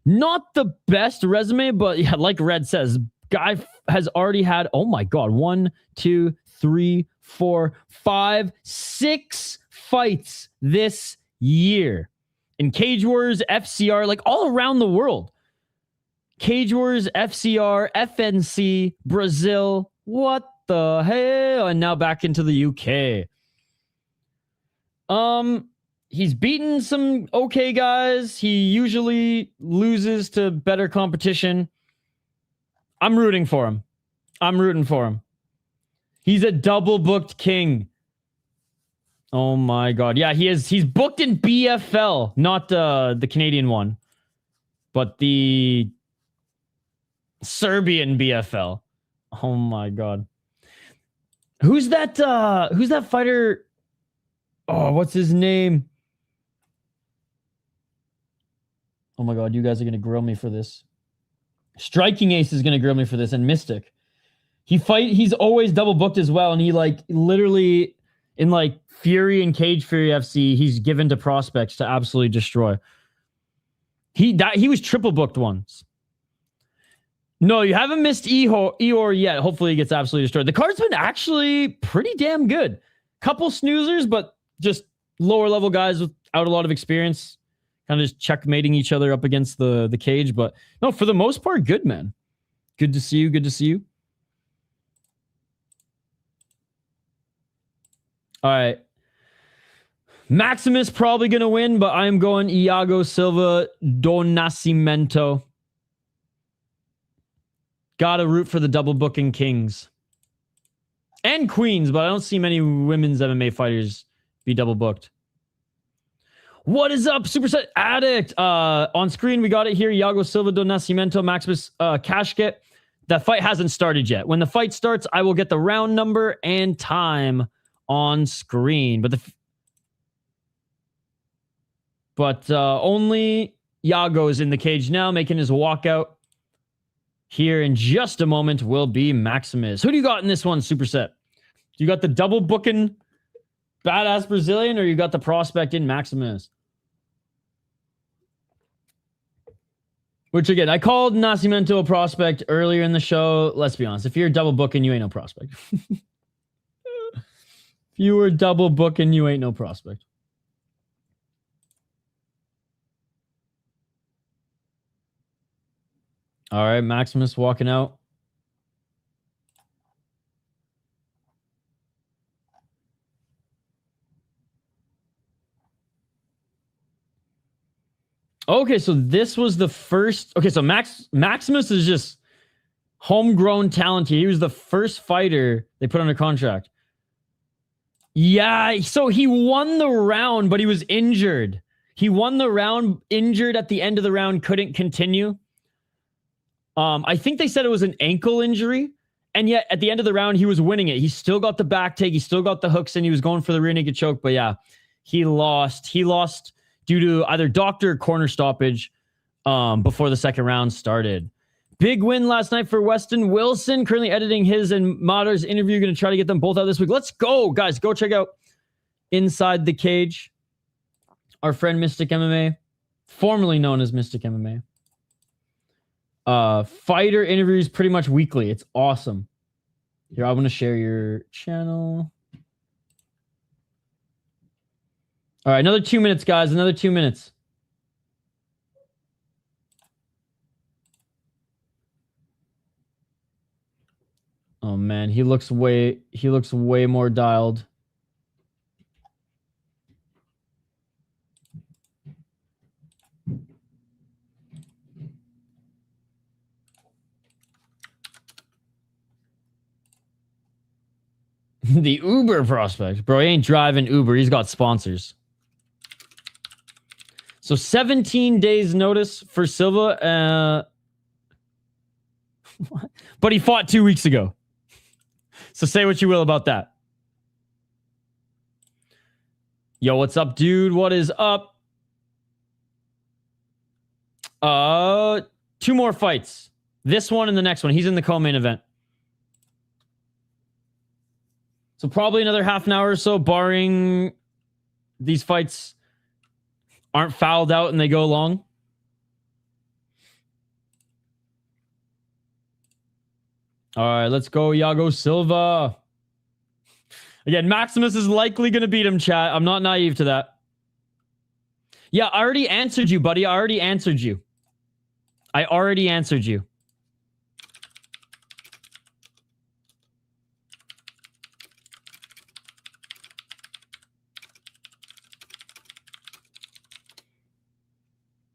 Not the best resume, but yeah, like Red says, guy has already had, oh my God, 1, 2, 3, 4, 5, 6 fights this year in Cage Wars, FCR, like all around the world. Cage Wars, FCR, FNC, Brazil. What the hell? And now back into the UK. He's beaten some okay guys. He usually loses to better competition. I'm rooting for him. He's a double booked king. Oh my God. Yeah, he is. He's booked in BFL, not the Canadian one, but the Serbian BFL. Oh my God. Who's that fighter? Oh, what's his name? Oh my God, you guys are going to grill me for this. Striking Ace is going to grill me for this, and Mystic. He's always double booked as well, and he literally in Fury and Cage Fury FC, he's given to prospects to absolutely destroy. He was triple booked once. No, you haven't missed Ihor yet. Hopefully he gets absolutely destroyed. The card's been actually pretty damn good. Couple snoozers, but just lower level guys without a lot of experience. Kind of just checkmating each other up against the cage. But no, for the most part, good, man. Good to see you. All right. Maximus probably going to win, but I'm going Iago Silva do Nascimento. Gotta root for the double booking kings. And queens, but I don't see many women's MMA fighters be double booked. What is up, Superset Addict? On screen, we got it here. Iago Silva do Nascimento, Maximus Kashket. That fight hasn't started yet. When the fight starts, I will get the round number and time on screen. But only Iago is in the cage now, making his walkout. Here in just a moment will be Maximus. Who do you got in this one, Superset? You got the double booking badass Brazilian, or you got the prospect in Maximus? Which again, I called Nascimento a prospect earlier in the show. Let's be honest. If you're double booking, you ain't no prospect. If you were double booking, you ain't no prospect. All right, Maximus walking out. Okay, so this was the first. Okay, so Maximus is just homegrown talent here. He was the first fighter they put under contract. Yeah, so he won the round, but he was injured. He won the round, injured at the end of the round, couldn't continue. I think they said it was an ankle injury, and yet at the end of the round, he was winning it. He still got the back take, he still got the hooks, and he was going for the rear naked choke. But yeah, he lost. He lost due to either doctor or corner stoppage before the second round started. Big win last night for Weston Wilson. Currently editing his and Mater's interview. Going to try to get them both out this week. Let's go, guys. Go check out Inside the Cage. Our friend Mystic MMA, formerly known as Mystic MMA. Fighter interviews pretty much weekly. It's awesome. Here, I want to share your channel. All right, another 2 minutes, guys. Another 2 minutes. Oh man, he looks way more dialed. The Uber prospect. Bro, he ain't driving Uber. He's got sponsors. So 17 days notice for Silva. But he fought 2 weeks ago. So say what you will about that. Yo, what's up, dude? What is up? 2 more fights. This one and the next one. He's in the co-main event. So probably another half an hour or so, barring these fights aren't fouled out and they go long. All right, let's go, Iago Silva. Again, Maximus is likely going to beat him, chat. I'm not naive to that. Yeah, I already answered you, buddy. I already answered you.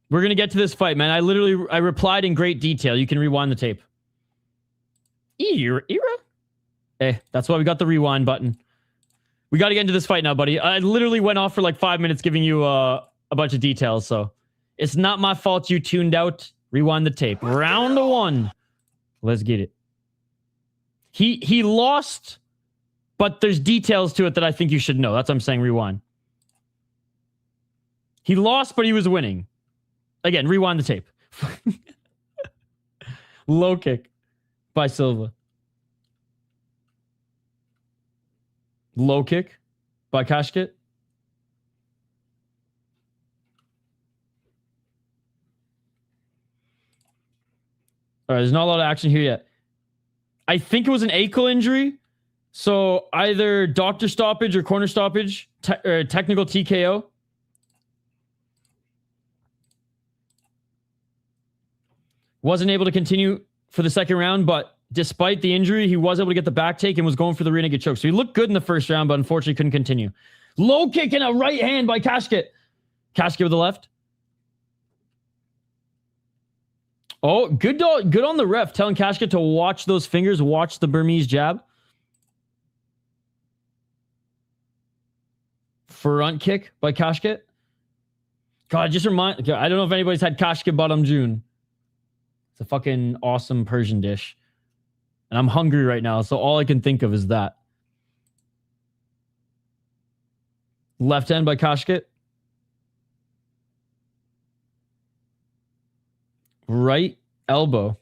We're going to get to this fight, man. I replied in great detail. You can rewind the tape. Ihor? That's why we got the rewind button. We got to get into this fight now, buddy. I literally went off for like 5 minutes giving you a bunch of details, so it's not my fault you tuned out. Rewind the tape. Round 1. Let's get it. He lost, but there's details to it that I think you should know. That's what I'm saying. Rewind. He lost, but he was winning. Again, rewind the tape. Low kick by Silva. Low kick by Kashket. All right, there's not a lot of action here yet. I think it was an ankle injury. So either doctor stoppage or corner stoppage, or technical TKO. Wasn't able to continue for the second round, but despite the injury, he was able to get the back take and was going for the rear naked choke. So he looked good in the first round, but unfortunately couldn't continue. Low kick and a right hand by Kashket. Kashket with the left. Oh, good on the ref, telling Kashket to watch those fingers, watch the Burmese jab. Front kick by Kashket. God, just remind... I don't know if anybody's had Kashket bottom June. It's a fucking awesome Persian dish. And I'm hungry right now, so all I can think of is that. Left hand by Kashket. Right elbow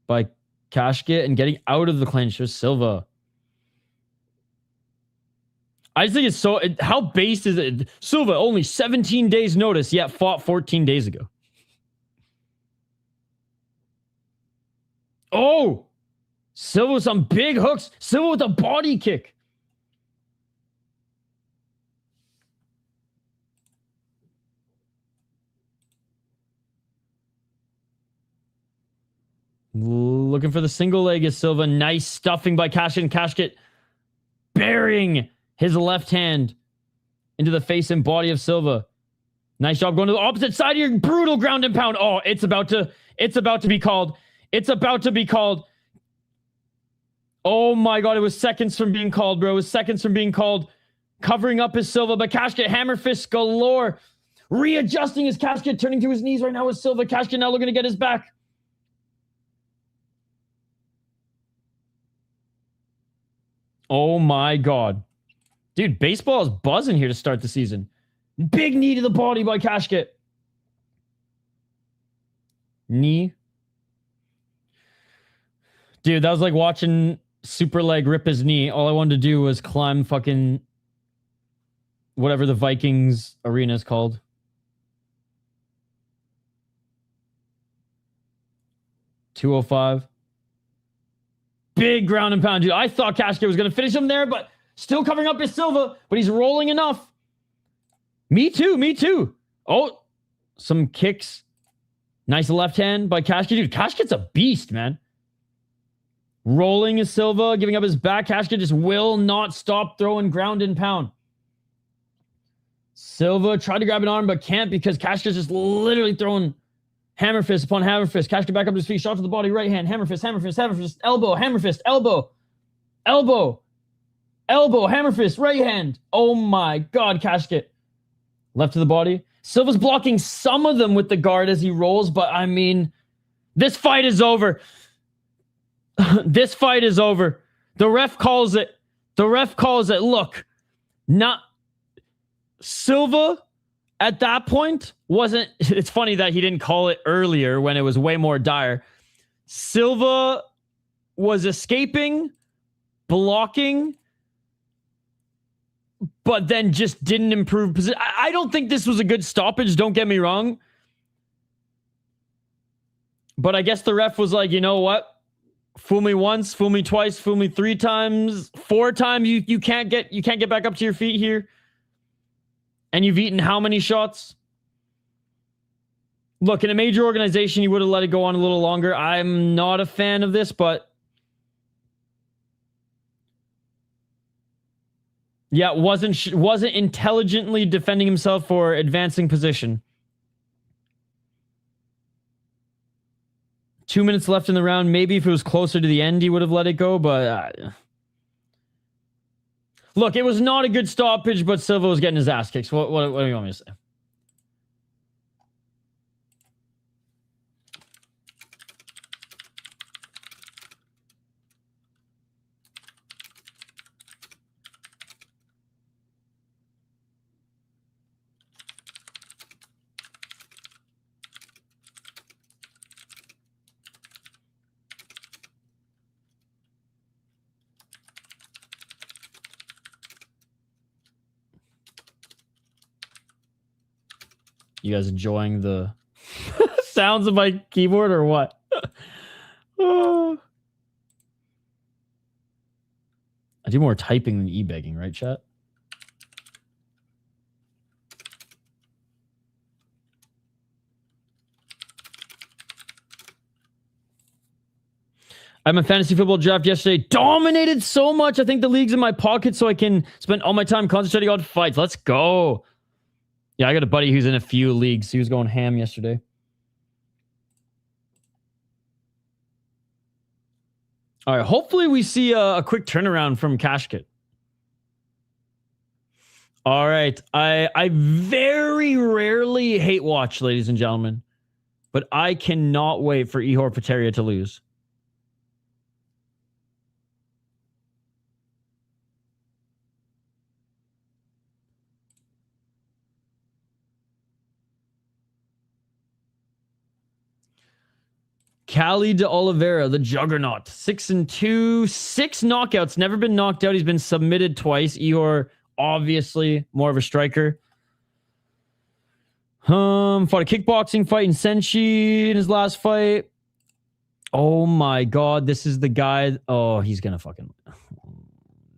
by Kashket and getting out of the clinch with Silva. I just think it's so... How based is it? Silva, only 17 days notice, yet fought 14 days ago. Oh! Silva with some big hooks. Silva with a body kick. Looking for the single leg is Silva. Nice stuffing by Kashaan. And Kashket burying his left hand into the face and body of Silva. Nice job going to the opposite side here. Brutal ground and pound. Oh, it's about to be called. It's about to be called. Oh my God, it was seconds from being called, bro. It was seconds from being called. Covering up his Silva, but Kashket hammer fist galore. Readjusting his Kashket, turning to his knees right now with Silva. Kashket now looking to get his back. Oh my God. Dude, baseball is buzzing here to start the season. Big knee to the body by Kashket. Knee. Dude, that was like watching Super Leg rip his knee. All I wanted to do was climb fucking whatever the Vikings arena is called. $205. Big ground and pound, dude. I thought Kashaan was going to finish him there, but still covering up his Silva, but he's rolling enough. Me too, me too. Oh, some kicks. Nice left hand by Kashaan. Dude, Kashaan's a beast, man. Rolling his Silva, giving up his back. Kashaan just will not stop throwing ground and pound. Silva tried to grab an arm, but can't because Kashaan's just literally throwing hammer fist upon hammer fist. Kashaan back up to his feet, shot to the body, right hand, hammer fist, hammer fist, hammer fist, elbow, hammer fist, elbow, elbow, elbow, hammer fist, right hand. Oh my God, Kashaan. Left to the body. Silva's blocking some of them with the guard as he rolls, but I mean, this fight is over. This fight is over. The ref calls it. The ref calls it. Look, not Silva at that point wasn't. It's funny that he didn't call it earlier when it was way more dire. Silva was escaping, blocking, but then just didn't improve position. I don't think this was a good stoppage. Don't get me wrong. But I guess the ref was like, you know what? Fool me once, fool me twice, fool me 3 times, 4 times. You can't get back up to your feet here. And you've eaten how many shots? Look, in a major organization, you would have let it go on a little longer. I'm not a fan of this, but yeah, wasn't intelligently defending himself for advancing position. 2 minutes left in the round. Maybe if it was closer to the end, he would have let it go, but look, it was not a good stoppage, but Silva was getting his ass kicked. What do you want me to say? You guys enjoying the sounds of my keyboard or what? I do more typing than e-begging, right, chat? I'm a fantasy football draft yesterday. Dominated so much. I think the league's in my pocket so I can spend all my time concentrating on fights. Let's go. Yeah, I got a buddy who's in a few leagues. He was going ham yesterday. All right, hopefully we see a quick turnaround from Kashaan. All right, I very rarely hate watch, ladies and gentlemen, but I cannot wait for Ihor Potieria to lose. Cali de Oliveira, the juggernaut. 6-2, 6 knockouts. Never been knocked out. He's been submitted twice. Ihor, obviously, more of a striker. Fought a kickboxing fight in Senshi in his last fight. Oh my God, this is the guy. Oh, he's gonna fucking. Oh,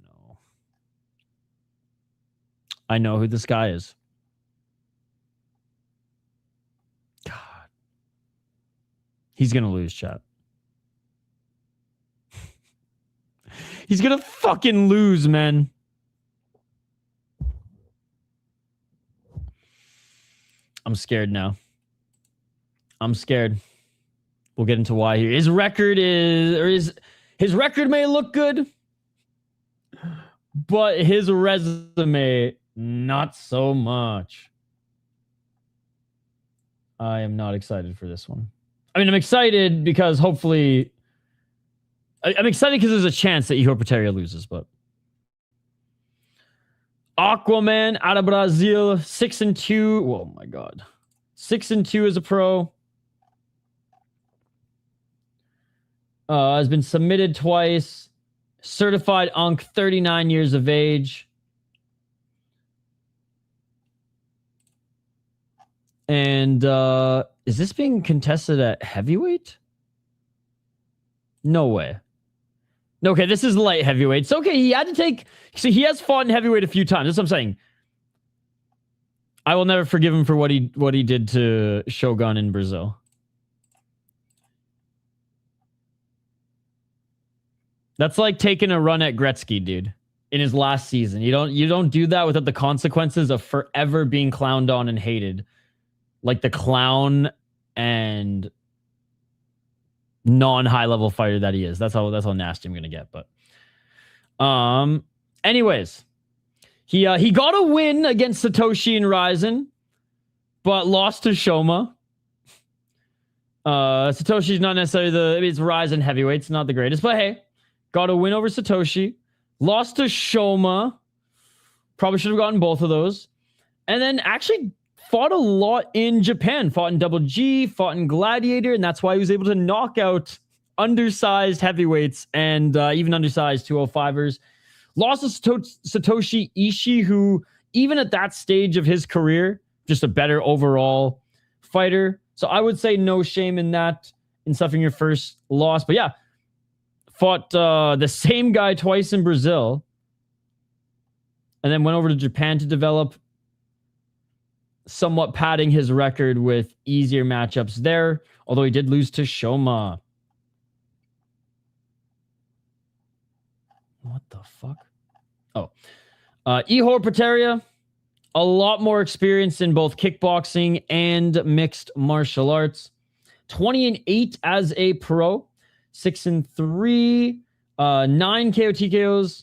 no. I know who this guy is. He's going to lose, chat. He's going to fucking lose, man. I'm scared now. I'm scared. We'll get into why here. His record his record may look good, but his resume, not so much. I am not excited for this one. I mean, I'm excited because hopefully... I'm excited because there's a chance that Ihor Potieria loses, but... Aquaman out of Brazil, 6-2. Oh my God. 6-2 as a pro. Has been submitted twice. Certified Unk, 39 years of age. And is this being contested at heavyweight? No way. Okay, this is light heavyweight. It's okay. He had to take... See, he has fought in heavyweight a few times. That's what I'm saying. I will never forgive him for what he did to Shogun in Brazil. That's like taking a run at Gretzky, dude, in his last season. You don't do that without the consequences of forever being clowned on and hated. Like the clown and non-high level fighter that he is. That's how nasty I'm gonna get. But anyways, he got a win against Satoshi and Ryzen, but lost to Shoma. Satoshi's not necessarily it's Ryzen heavyweight. It's not the greatest, but hey, got a win over Satoshi, lost to Shoma. Probably should have gotten both of those, and then actually fought a lot in Japan, fought in Double G, fought in Gladiator, and that's why he was able to knock out undersized heavyweights and even undersized 205ers. Lost to Satoshi Ishii, who, even at that stage of his career, just a better overall fighter. So I would say no shame in that, in suffering your first loss. But yeah, fought the same guy twice in Brazil, and then went over to Japan to develop, somewhat padding his record with easier matchups there, although he did lose to Shoma. What the fuck? Oh. Ihor Potieria, a lot more experience in both kickboxing and mixed martial arts. 20-8 as a pro, 6-3, 9 KO TKOs.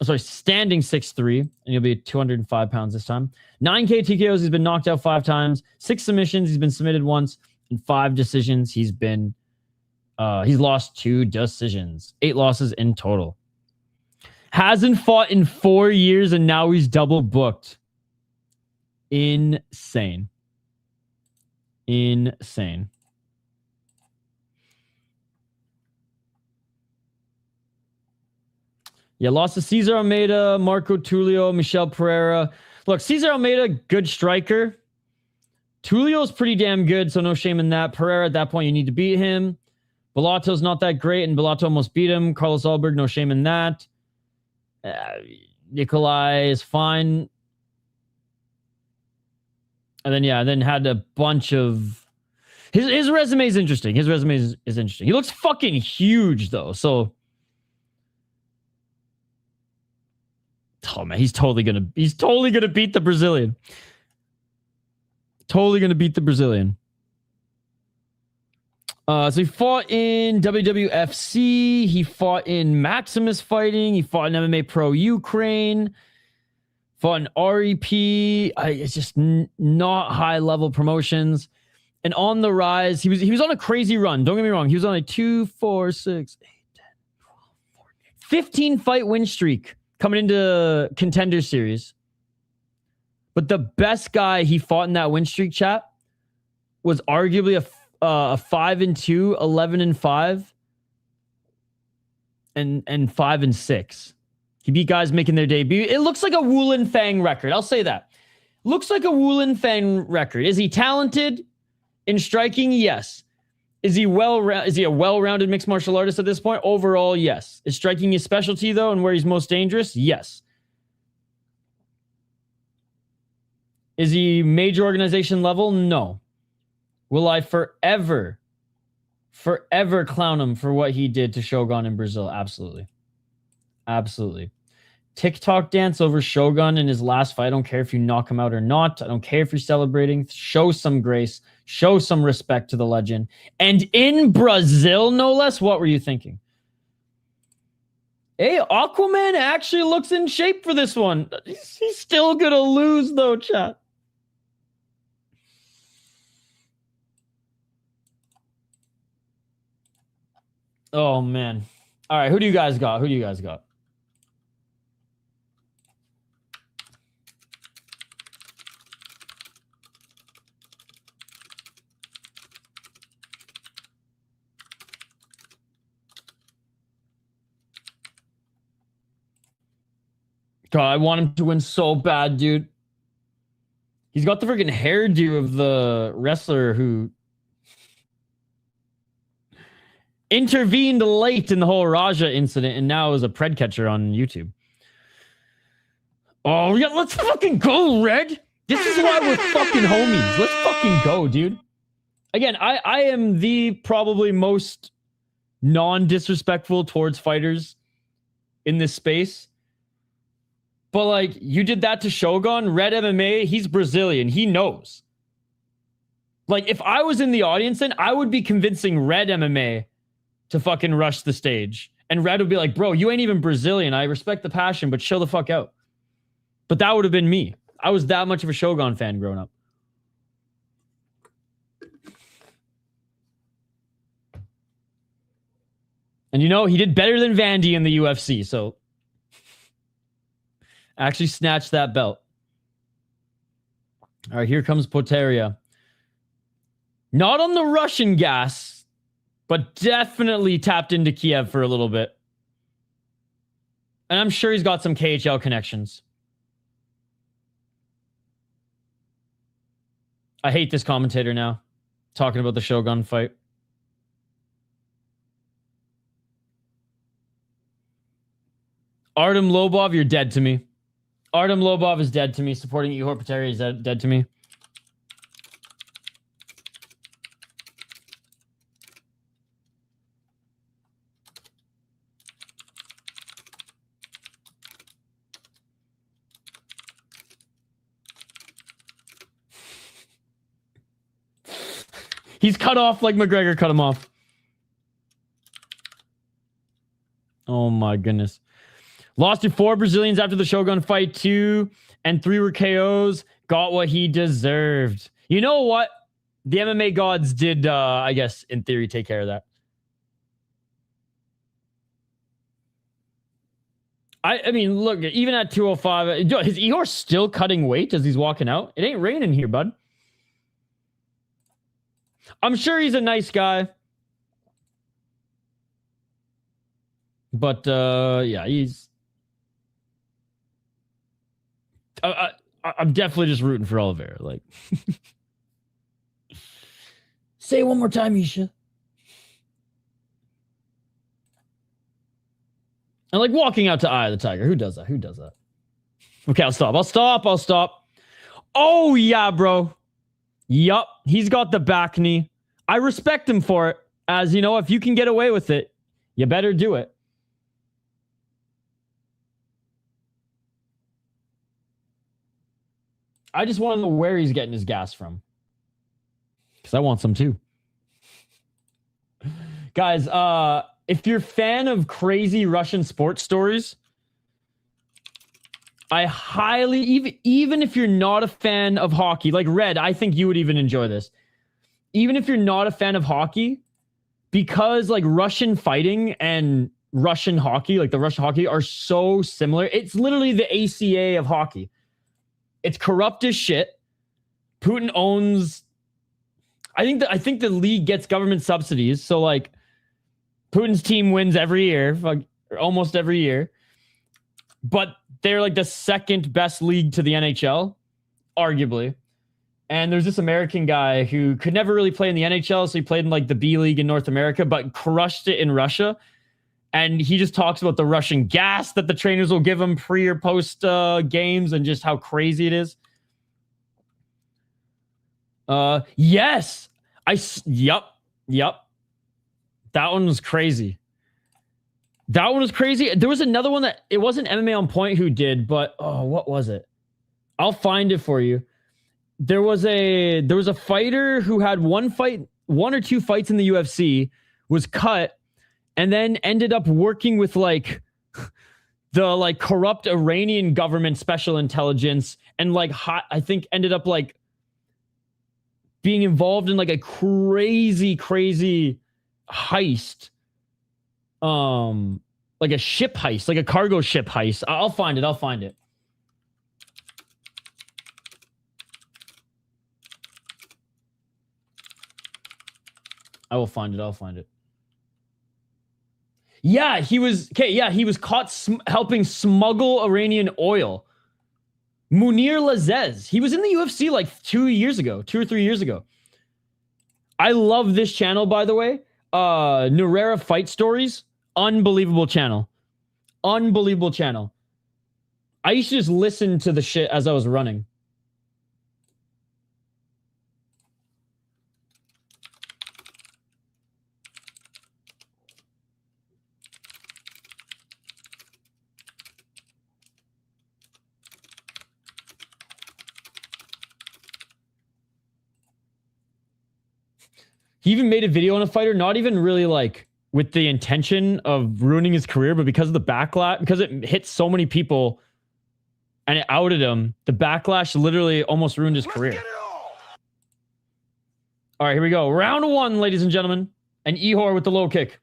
Sorry, standing 6'3", and he'll be 205 pounds this time. 9 KO TKOs, he's been knocked out 5 times. 6 submissions, he's been submitted once. And 5 decisions, he's lost 2 decisions. 8 losses in total. Hasn't fought in 4 years, and now he's double booked. Insane. Insane. Yeah, lost to Cesar Almeida, Marco Tulio, Michel Pereira. Look, Cesar Almeida, good striker. Tulio's pretty damn good, so no shame in that. Pereira, at that point, you need to beat him. Bellato's not that great, and Bellato almost beat him. Carlos Alberg, no shame in that. Nikolai is fine. And then had a bunch of... His resume is interesting. His resume is interesting. He looks fucking huge, though, so... Oh man, he's totally gonna beat the Brazilian. Totally gonna beat the Brazilian. So he fought in WWFC. He fought in Maximus Fighting. He fought in MMA Pro Ukraine. Fought in REP. It's just not high level promotions. And on the rise, he was on a crazy run. Don't get me wrong. He was on a 2, 4, 6, 8, 10, 12, 14, 15 fight win streak coming into Contender Series. But the best guy he fought in that win streak, chat, was arguably a 5-2, 11-5, and 5-6. He beat guys making their debut. It looks like a Wulin Fang record. I'll say that. Looks like a Wulin Fang record. Is he talented in striking? Yes. Is he a well-rounded mixed martial artist at this point? Overall, yes. Is striking his specialty, though, and where he's most dangerous? Yes. Is he major organization level? No. Will I forever clown him for what he did to Shogun in Brazil? Absolutely. Absolutely. TikTok dance over Shogun in his last fight. I don't care if you knock him out or not. I don't care if you're celebrating. Show some grace. Show some respect to the legend. And in Brazil, no less, what were you thinking? Hey, Aquaman actually looks in shape for this one. He's still going to lose, though, chat. Oh, man. All right, who do you guys got? God, I want him to win so bad, dude. He's got the freaking hairdo of the wrestler who... intervened late in the whole Raja incident and now is a pred catcher on YouTube. Oh, yeah, let's fucking go, Red. This is why we're fucking homies. Let's fucking go, dude. Again, I am the probably most non-disrespectful towards fighters in this space. But, like, you did that to Shogun, Red MMA, he's Brazilian. He knows. Like, if I was in the audience, then I would be convincing Red MMA to fucking rush the stage. And Red would be like, bro, you ain't even Brazilian. I respect the passion, but chill the fuck out. But that would have been me. I was that much of a Shogun fan growing up. And you know, he did better than Vandy in the UFC, so actually snatched that belt. All right, here comes Potieria. Not on the Russian gas, but definitely tapped into Kiev for a little bit. And I'm sure he's got some KHL connections. I hate this commentator now, talking about the Shogun fight. Artem Lobov, you're dead to me. Artem Lobov is dead to me. Supporting Ihor Potieria is dead to me. He's cut off like McGregor cut him off. Oh my goodness. Lost to 4 Brazilians after the Shogun fight. 2 and 3 were KOs. Got what he deserved. You know what? The MMA gods did, I guess, in theory, take care of that. I mean, look, even at 205, is Ihor still cutting weight as he's walking out? It ain't raining here, bud. I'm sure he's a nice guy. But, yeah, he's... I'm definitely just rooting for Oliveira. Like, say it one more time, Isha. And like walking out to Eye of the Tiger. Who does that? Who does that? Okay, I'll stop. Oh, yeah, bro. Yup. He's got the back knee. I respect him for it. As you know, if you can get away with it, you better do it. I just want to know where he's getting his gas from. Because I want some too. Guys, if you're a fan of crazy Russian sports stories, I highly, even if you're not a fan of hockey, like Red, I think you would even enjoy this. Even if you're not a fan of hockey, because like Russian fighting and Russian hockey, like the Russian hockey, are so similar. It's literally the ACA of hockey. It's corrupt as shit. Putin owns... I think the league gets government subsidies. So, like, Putin's team wins every year. Almost every year. But they're, like, the second best league to the NHL. Arguably. And there's this American guy who could never really play in the NHL. So he played in, like, the B League in North America. But crushed it in Russia. And he just talks about the Russian gas that the trainers will give him pre or post games and just how crazy it is. Yes. Yup. That one was crazy. There was another one that, it wasn't MMA on Point who did, but, oh, what was it? I'll find it for you. There was a fighter who had one or two fights in the UFC, was cut, and then ended up working with like the like corrupt Iranian government special intelligence and like I think ended up like being involved in like a crazy heist. Like a ship heist, like a cargo ship heist. I'll find it. I will find it. Yeah, he was caught helping smuggle Iranian oil. Munir Lazez. He was in the UFC like 2 or 3 years ago. I love this channel, by the way. Narera Fight Stories. Unbelievable channel. Unbelievable channel. I used to just listen to the shit as I was running. He even made a video on a fighter, not even really like with the intention of ruining his career, but because of the backlash, because it hit so many people and it outed him, the backlash literally almost ruined his career. All right, here we go. Round one, ladies and gentlemen. And Ihor with the low kick.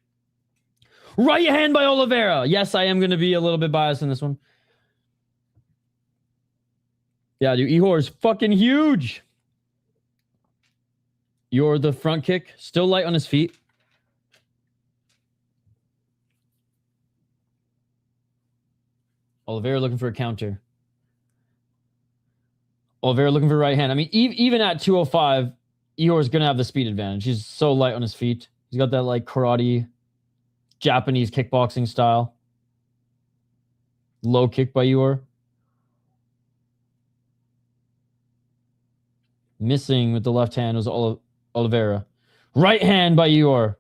Right hand by Oliveira. Yes, I am going to be a little bit biased in this one. Yeah, dude, Ihor is fucking huge. You're the front kick. Still light on his feet. Oliveira looking for a counter. Oliveira looking for right hand. I mean, even at 205, Ihor's going to have the speed advantage. He's so light on his feet. He's got that like karate, Japanese kickboxing style. Low kick by Ihor. Missing with the left hand was Oliveira. Right hand by Ihor.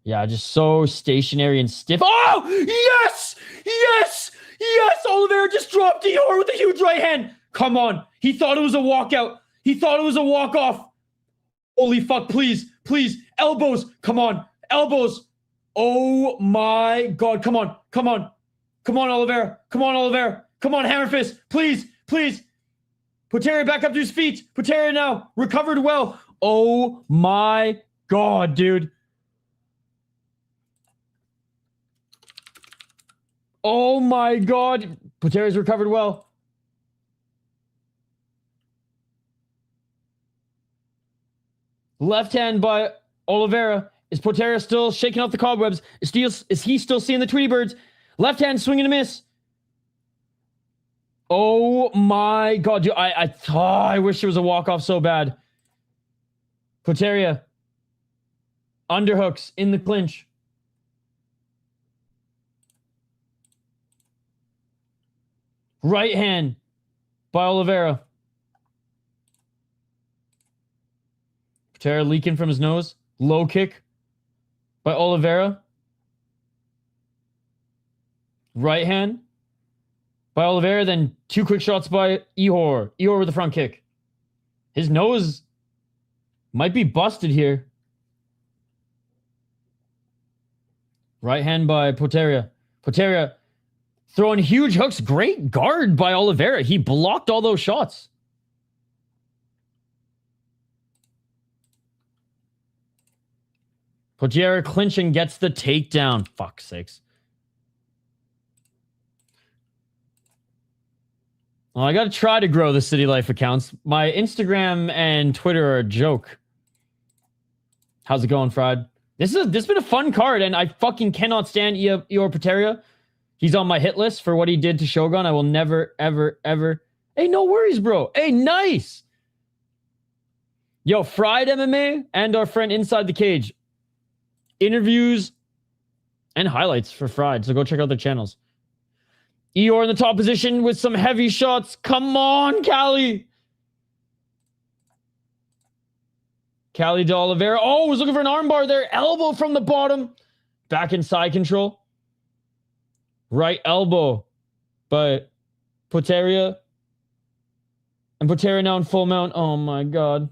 Yeah, just so stationary and stiff. Oh, yes! Yes! Yes! Oliveira just dropped Ihor with a huge right hand. Come on. He thought it was a walkout. He thought it was a walk-off. Holy fuck, please. Please. Elbows. Come on. Elbows. Oh my God. Come on. Come on. Come on, Oliveira. Come on, Oliveira. Come on, hammer fist. Please. Please. Potieria back up to his feet. Potieria now. Recovered well. Oh my God, dude. Oh my God. Poteria's recovered well. Left hand by Oliveira. Is Potieria still shaking off the cobwebs? Is he still seeing the Tweety Birds? Left hand swing and a miss. Oh my God, dude. I wish it was a walk-off so bad. Potieria. Underhooks in the clinch. Right hand by Oliveira. Potieria leaking from his nose. Low kick by Oliveira. Right hand by Oliveira. Then two quick shots by Ihor. Ihor with the front kick. His nose might be busted here. Right hand by Potieria. Potieria throwing huge hooks. Great guard by Oliveira. He blocked all those shots. Potieria clinching, gets the takedown. Fuck's sakes. Well, I gotta try to grow the City Life accounts. My Instagram and Twitter are a joke. How's it going, Fried? This has been a fun card, and I fucking cannot stand Ihor Potieria. He's on my hit list for what he did to Shogun. I will never, ever, ever. Hey, no worries, bro. Hey, nice. Yo, Fried MMA and our friend Inside the Cage. Interviews and highlights for Fried. So go check out their channels. Ihor in the top position with some heavy shots. Come on, Cali. Cali de Oliveira. Oh, was looking for an armbar there. Elbow from the bottom. Back in side control. Right elbow by Potieria. And Potieria now in full mount. Oh my God.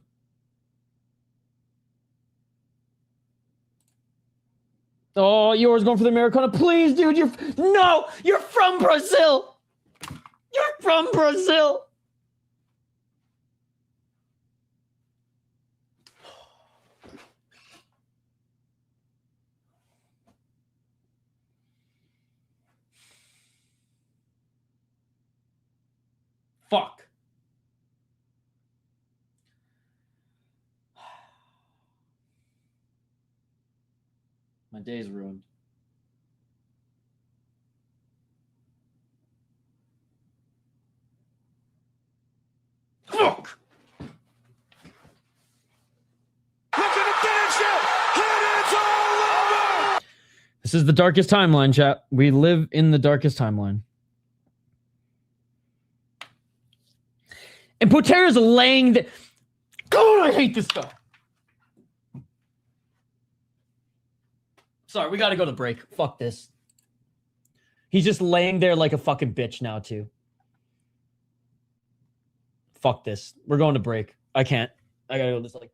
Oh, Ihor's going for the Americana. Please, dude. You're from Brazil. You're from Brazil. Fuck. My day's ruined. Look at the finish it! Here This is the darkest timeline, chat. We live in the darkest timeline. And Potieria's laying the... God, I hate this guy. Sorry, we gotta go to break. Fuck this. He's just laying there like a fucking bitch now, too. Fuck this. We're going to break. I can't. I gotta go this like...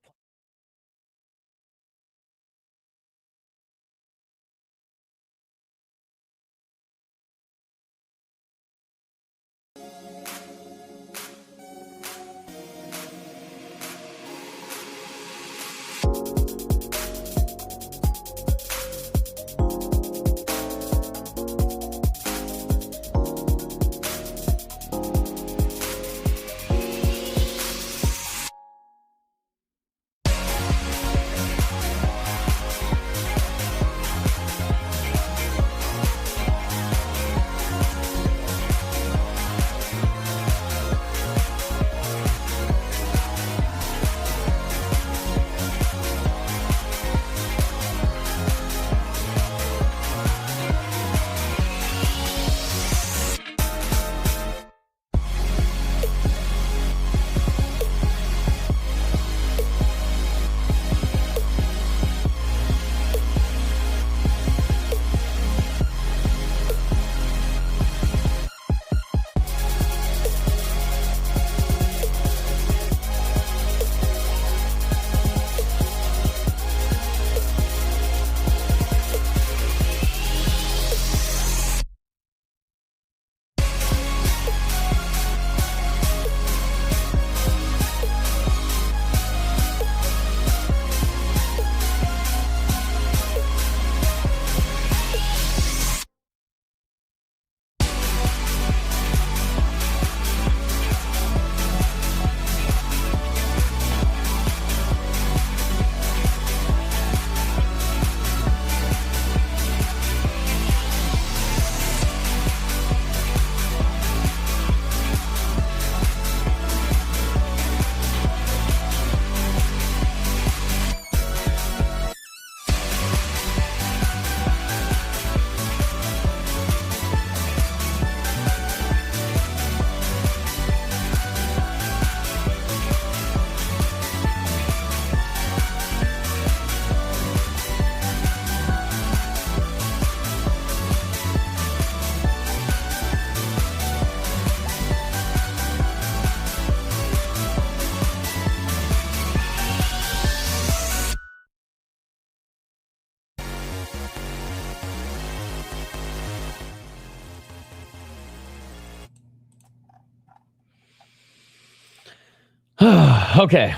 Okay.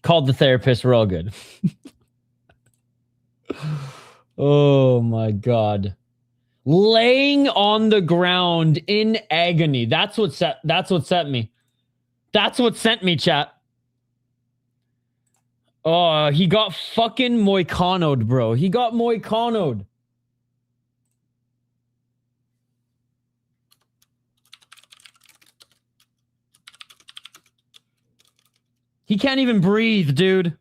Called the therapist. We're all good. Oh my God. Laying on the ground in agony. That's what sent me. That's what sent me, chat. Oh, he got fucking moicanoed, bro. He got moicanoed. He can't even breathe, dude.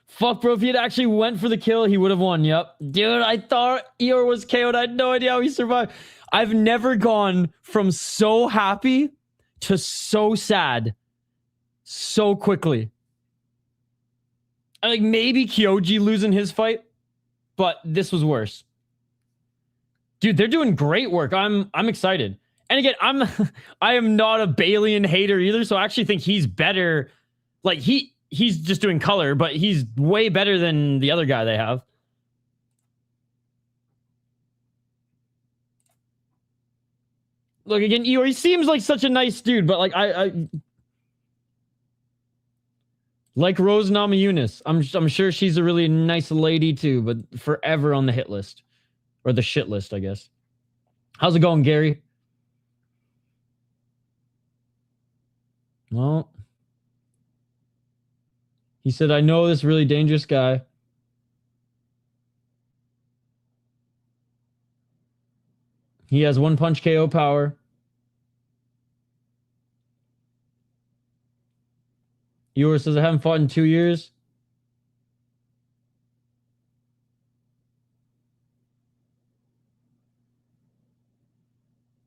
Fuck, bro. If he had actually went for the kill, he would have won. Yep. Dude, I thought Ihor was KO'd. I had no idea how he survived. I've never gone from so happy to so sad so quickly. Like, maybe Kyoji losing his fight, but this was worse. Dude, they're doing great work. I'm excited. And again, I am not a Balian hater either, so I actually think he's better. Like, he's just doing color, but he's way better than the other guy they have. Look, again, Ihor, he seems like such a nice dude, but like I like Rose Namajunas. I'm sure she's a really nice lady too, but forever on the hit list. Or the shit list, I guess. How's it going, Gary? Well, He said, I know this really dangerous guy. He has one punch KO power. Ihor says, I haven't fought in 2 years.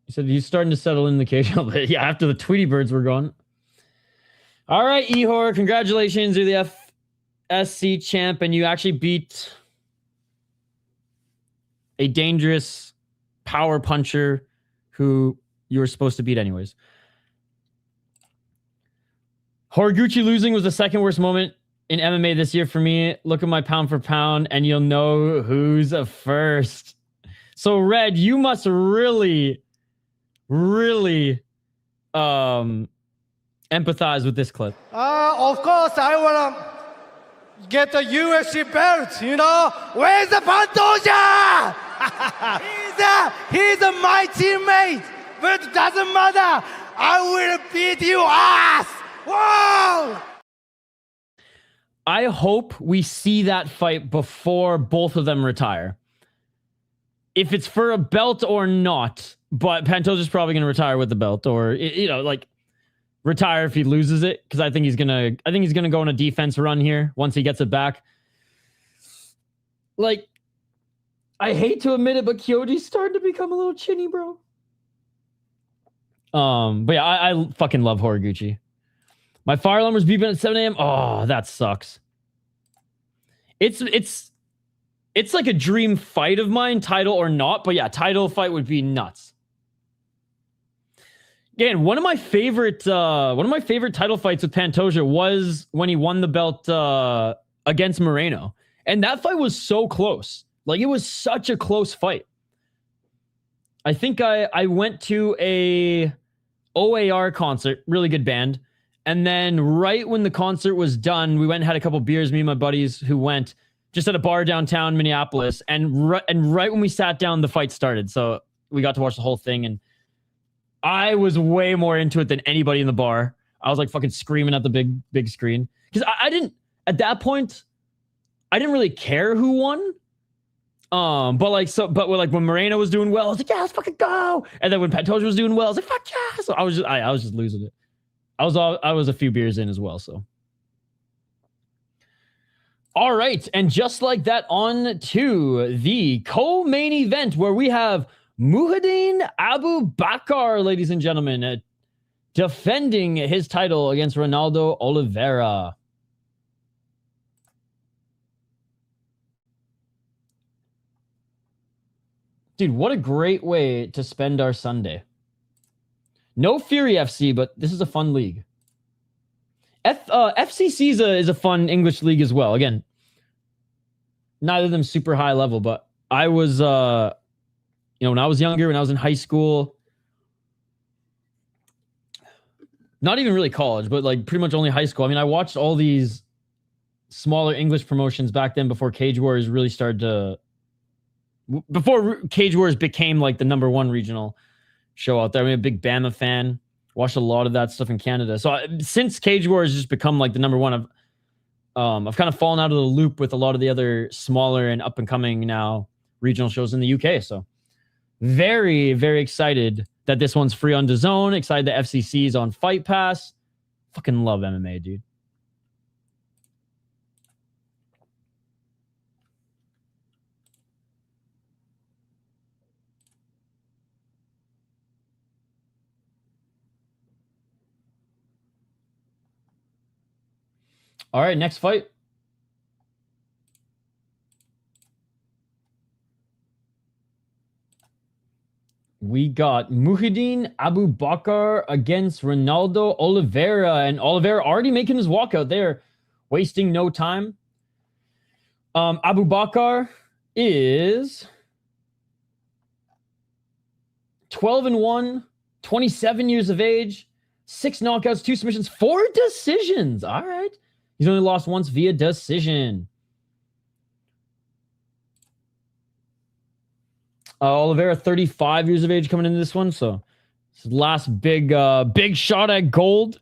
He said he's starting to settle in the cage. Yeah, after the Tweety Birds were gone. All right, Ihor, congratulations. You're the FSC champ, and you actually beat a dangerous power puncher who you were supposed to beat anyways. Horiguchi losing was the second worst moment in MMA this year for me. Look at my pound for pound, and you'll know who's a first. So, Red, you must really empathize with this clip. Of course, I want to get the UFC belt, you know? Where's the Pantoja? he's my teammate, but it doesn't matter. I will beat you ass. Whoa! I hope we see that fight before both of them retire. If it's for a belt or not, but Pantoja's probably going to retire with the belt, or, you know, like, retire if he loses it, because I think he's gonna go on a defense run here once he gets it back. Like, I hate to admit it, but Kyoji's starting to become a little chinny, bro. But yeah, I fucking love Horiguchi. My fire alarm was beeping at 7 a.m. Oh, that sucks. It's like a dream fight of mine, title or not. But yeah, title fight would be nuts. Again, one of my favorite title fights with Pantoja was when he won the belt against Moreno, and that fight was so close. Like, it was such a close fight. I think I went to a OAR concert, really good band, and then right when the concert was done, we went and had a couple beers. Me and my buddies who went just at a bar downtown Minneapolis, and right when we sat down, the fight started. So we got to watch the whole thing, and I was way more into it than anybody in the bar. I was like fucking screaming at the big screen. Because I didn't, at that point, I didn't really care who won. But when Moreno was doing well, I was like, yeah, let's fucking go. And then when Pantoja was doing well, I was like, fuck yeah. So I was just losing it. I was a few beers in as well, so. All right, and just like that, on to the co-main event where we have Muhidin Abubakar, ladies and gentlemen, defending his title against Ronaldo Oliveira. Dude, what a great way to spend our Sunday. No Fury FC, but this is a fun league. FC is a fun English league as well. Again, neither of them super high level, but I was, when I was younger, when I was in high school, not even really college, but like pretty much only high school. I mean, I watched all these smaller English promotions back then before Cage Warriors really started to, before Cage Warriors became like the #1 regional show out there. I'm a big Bama fan. Watched a lot of that stuff in Canada. So since Cage Warriors just become like the #1, I've kind of fallen out of the loop with a lot of the other smaller and up and coming now regional shows in the UK. So very, very excited that this one's free on DAZN. Excited that FCC is on Fight Pass. Fucking love MMA, dude. All right, next fight. We got Muhidin Abubakar against Ronaldo Oliveira. And Oliveira already making his walkout there, wasting no time. Abubakar is 12-1, 27 years of age, 6 knockouts, 2 submissions, 4 decisions. All right. He's only lost once via decision. Oliveira, 35 years of age coming into this one. So his last big shot at gold.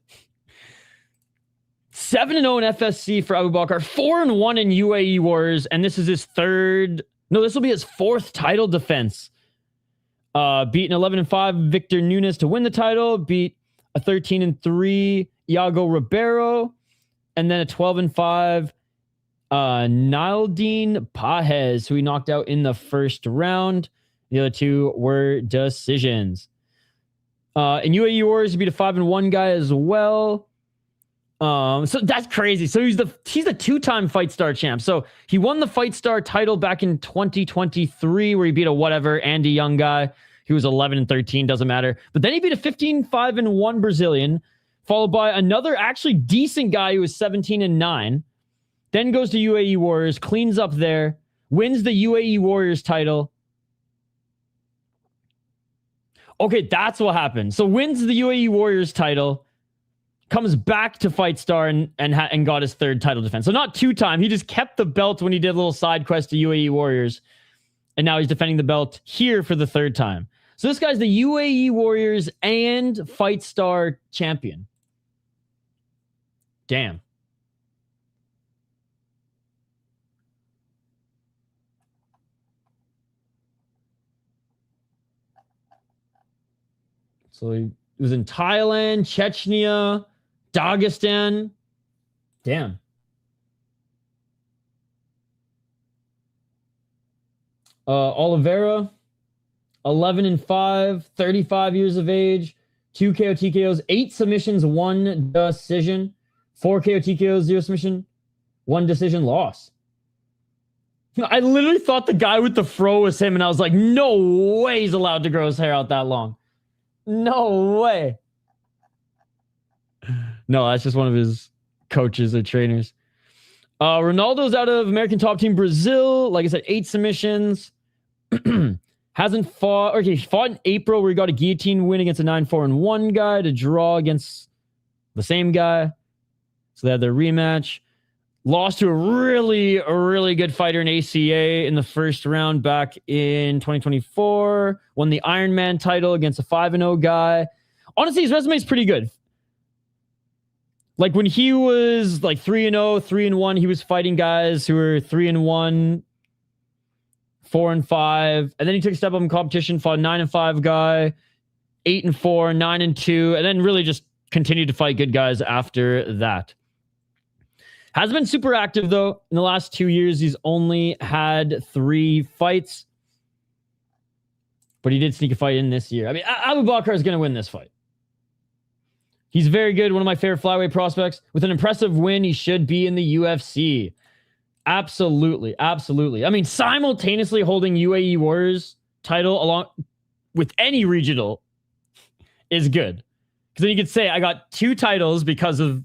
7-0 in FSC for Abubakar, 4-1 in UAE Wars, and this is his third. No, this will be his fourth title defense. Beat an 11-5 Victor Nunes to win the title. Beat a 13-3 Iago Ribeiro, and then a 12-5 Nildine Pajes, who he knocked out in the first round. The other two were decisions. In UAE Wars, he beat a 5-1 guy as well. So that's crazy. So he's a two-time FightStar champ. So he won the FightStar title back in 2023, where he beat a whatever Andy Young guy. He was 11-13, doesn't matter. But then he beat a 15-5-1 Brazilian, followed by another actually decent guy who was 17-9. Then goes to UAE Warriors, cleans up there, wins the UAE Warriors title. Okay, that's what happened. So wins the UAE Warriors title, comes back to FightStar and got his third title defense. So not two-time. He just kept the belt when he did a little side quest to UAE Warriors. And now he's defending the belt here for the third time. So this guy's the UAE Warriors and FightStar champion. Damn. So he was in Thailand, Chechnya, Dagestan. Damn. Oliveira, 11-5, 35 years of age, 2 KO TKOs, 8 submissions, 1 decision, 4 KO TKOs, 0 submission, 1 decision loss. I literally thought the guy with the fro was him, and I was like, no way he's allowed to grow his hair out that long. No way. No, that's just one of his coaches or trainers. Ronaldo's out of American Top Team Brazil. Like I said, 8 submissions. Hasn't fought. Okay, he fought in April where he got a guillotine win against a 9-4-1 guy to draw against the same guy. So they had their rematch. Lost to a really good fighter in ACA in the first round back in 2024. Won the Ironman title against a 5-0 guy. Honestly, his resume is pretty good. Like when he was like 3-0, 3-1, he was fighting guys who were 3-1, 4-5, and then he took a step up in competition, fought a 9-5 guy, 8-4, 9-2, and then really just continued to fight good guys after that. Has been super active though. In the last 2 years, he's only had 3 fights, but he did sneak a fight in this year. I mean, Abubakar is going to win this fight. He's very good. One of my favorite flyweight prospects. With an impressive win, he should be in the UFC. Absolutely. Absolutely. I mean, simultaneously holding UAE Warriors title along with any regional is good. Because then you could say, I got 2 titles because of,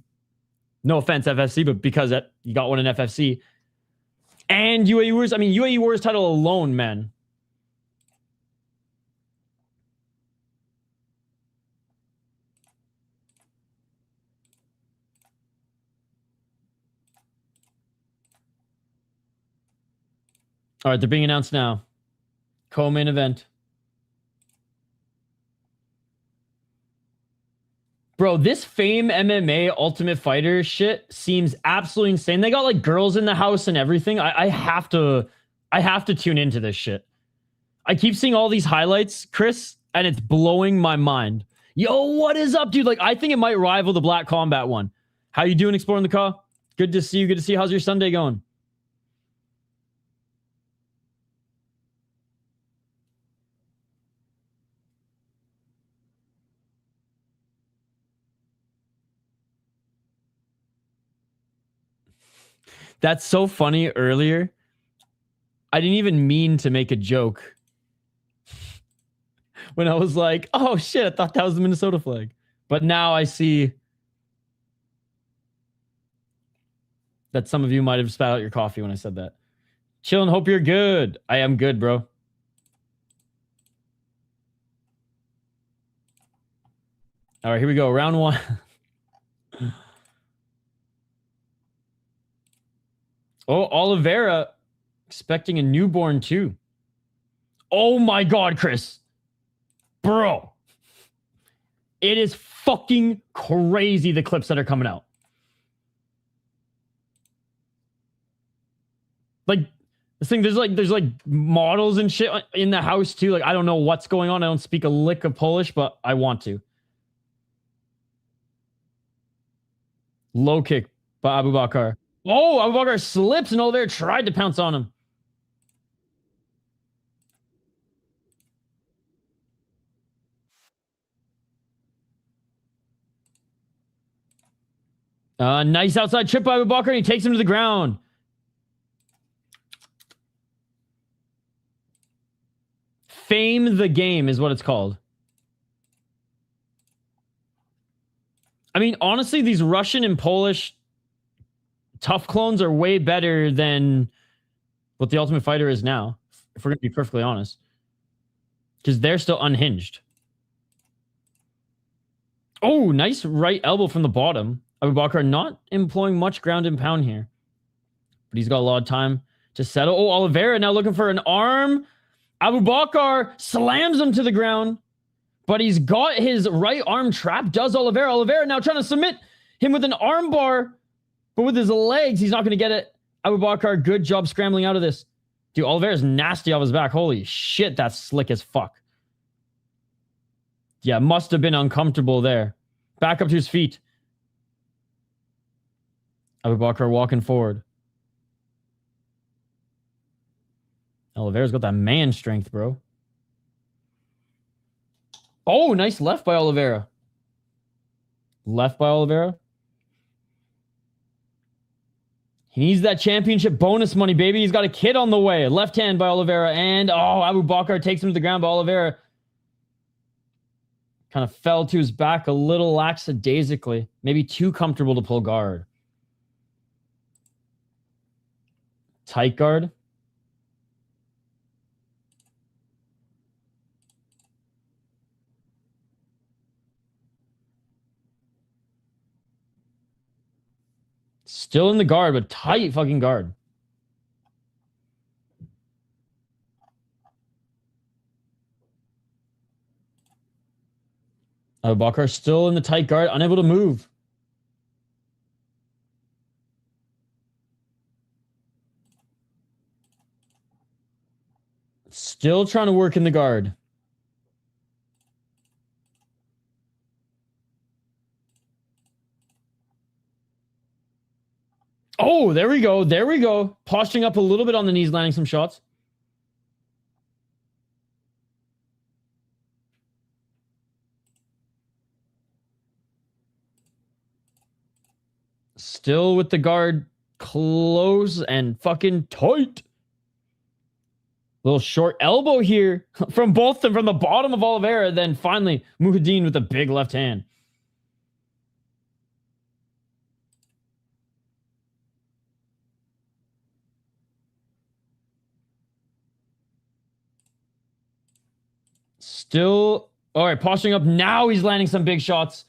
no offense, FFC, but because you got one in FFC. And UAE Warriors. I mean, UAE Warriors title alone, man. All right, they're being announced now. Co-main event. Bro, this Fame MMA Ultimate Fighter shit seems absolutely insane. They got like girls in the house and everything. I have to tune into this shit. I keep seeing all these highlights, Chris, and it's blowing my mind. Yo, what is up, dude? Like, I think it might rival the Black Combat one. How you doing, Exploring the Car? Good to see you. Good to see you. How's your Sunday going? That's so funny. Earlier, I didn't even mean to make a joke when I was like, oh shit, I thought that was the Minnesota flag. But now I see that some of you might have spat out your coffee when I said that. Chill and hope you're good. I am good, bro. All right, here we go. Round 1. Oh, Oliveira expecting a newborn too. Oh my God, Chris. Bro. It is fucking crazy, the clips that are coming out. Like, this thing, there's like models and shit in the house too. Like, I don't know what's going on. I don't speak a lick of Polish, but I want to. Low kick by Abubakar. Oh, Abubakar slips and Oliveira tried to pounce on him. Nice outside trip by Abubakar, and he takes him to the ground. Fame the game is what it's called. I mean, honestly, these Russian and Polish tough clones are way better than what the Ultimate Fighter is now, if we're going to be perfectly honest. Because they're still unhinged. Oh, nice right elbow from the bottom. Abubakar not employing much ground and pound here. But he's got a lot of time to settle. Oh, Oliveira now looking for an arm. Abubakar slams him to the ground. But he's got his right arm trapped. Does Oliveira. Oliveira now trying to submit him with an arm bar. But with his legs, he's not going to get it. Abubakar, good job scrambling out of this. Dude, Oliveira's nasty off his back. Holy shit, that's slick as fuck. Yeah, must have been uncomfortable there. Back up to his feet. Abubakar walking forward. Oliveira's got that man strength, bro. Oh, nice left by Oliveira. Left by Oliveira. He needs that championship bonus money, baby. He's got a kid on the way. Left hand by Oliveira. And, oh, Abubakar takes him to the ground, but Oliveira kind of fell to his back a little lackadaisically. Maybe too comfortable to pull guard. Tight guard. Still in the guard, but tight fucking guard. Abubakar still in the tight guard, unable to move. Still trying to work in the guard. Oh, there we go. There we go. Posturing up a little bit on the knees, landing some shots. Still with the guard close and fucking tight. Little short elbow here from both them, from the bottom of Oliveira. Then finally, Muhidin with a big left hand. Still, all right, posturing up. Now he's landing some big shots.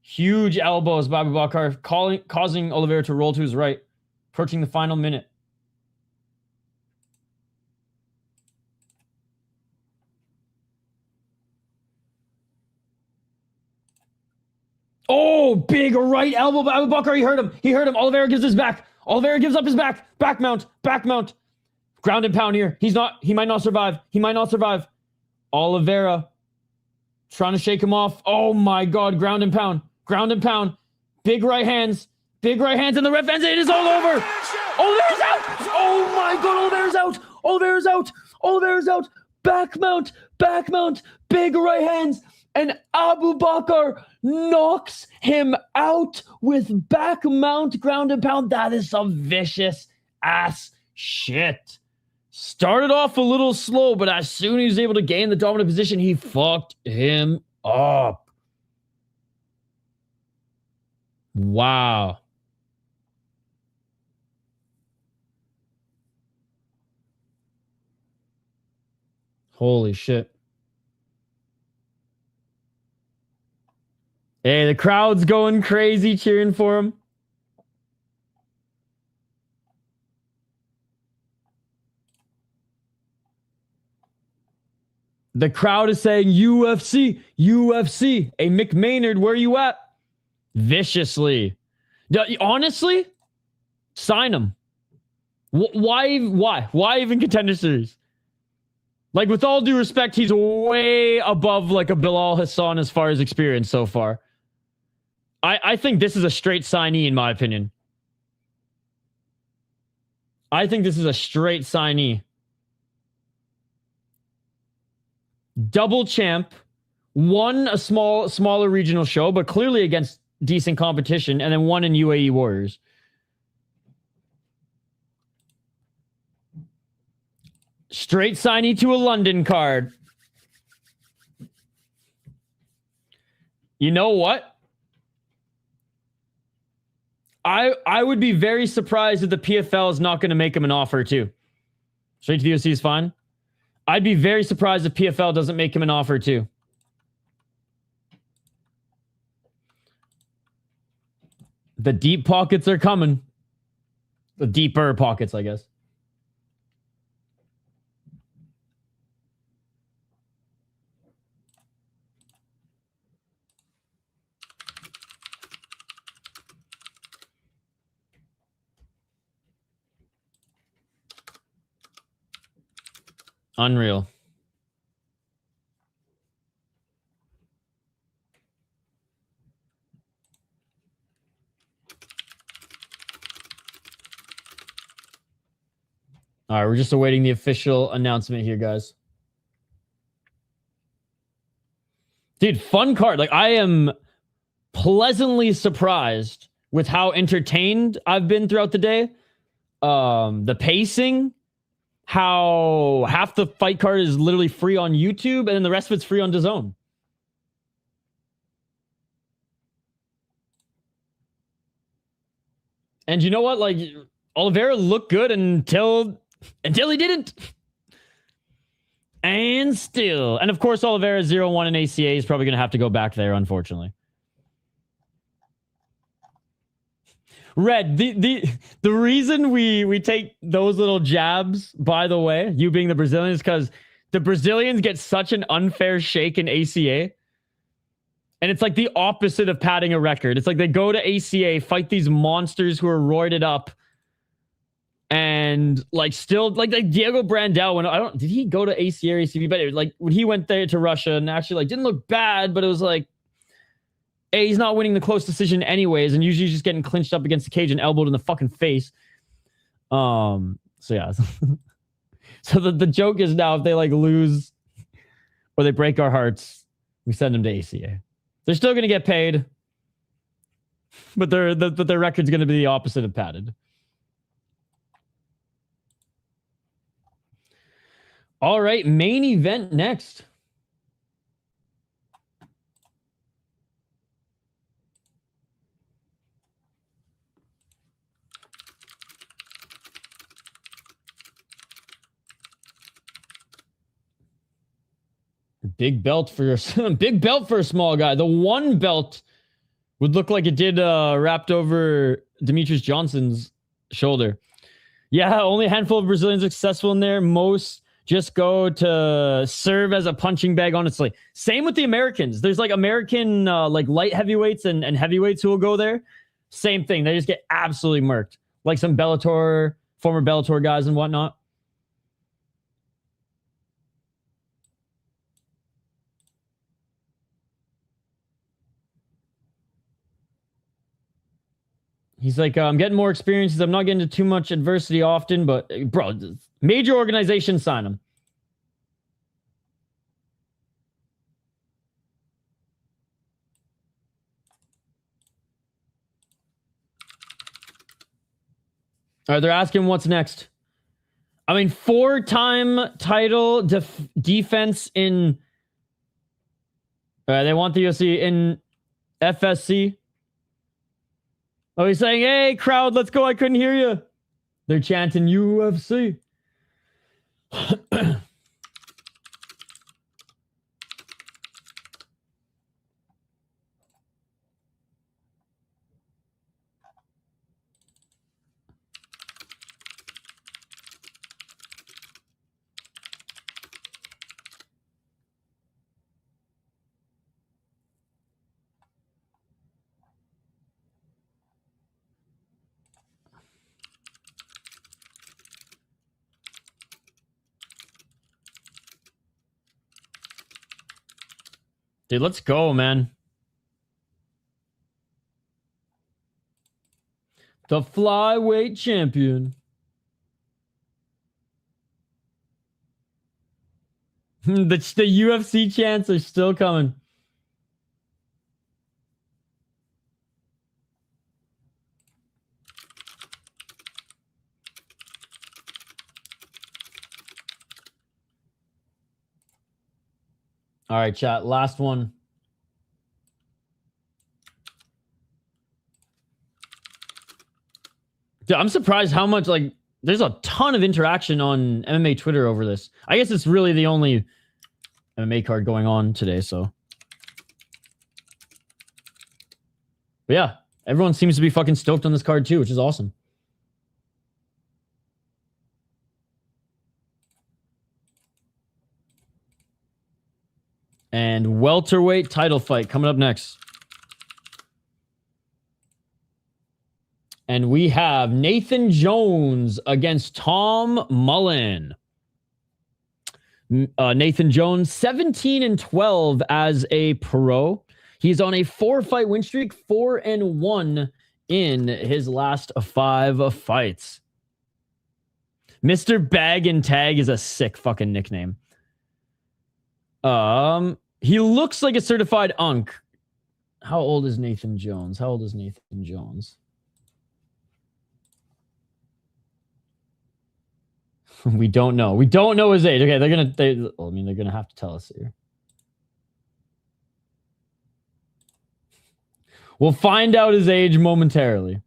Huge elbows by Abubakar, causing Oliveira to roll to his right. Approaching the final minute. Oh, big right elbow by Abubakar. He hurt him. He hurt him. Oliveira gives his back. Oliveira gives up his back. Back mount. Back mount. Ground and pound here. He might not survive. He might not survive. Oliveira trying to shake him off. Oh my God. Ground and pound. Ground and pound. Big right hands. Big right hands. And the ref ends it. It is all over. Oliveira's out. Oh my God. Oliveira's out. Oliveira's out. Oliveira's out. Back mount. Back mount. Big right hands. And Abubakar knocks him out with back mount, ground and pound. That is some vicious ass shit. Started off a little slow, but as soon as he was able to gain the dominant position, he fucked him up. Wow. Holy shit. Hey, the crowd's going crazy cheering for him. The crowd is saying, UFC, UFC. Hey, Mick Maynard, where you at? Viciously. Honestly, sign him. Why even Contender Series? Like, with all due respect, he's way above like a Bilal Hassan as far as experience so far. I think this is a straight signee, in my opinion. I think this is a straight signee. Double champ, won a smaller regional show, but clearly against decent competition, and then won in UAE Warriors. Straight signee to a London card. You know what? I would be very surprised if the PFL is not going to make him an offer too. Straight to the OC is fine. I'd be very surprised if PFL doesn't make him an offer too. The deep pockets are coming. The deeper pockets, I guess. Unreal. All right, we're just awaiting the official announcement here, guys. Dude, fun card. Like, I am pleasantly surprised with how entertained I've been throughout the day. The pacing, how half the fight card is literally free on YouTube, and then the rest of it's free on DAZN. And you know what? Like, Oliveira looked good until he didn't. And still. And of course, Oliveira 0-1 in ACA is probably going to have to go back there, unfortunately. Red, the reason we take those little jabs, by the way, you being the Brazilians, because the Brazilians get such an unfair shake in ACA. And it's like the opposite of padding a record. It's like they go to ACA, fight these monsters who are roided up, and like still like Diego Brandel, when did he go to ACA or ACB? But like when he went there to Russia and actually like didn't look bad, but it was like, hey, he's not winning the close decision anyways, and usually just getting clinched up against the cage and elbowed in the fucking face. So yeah. So the joke is now if they like lose or they break our hearts, we send them to ACA. They're still gonna get paid, but their record's gonna be the opposite of padded. All right, main event next. Big belt for a small guy. The one belt would look like it did wrapped over Demetrius Johnson's shoulder. Yeah, only a handful of Brazilians are successful in there. Most just go to serve as a punching bag, honestly. Same with the Americans. There's like American like light heavyweights and heavyweights who will go there. Same thing. They just get absolutely murked. Like some Bellator, former Bellator guys and whatnot. He's like, I'm getting more experiences. I'm not getting into too much adversity often, but bro, major organizations sign him. All right, they're asking what's next. I mean, 4-time title defense in... they want the UFC in FSC. Oh, he's saying, hey, crowd, let's go. I couldn't hear you. They're chanting UFC. Dude, let's go, man. The flyweight champion. the UFC chants are still coming. All right, chat. Last one. Dude, I'm surprised how much, like, there's a ton of interaction on MMA Twitter over this. I guess it's really the only MMA card going on today, so. But yeah, everyone seems to be fucking stoked on this card too, which is awesome. And welterweight title fight coming up next. And we have Nathan Jones against Tom Mullen. Nathan Jones, 17-12 as a pro. He's on a 4-fight win streak, 4-1 in his last 5 fights. Mr. Bag and Tag is a sick fucking nickname. He looks like a certified unk. How old is Nathan Jones? We don't know. We don't know his age. Okay, they're gonna have to tell us here. We'll find out his age momentarily.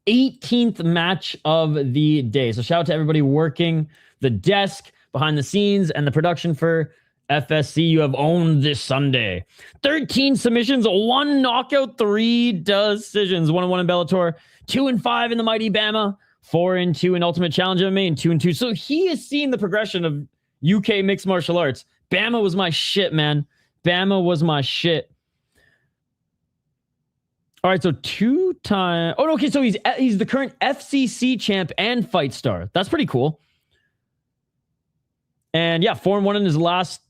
18th match of the day. So shout out to everybody working the desk, behind the scenes, and the production for FSC. You have owned this Sunday. 13 submissions, 1 knockout, 3 decisions. 1-1 in Bellator, 2-5 in the mighty Bama, 4-2 in Ultimate Challenge MMA, and 2-2. So he has seen the progression of UK mixed martial arts. Bama was my shit, man. Bama was my shit. All right, so 2-time. Oh, okay, so he's the current FCC champ and FightStar. That's pretty cool. And yeah, 4-1 in his last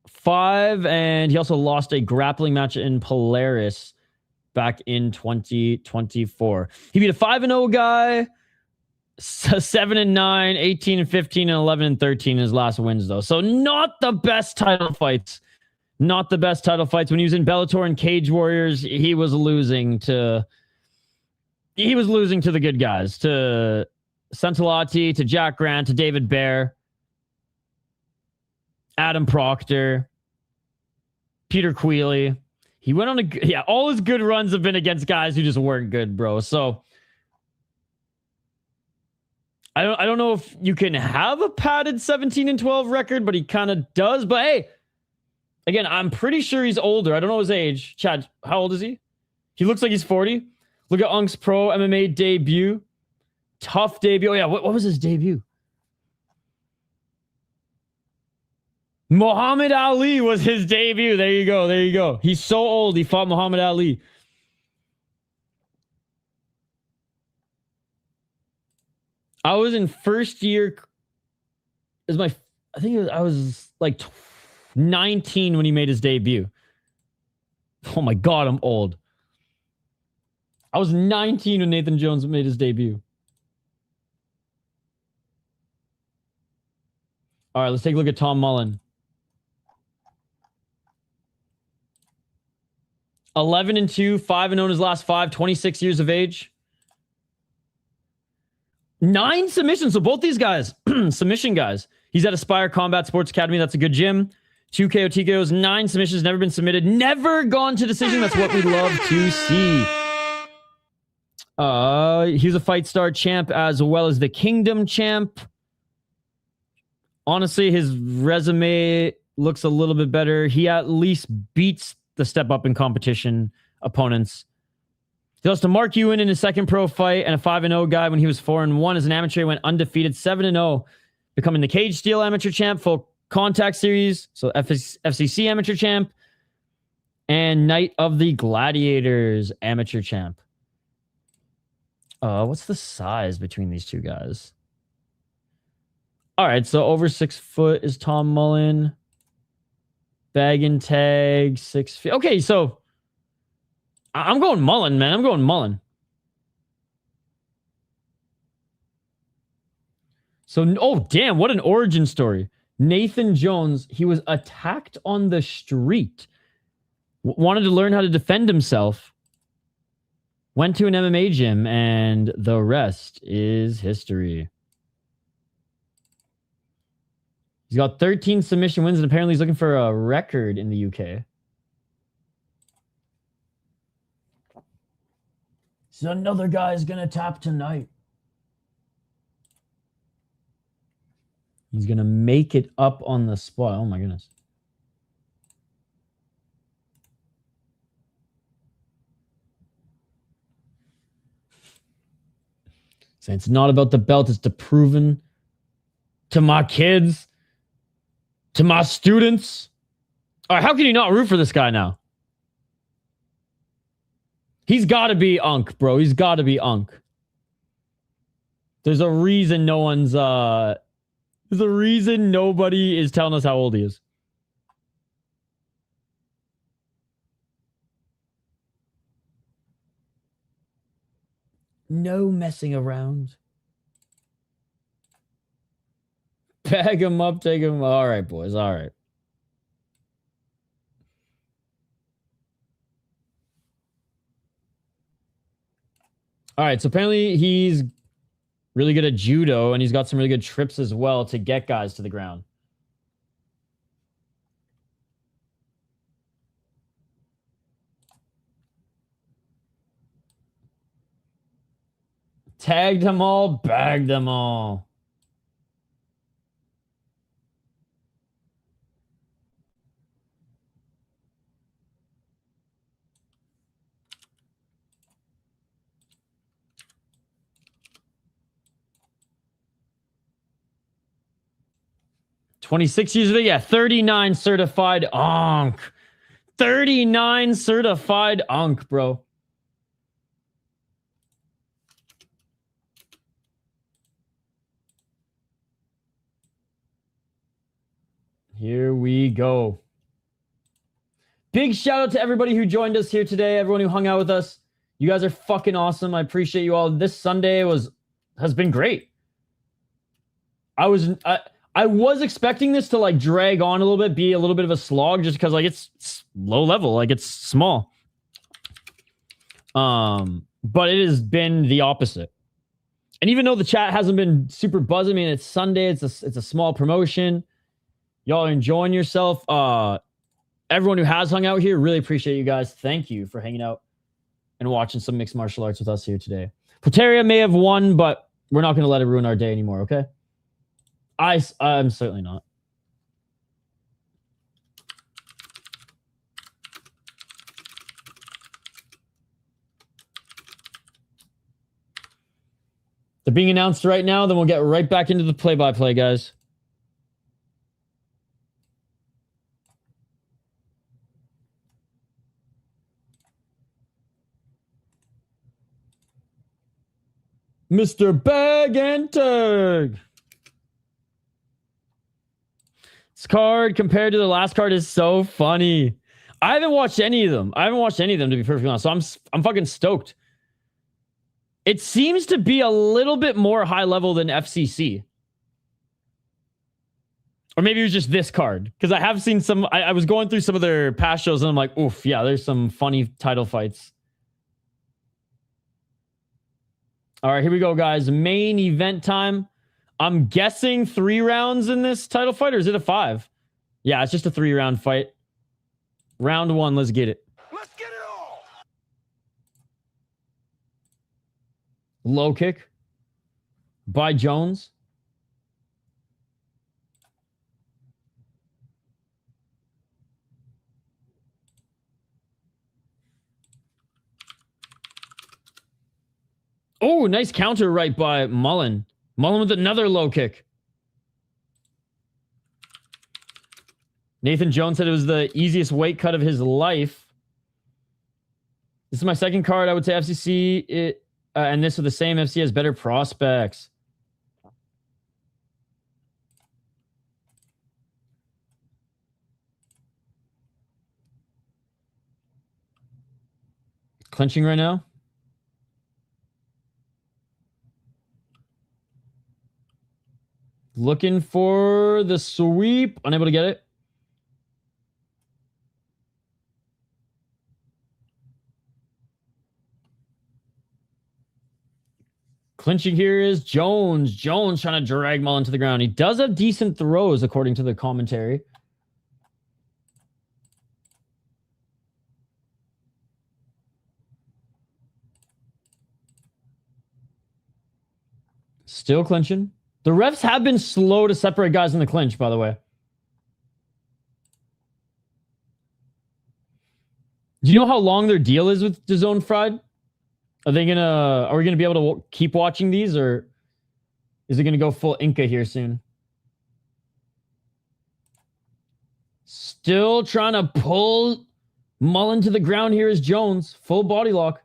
5, and he also lost a grappling match in Polaris back in 2024. He beat a 5-0 guy, 7-9, 18-15, and 11-13 in his last wins, though. So not the best title fights. Not the best title fights. When he was in Bellator and Cage Warriors, he was losing to the good guys, to Santalati, to Jack Grant, to David Bear, Adam Proctor, Peter Queally. He went on all his good runs have been against guys who just weren't good, bro. So I don't know if you can have a padded 17-12 record, but he kind of does. But hey, again, I'm pretty sure he's older. I don't know his age. Chad, how old is he? He looks like he's 40. Look at Unk's pro MMA debut. Tough debut. Oh yeah, what was his debut? Muhammad Ali was his debut. There you go. He's so old. He fought Muhammad Ali. I was in first year. I was like 19 when he made his debut. Oh my God, I'm old. I was 19 when Nathan Jones made his debut. All right, let's take a look at Tom Mullen. 11-2, 5-0 in his last 5, 26 years of age. 9 submissions. So both these guys, submission guys. He's at Aspire Combat Sports Academy. That's a good gym. 2 KO TKOs, 9 submissions, never been submitted, never gone to decision. That's what we love to see. He's a FightStar champ as well as the Kingdom champ. Honestly, his resume looks a little bit better. He at least beats the step up in competition opponents. He lost to Mark Ewan in his second pro fight and a 5-0 guy when he was 4-1 as an amateur. He went undefeated, 7-0, becoming the Cage Steel amateur champ, full contact series, so FCC amateur champ, and Night of the Gladiators amateur champ. What's the size between these two guys? All right, so over 6 foot is Tom Mullen. Bag and tag, 6 feet. Okay, so I'm going Mullen, man. I'm going Mullen. So, oh, damn, what an origin story. Nathan Jones, he was attacked on the street. Wanted to learn how to defend himself. Went to an MMA gym, and the rest is history. He's got 13 submission wins, and apparently he's looking for a record in the UK. So another guy's going to tap tonight. He's going to make it up on the spot. Oh, my goodness. So it's not about the belt. It's to proven to my kids, to my students. All right, how can you not root for this guy now? He's got to be Unk, bro. He's got to be Unk. There's a reason no one's... There's a reason nobody is telling us how old he is. No messing around. Bag him up, take him. All right, boys. All right. All right. So apparently he's really good at judo, and he's got some really good trips as well to get guys to the ground. Tagged them all, bagged them all. $26 years of it. Yeah, 39 certified Unk. 39 certified Unk, bro. Here we go. Big shout out to everybody who joined us here today, everyone who hung out with us. You guys are fucking awesome. I appreciate you all. This Sunday has been great. I was expecting this to like drag on a little bit, be a little bit of a slog, just because like it's low level, like it's small. But it has been the opposite. And even though the chat hasn't been super buzzing, I mean, it's Sunday, it's a small promotion. Y'all are enjoying yourself. Everyone who has hung out here, really appreciate you guys. Thank you for hanging out and watching some mixed martial arts with us here today. Potieria may have won, but we're not going to let it ruin our day anymore, okay? I'm certainly not. They're being announced right now, then we'll get right back into the play-by-play, guys. Mr. Bag and Tag. This card compared to the last card is so funny. I haven't watched any of them. To be perfectly honest. So I'm fucking stoked. It seems to be a little bit more high level than FCC. Or maybe it was just this card. Because I have seen some... I was going through some of their past shows and I'm like, oof, yeah, there's some funny title fights. All right, here we go, guys. Main event time. I'm guessing 3 rounds in this title fight, or is it a 5? Yeah, it's just a 3-round fight. Round 1, let's get it. Let's get it all. Low kick by Jones. Oh, nice counter right by Mullen. Mullen with another low kick. Nathan Jones said it was the easiest weight cut of his life. This is my second card. I would say FCC, and this with the same FC has better prospects. Clinching right now. Looking for the sweep. Unable to get it. Clinching here is Jones. Jones trying to drag Mullen to the ground. He does have decent throws, according to the commentary. Still clinching. The refs have been slow to separate guys in the clinch, by the way. Do you know how long their deal is with DAZN Fried? Are we gonna be able to keep watching these, or is it gonna go full Inca here soon? Still trying to pull Mullen to the ground here is Jones. Full body lock.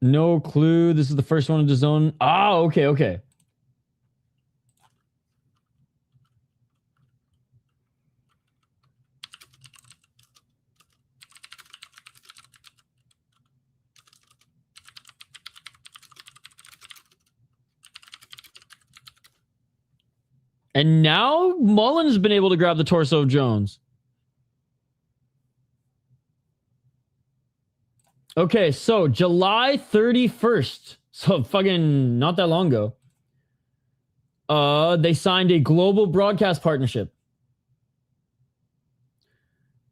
No clue. This is the first one in DAZN. Ah, okay, okay. And now Mullen's been able to grab the torso of Jones. Okay, so July 31st. So fucking not that long ago. They signed a global broadcast partnership.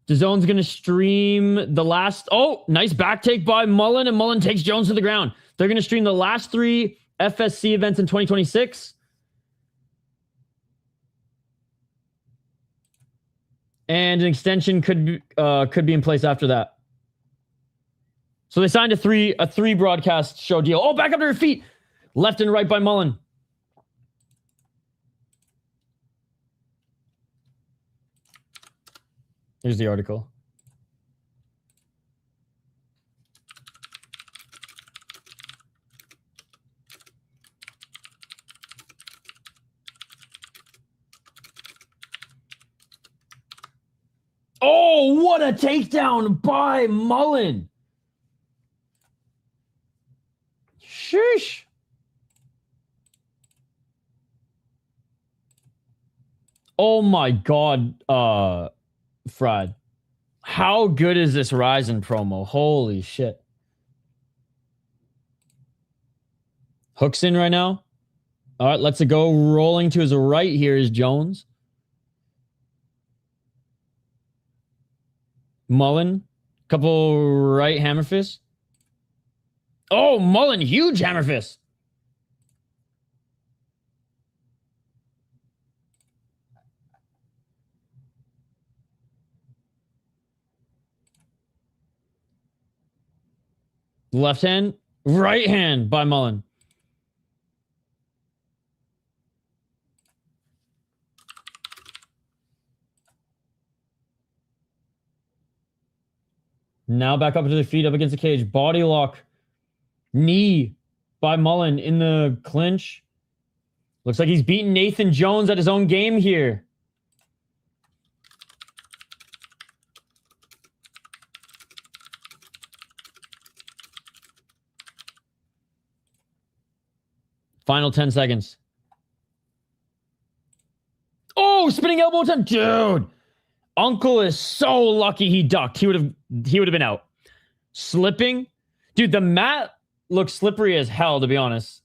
DAZN's going to stream the last... Oh, nice back take by Mullen, and Mullen takes Jones to the ground. They're going to stream the last 3 FSC events in 2026. And an extension could be in place after that. So they signed a three broadcast show deal. Oh, back up to her feet. Left and right by Mullen. Here's the article. Oh, what a takedown by Mullen. Sheesh. Oh my God, Fried. How good is this Ryzen promo? Holy shit. Hooks in right now. All right, lets it go. Rolling to his right here is Jones. Mullen. Couple right hammer fists. Oh, Mullen, huge hammer fist. Left hand, right hand by Mullen. Now back up to the feet, up against the cage. Body lock. Knee by Mullen in the clinch. Looks like he's beaten Nathan Jones at his own game here. Final 10 seconds. Oh, spinning elbow attempt. Dude. Uncle is so lucky he ducked. He would have been out. Slipping. Dude, the mat looks slippery as hell, to be honest.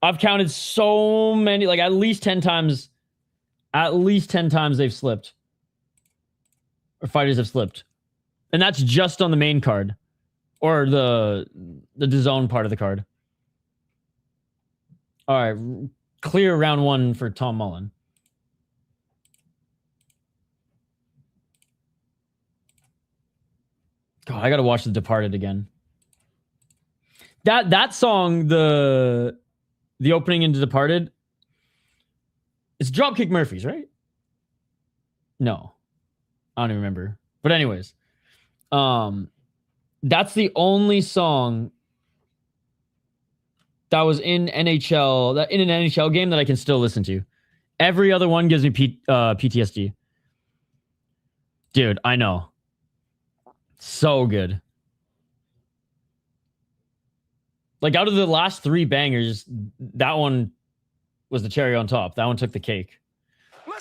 I've counted so many, like at least 10 times. At least 10 times they've slipped. Or fighters have slipped. And that's just on the main card. Or the DAZN part of the card. All right. Clear round 1 for Tom Mullen. God, I gotta watch The Departed again. That song, the opening into Departed, it's Dropkick Murphys, right? No. I don't even remember. But anyways, that's the only song that was in NHL, in an NHL game that I can still listen to. Every other one gives me PTSD. Dude, I know. So good. Like, out of the last 3 bangers, that one was the cherry on top. That one took the cake.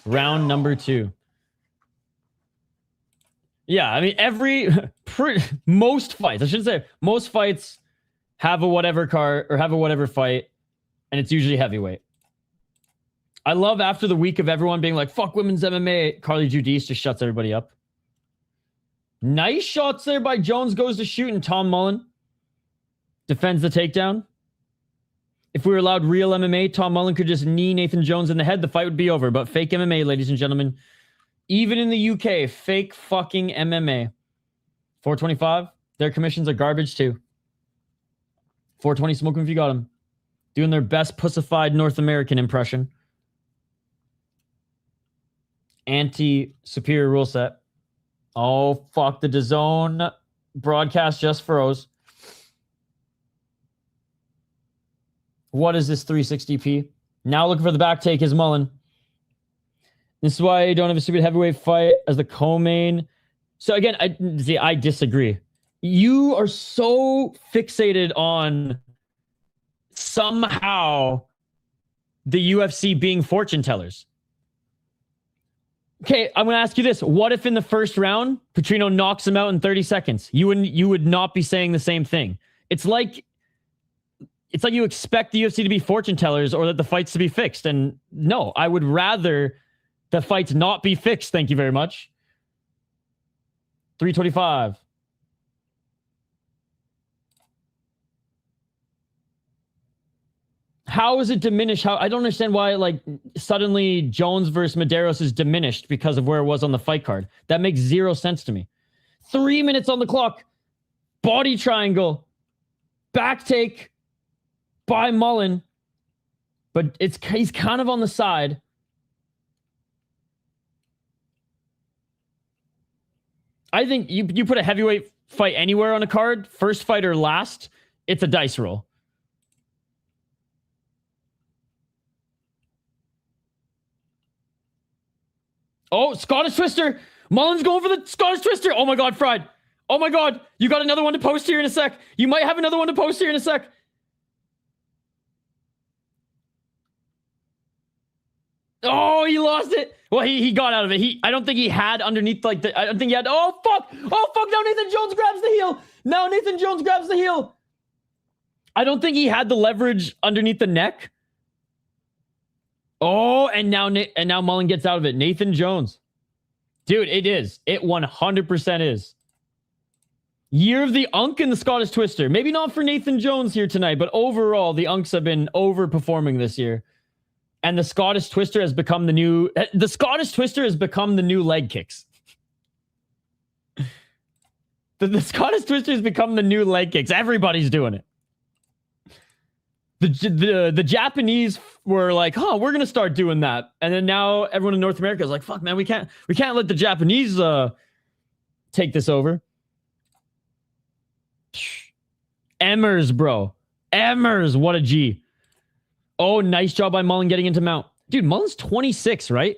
Round number 2. Yeah, I mean, most fights, I should say, most fights have a whatever card or have a whatever fight, and it's usually heavyweight. I love after the week of everyone being like, fuck women's MMA, Carly Giudice just shuts everybody up. Nice shots there by Jones, goes to shoot, and Tom Mullen defends the takedown. If we were allowed real MMA, Tom Mullen could just knee Nathan Jones in the head. The fight would be over. But fake MMA, ladies and gentlemen, even in the UK, fake fucking MMA. 425, their commissions are garbage too. 420, smoke 'em if you got them. Doing their best pussified North American impression. Anti-superior rule set. Oh, fuck. The DAZN broadcast just froze. What is this 360p? Now looking for the back take is Mullen. This is why I don't have a stupid heavyweight fight as the co-main. So again, I disagree. You are so fixated on somehow the UFC being fortune tellers. Okay, I'm going to ask you this. What if in the first round, Petrino knocks him out in 30 seconds? You would not be saying the same thing. It's like you expect the UFC to be fortune tellers or that the fights to be fixed. And no, I would rather the fights not be fixed. Thank you very much. 325. How is it diminished? I don't understand why, like, suddenly Jones versus Medeiros is diminished because of where it was on the fight card. That makes zero sense to me. 3 minutes on the clock. Body triangle. Back take by Mullen. But he's kind of on the side. I think you put a heavyweight fight anywhere on a card, first fight or last, it's a dice roll. Oh, Scottish Twister. Mullen's going for the Scottish Twister. Oh my God, fried. Oh my God. You got another one to post here in a sec. You might have another one to post here in a sec. Oh, he lost it. Well, he got out of it. I don't think he had underneath, like, I don't think he had. Oh, fuck. Oh, fuck. Now Nathan Jones grabs the heel. Now Nathan Jones grabs the heel. I don't think he had the leverage underneath the neck. Oh, and now Mullen gets out of it. Nathan Jones. Dude, it is. It 100% is. Year of the Unk and the Scottish Twister. Maybe not for Nathan Jones here tonight, but overall, the Unks have been overperforming this year. And the Scottish Twister has become the new... The Scottish Twister has become the new leg kicks. The Scottish Twister has become the new leg kicks. Everybody's doing it. The Japanese were like, huh, we're going to start doing that. And then now everyone in North America is like, fuck, man, we can't let the Japanese take this over. Emmers, bro. Emmers, what a G. Oh, nice job by Mullen getting into mount. Dude, Mullen's 26, right?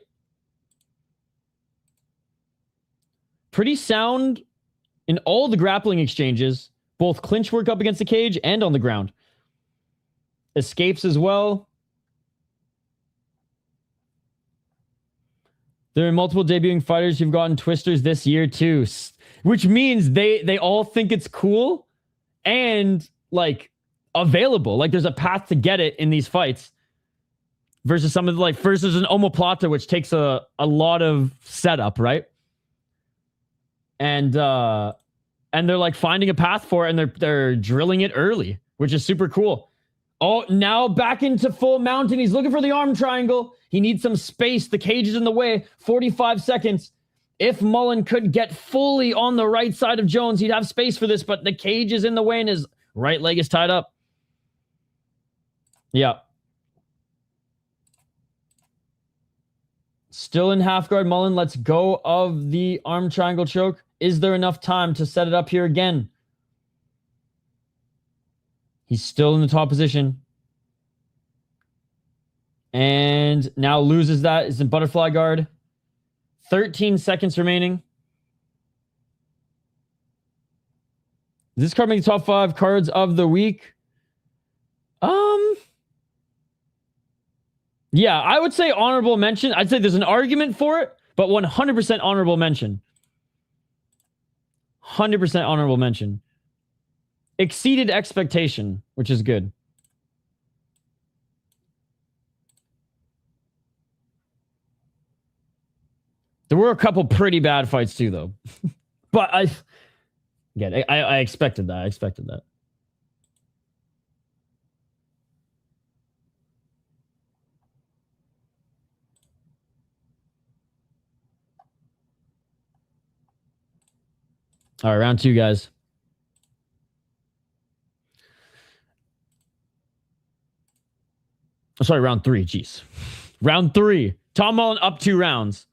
Pretty sound in all the grappling exchanges, both clinch work up against the cage and on the ground. Escapes as well. There are multiple debuting fighters who've gotten twisters this year too, which means they all think it's cool and like available. Like there's a path to get it in these fights versus some of the versus an omoplata, which takes a lot of setup, right? And they're like finding a path for it and they're drilling it early, which is super cool. Oh, now back into full mount, and he's looking for the arm triangle. He needs some space. The cage is in the way. 45 seconds. If Mullen could get fully on the right side of Jones, he'd have space for this, but the cage is in the way and his right leg is tied up. Yeah. Still in half guard, Mullen lets go of the arm triangle choke. Is there enough time to set it up here again? He's still in the top position. And now loses that. Is in butterfly guard. 13 seconds remaining. Does this card make the top 5 cards of the week? Yeah, I would say honorable mention. I'd say there's an argument for it, but 100% honorable mention. 100% honorable mention. Exceeded expectation, which is good. There were a couple pretty bad fights too, though. But I expected that. I expected that. All right, round 2, guys. Sorry, round 3. Jeez. Round 3. Tom Mullen up 2 rounds.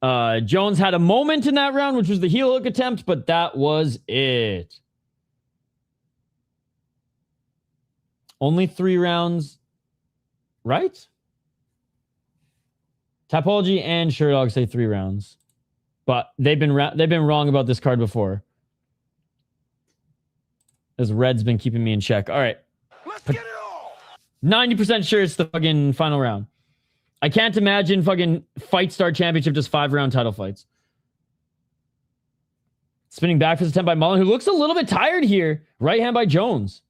Jones had a moment in that round, which was the heel hook attempt, but that was it. Only 3 rounds, right? Tapology and Sherdog say 3 rounds. But they've been wrong about this card before. As Red's been keeping me in check. All right. Let's get it on. 90% sure it's the fucking final round. I can't imagine fucking FightStar Championship just 5-round title fights. Spinning back for the attempt by Mullen, who looks a little bit tired here. Right hand by Jones.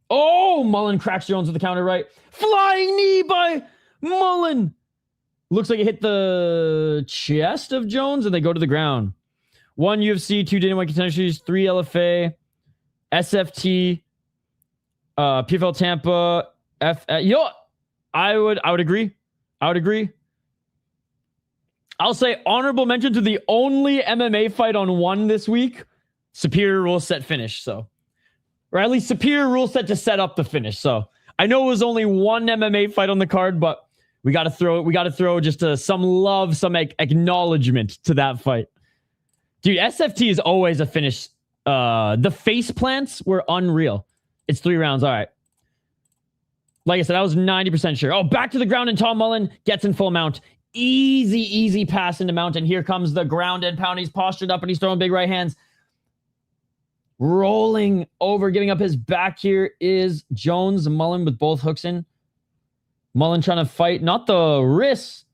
Oh, Mullen cracks Jones with the counter right. Flying knee by Mullen. Looks like it hit the chest of Jones, and they go to the ground. 1 UFC, 2 Dana White Contender Series, 3 LFA, SFT, PFL Tampa, I would agree. I would agree. I'll say honorable mention to the only MMA fight on 1 this week. Superior rule set finish. So, or at least superior rule set to set up the finish. So I know it was only 1 MMA fight on the card, but we got to throw just some love, some acknowledgement to that fight. Dude, SFT is always a finish. The face plants were unreal. It's 3 rounds. All right. Like I said, I was 90% sure. Oh, back to the ground, and Tom Mullen gets in full mount. Easy pass into mount, and here comes the ground and pound. He's postured up, and he's throwing big right hands. Rolling over, giving up his back here is Jones. Mullen with both hooks in. Mullen trying to fight, not the wrists,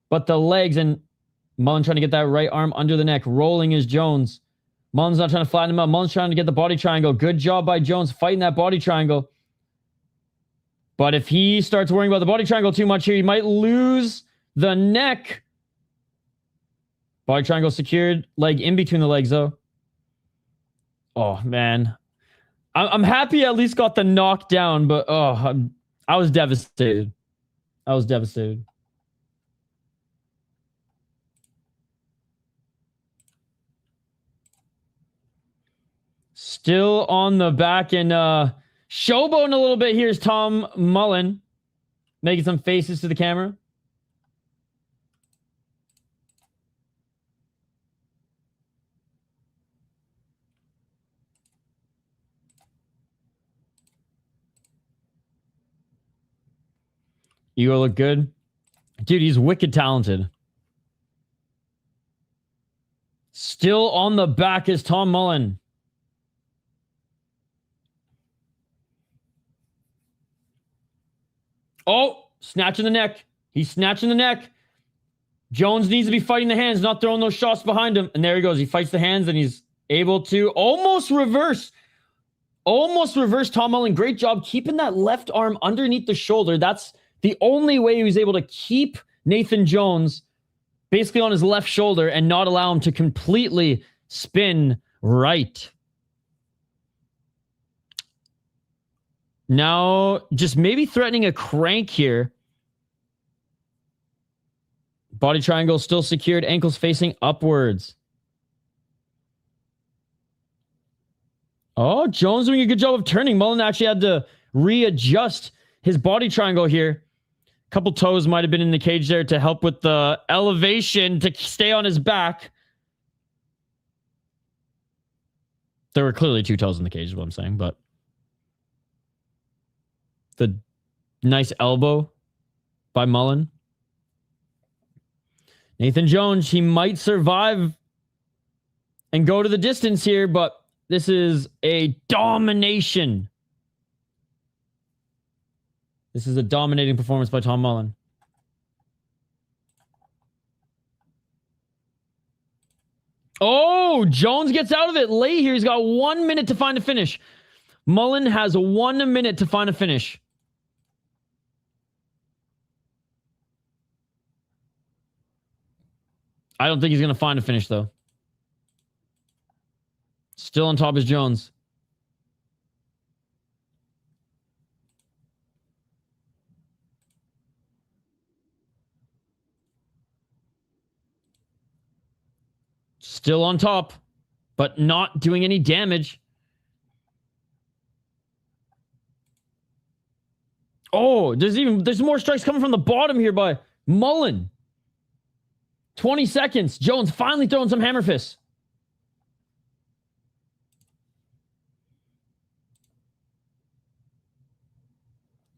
but the legs, and Mullen trying to get that right arm under the neck. Rolling is Jones. Mullen's not trying to flatten him up. Mullen's trying to get the body triangle. Good job by Jones fighting that body triangle. But if he starts worrying about the body triangle too much here, he might lose the neck. Body triangle secured. Leg in between the legs, though. Oh, man. I'm happy I at least got the knockdown, but I was devastated. I was devastated. Still on the back, and showboating a little bit here is Tom Mullen. Making some faces to the camera. Ihor look good. Dude, he's wicked talented. Still on the back is Tom Mullen. Oh, snatching the neck. He's snatching the neck. Jones needs to be fighting the hands, not throwing those shots behind him. And there he goes. He fights the hands, and he's able to almost reverse Tom Mullen. Great job keeping that left arm underneath the shoulder. That's the only way he was able to keep Nathan Jones basically on his left shoulder and not allow him to completely spin right. Now, just maybe threatening a crank here. Body triangle still secured. Ankles facing upwards. Oh, Jones doing a good job of turning. Mullen actually had to readjust his body triangle here. A couple toes might have been in the cage there to help with the elevation to stay on his back. There were clearly 2 toes in the cage is what I'm saying, but the Nice elbow by Mullen. Nathan Jones, he might survive and go to the distance here, but this is a domination. This is a dominating performance by Tom Mullen. Oh, Jones gets out of it late here. He's got 1 minute to find a finish. Mullen has 1 minute to find a finish. I don't think he's going to find a finish, though. Still on top is Jones. Still on top, but not doing any damage. Oh, there's more strikes coming from the bottom here by Mullen. 20 seconds. Jones finally throwing some hammer fists.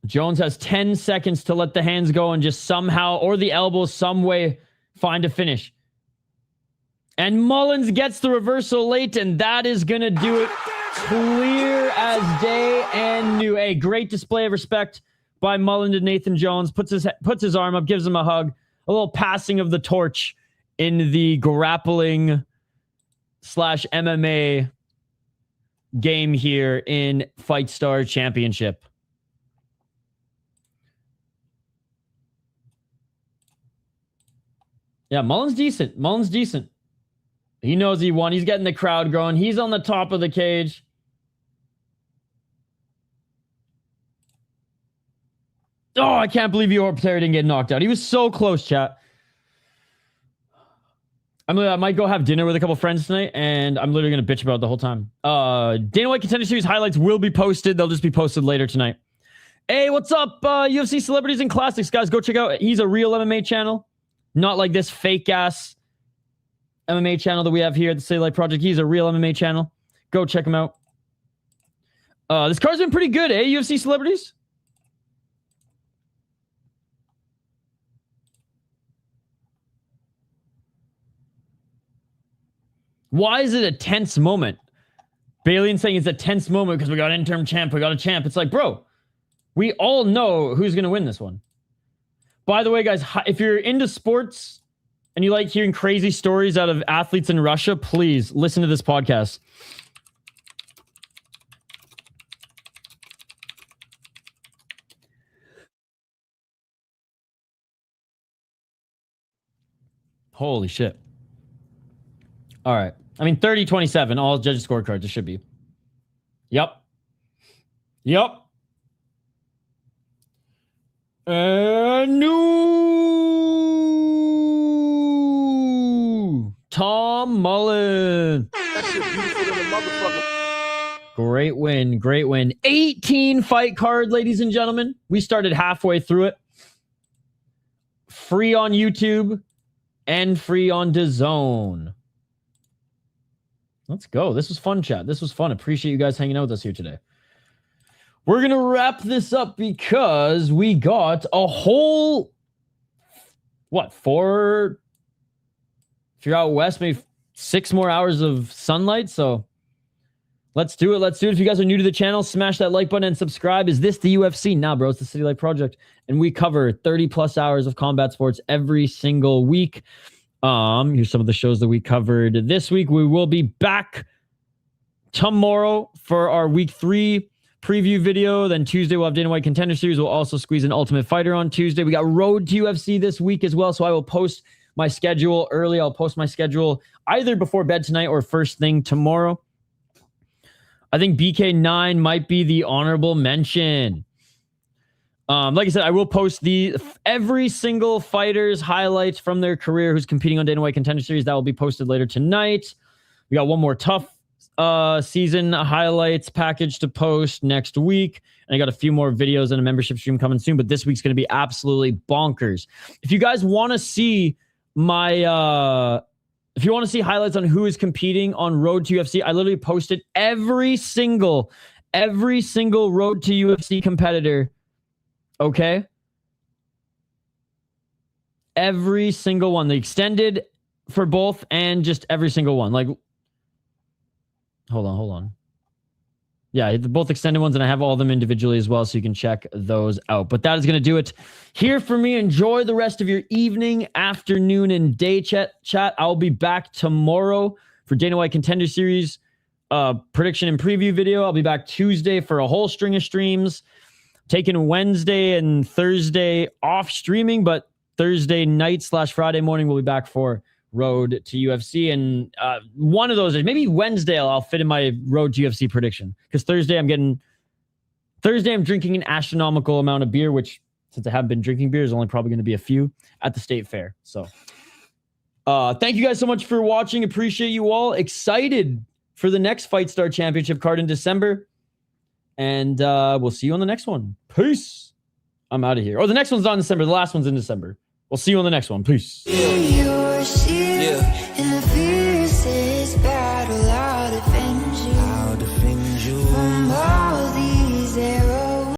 Jones has 10 seconds to let the hands go and just somehow, or the elbows, some way, find a finish. And Mullins gets the reversal late, and that is going to do it clear as day and new. A great display of respect by Mullen to Nathan Jones. Puts his arm up, gives him a hug. A little passing of the torch in the grappling / MMA game here in FightStar Championship. Yeah, Mullen's decent. Mullen's decent. He knows he won. He's getting the crowd going. He's on the top of the cage. Oh, I can't believe Ihor Potieria didn't get knocked out. He was so close, chat. I might go have dinner with a couple friends tonight, and I'm literally going to bitch about it the whole time. Dana White Contender Series highlights will be posted. They'll just be posted later tonight. Hey, what's up, UFC Celebrities and Classics, guys? Go check out. He's a real MMA channel. Not like this fake-ass MMA channel that we have here at the City Light Project. He's a real MMA channel. Go check him out. This card's been pretty good, eh, UFC Celebrities? Why is it a tense moment? Bailey saying it's a tense moment because we got an interim champ, we got a champ. It's like, bro, we all know who's going to win this one. By the way, guys, if you're into sports and you like hearing crazy stories out of athletes in Russia, please listen to this podcast. Holy shit. All right. I mean, 30-27, all judges scorecards, it should be. Yep. New Tom Mullen. That shit beautiful than a motherfucker. Great win. 18 fight card, ladies and gentlemen. We started halfway through it. Free on YouTube and free on DAZN. Let's go. This was fun, chat. This was fun. Appreciate you guys hanging out with us here today. We're going to wrap this up because we got a whole, four, if you're out west, maybe 6 more hours of sunlight. So let's do it. If you guys are new to the channel, smash that like button and subscribe. Is this the UFC? Nah, bro. It's the City Light Project. And we cover 30 plus hours of combat sports every single week. Here's some of the shows that we covered this week. We will be back tomorrow for our week 3 preview video. Then Tuesday we'll have Dana White Contender Series. We'll also squeeze an Ultimate Fighter on Tuesday. We got Road to UFC this week as well, so I will post my schedule early. I'll post my schedule either before bed tonight or first thing tomorrow. I think BK9 might be the honorable mention. Like I said, I will post every single fighter's highlights from their career who's competing on Dana White Contender Series. That will be posted later tonight. We got one more tough season highlights package to post next week. And I got a few more videos and a membership stream coming soon, but this week's going to be absolutely bonkers. If you guys want to see if you want to see highlights on who is competing on Road to UFC, I literally posted every single Road to UFC competitor Okay. Every single one. The extended for both and just every single one. Like, hold on. Yeah, both extended ones, and I have all of them individually as well, so you can check those out. But that is going to do it here for me. Enjoy the rest of your evening, afternoon, and day chat. I'll be back tomorrow for Dana White Contender Series prediction and preview video. I'll be back Tuesday for a whole string of streams. Taking Wednesday and Thursday off streaming, but Thursday night / Friday morning we'll be back for Road to UFC, and one of those, maybe Wednesday, I'll fit in my Road to UFC prediction, because Thursday I'm drinking an astronomical amount of beer, which, since I haven't been drinking beer, is only probably going to be a few at the state fair. So thank you guys so much for watching. Appreciate you all. Excited for the next FightStar Championship card in December, and we'll see you on the next one. Peace. I'm out of here. Oh, the next one's not in December. The last one's in December. We'll see you on the next one. Peace.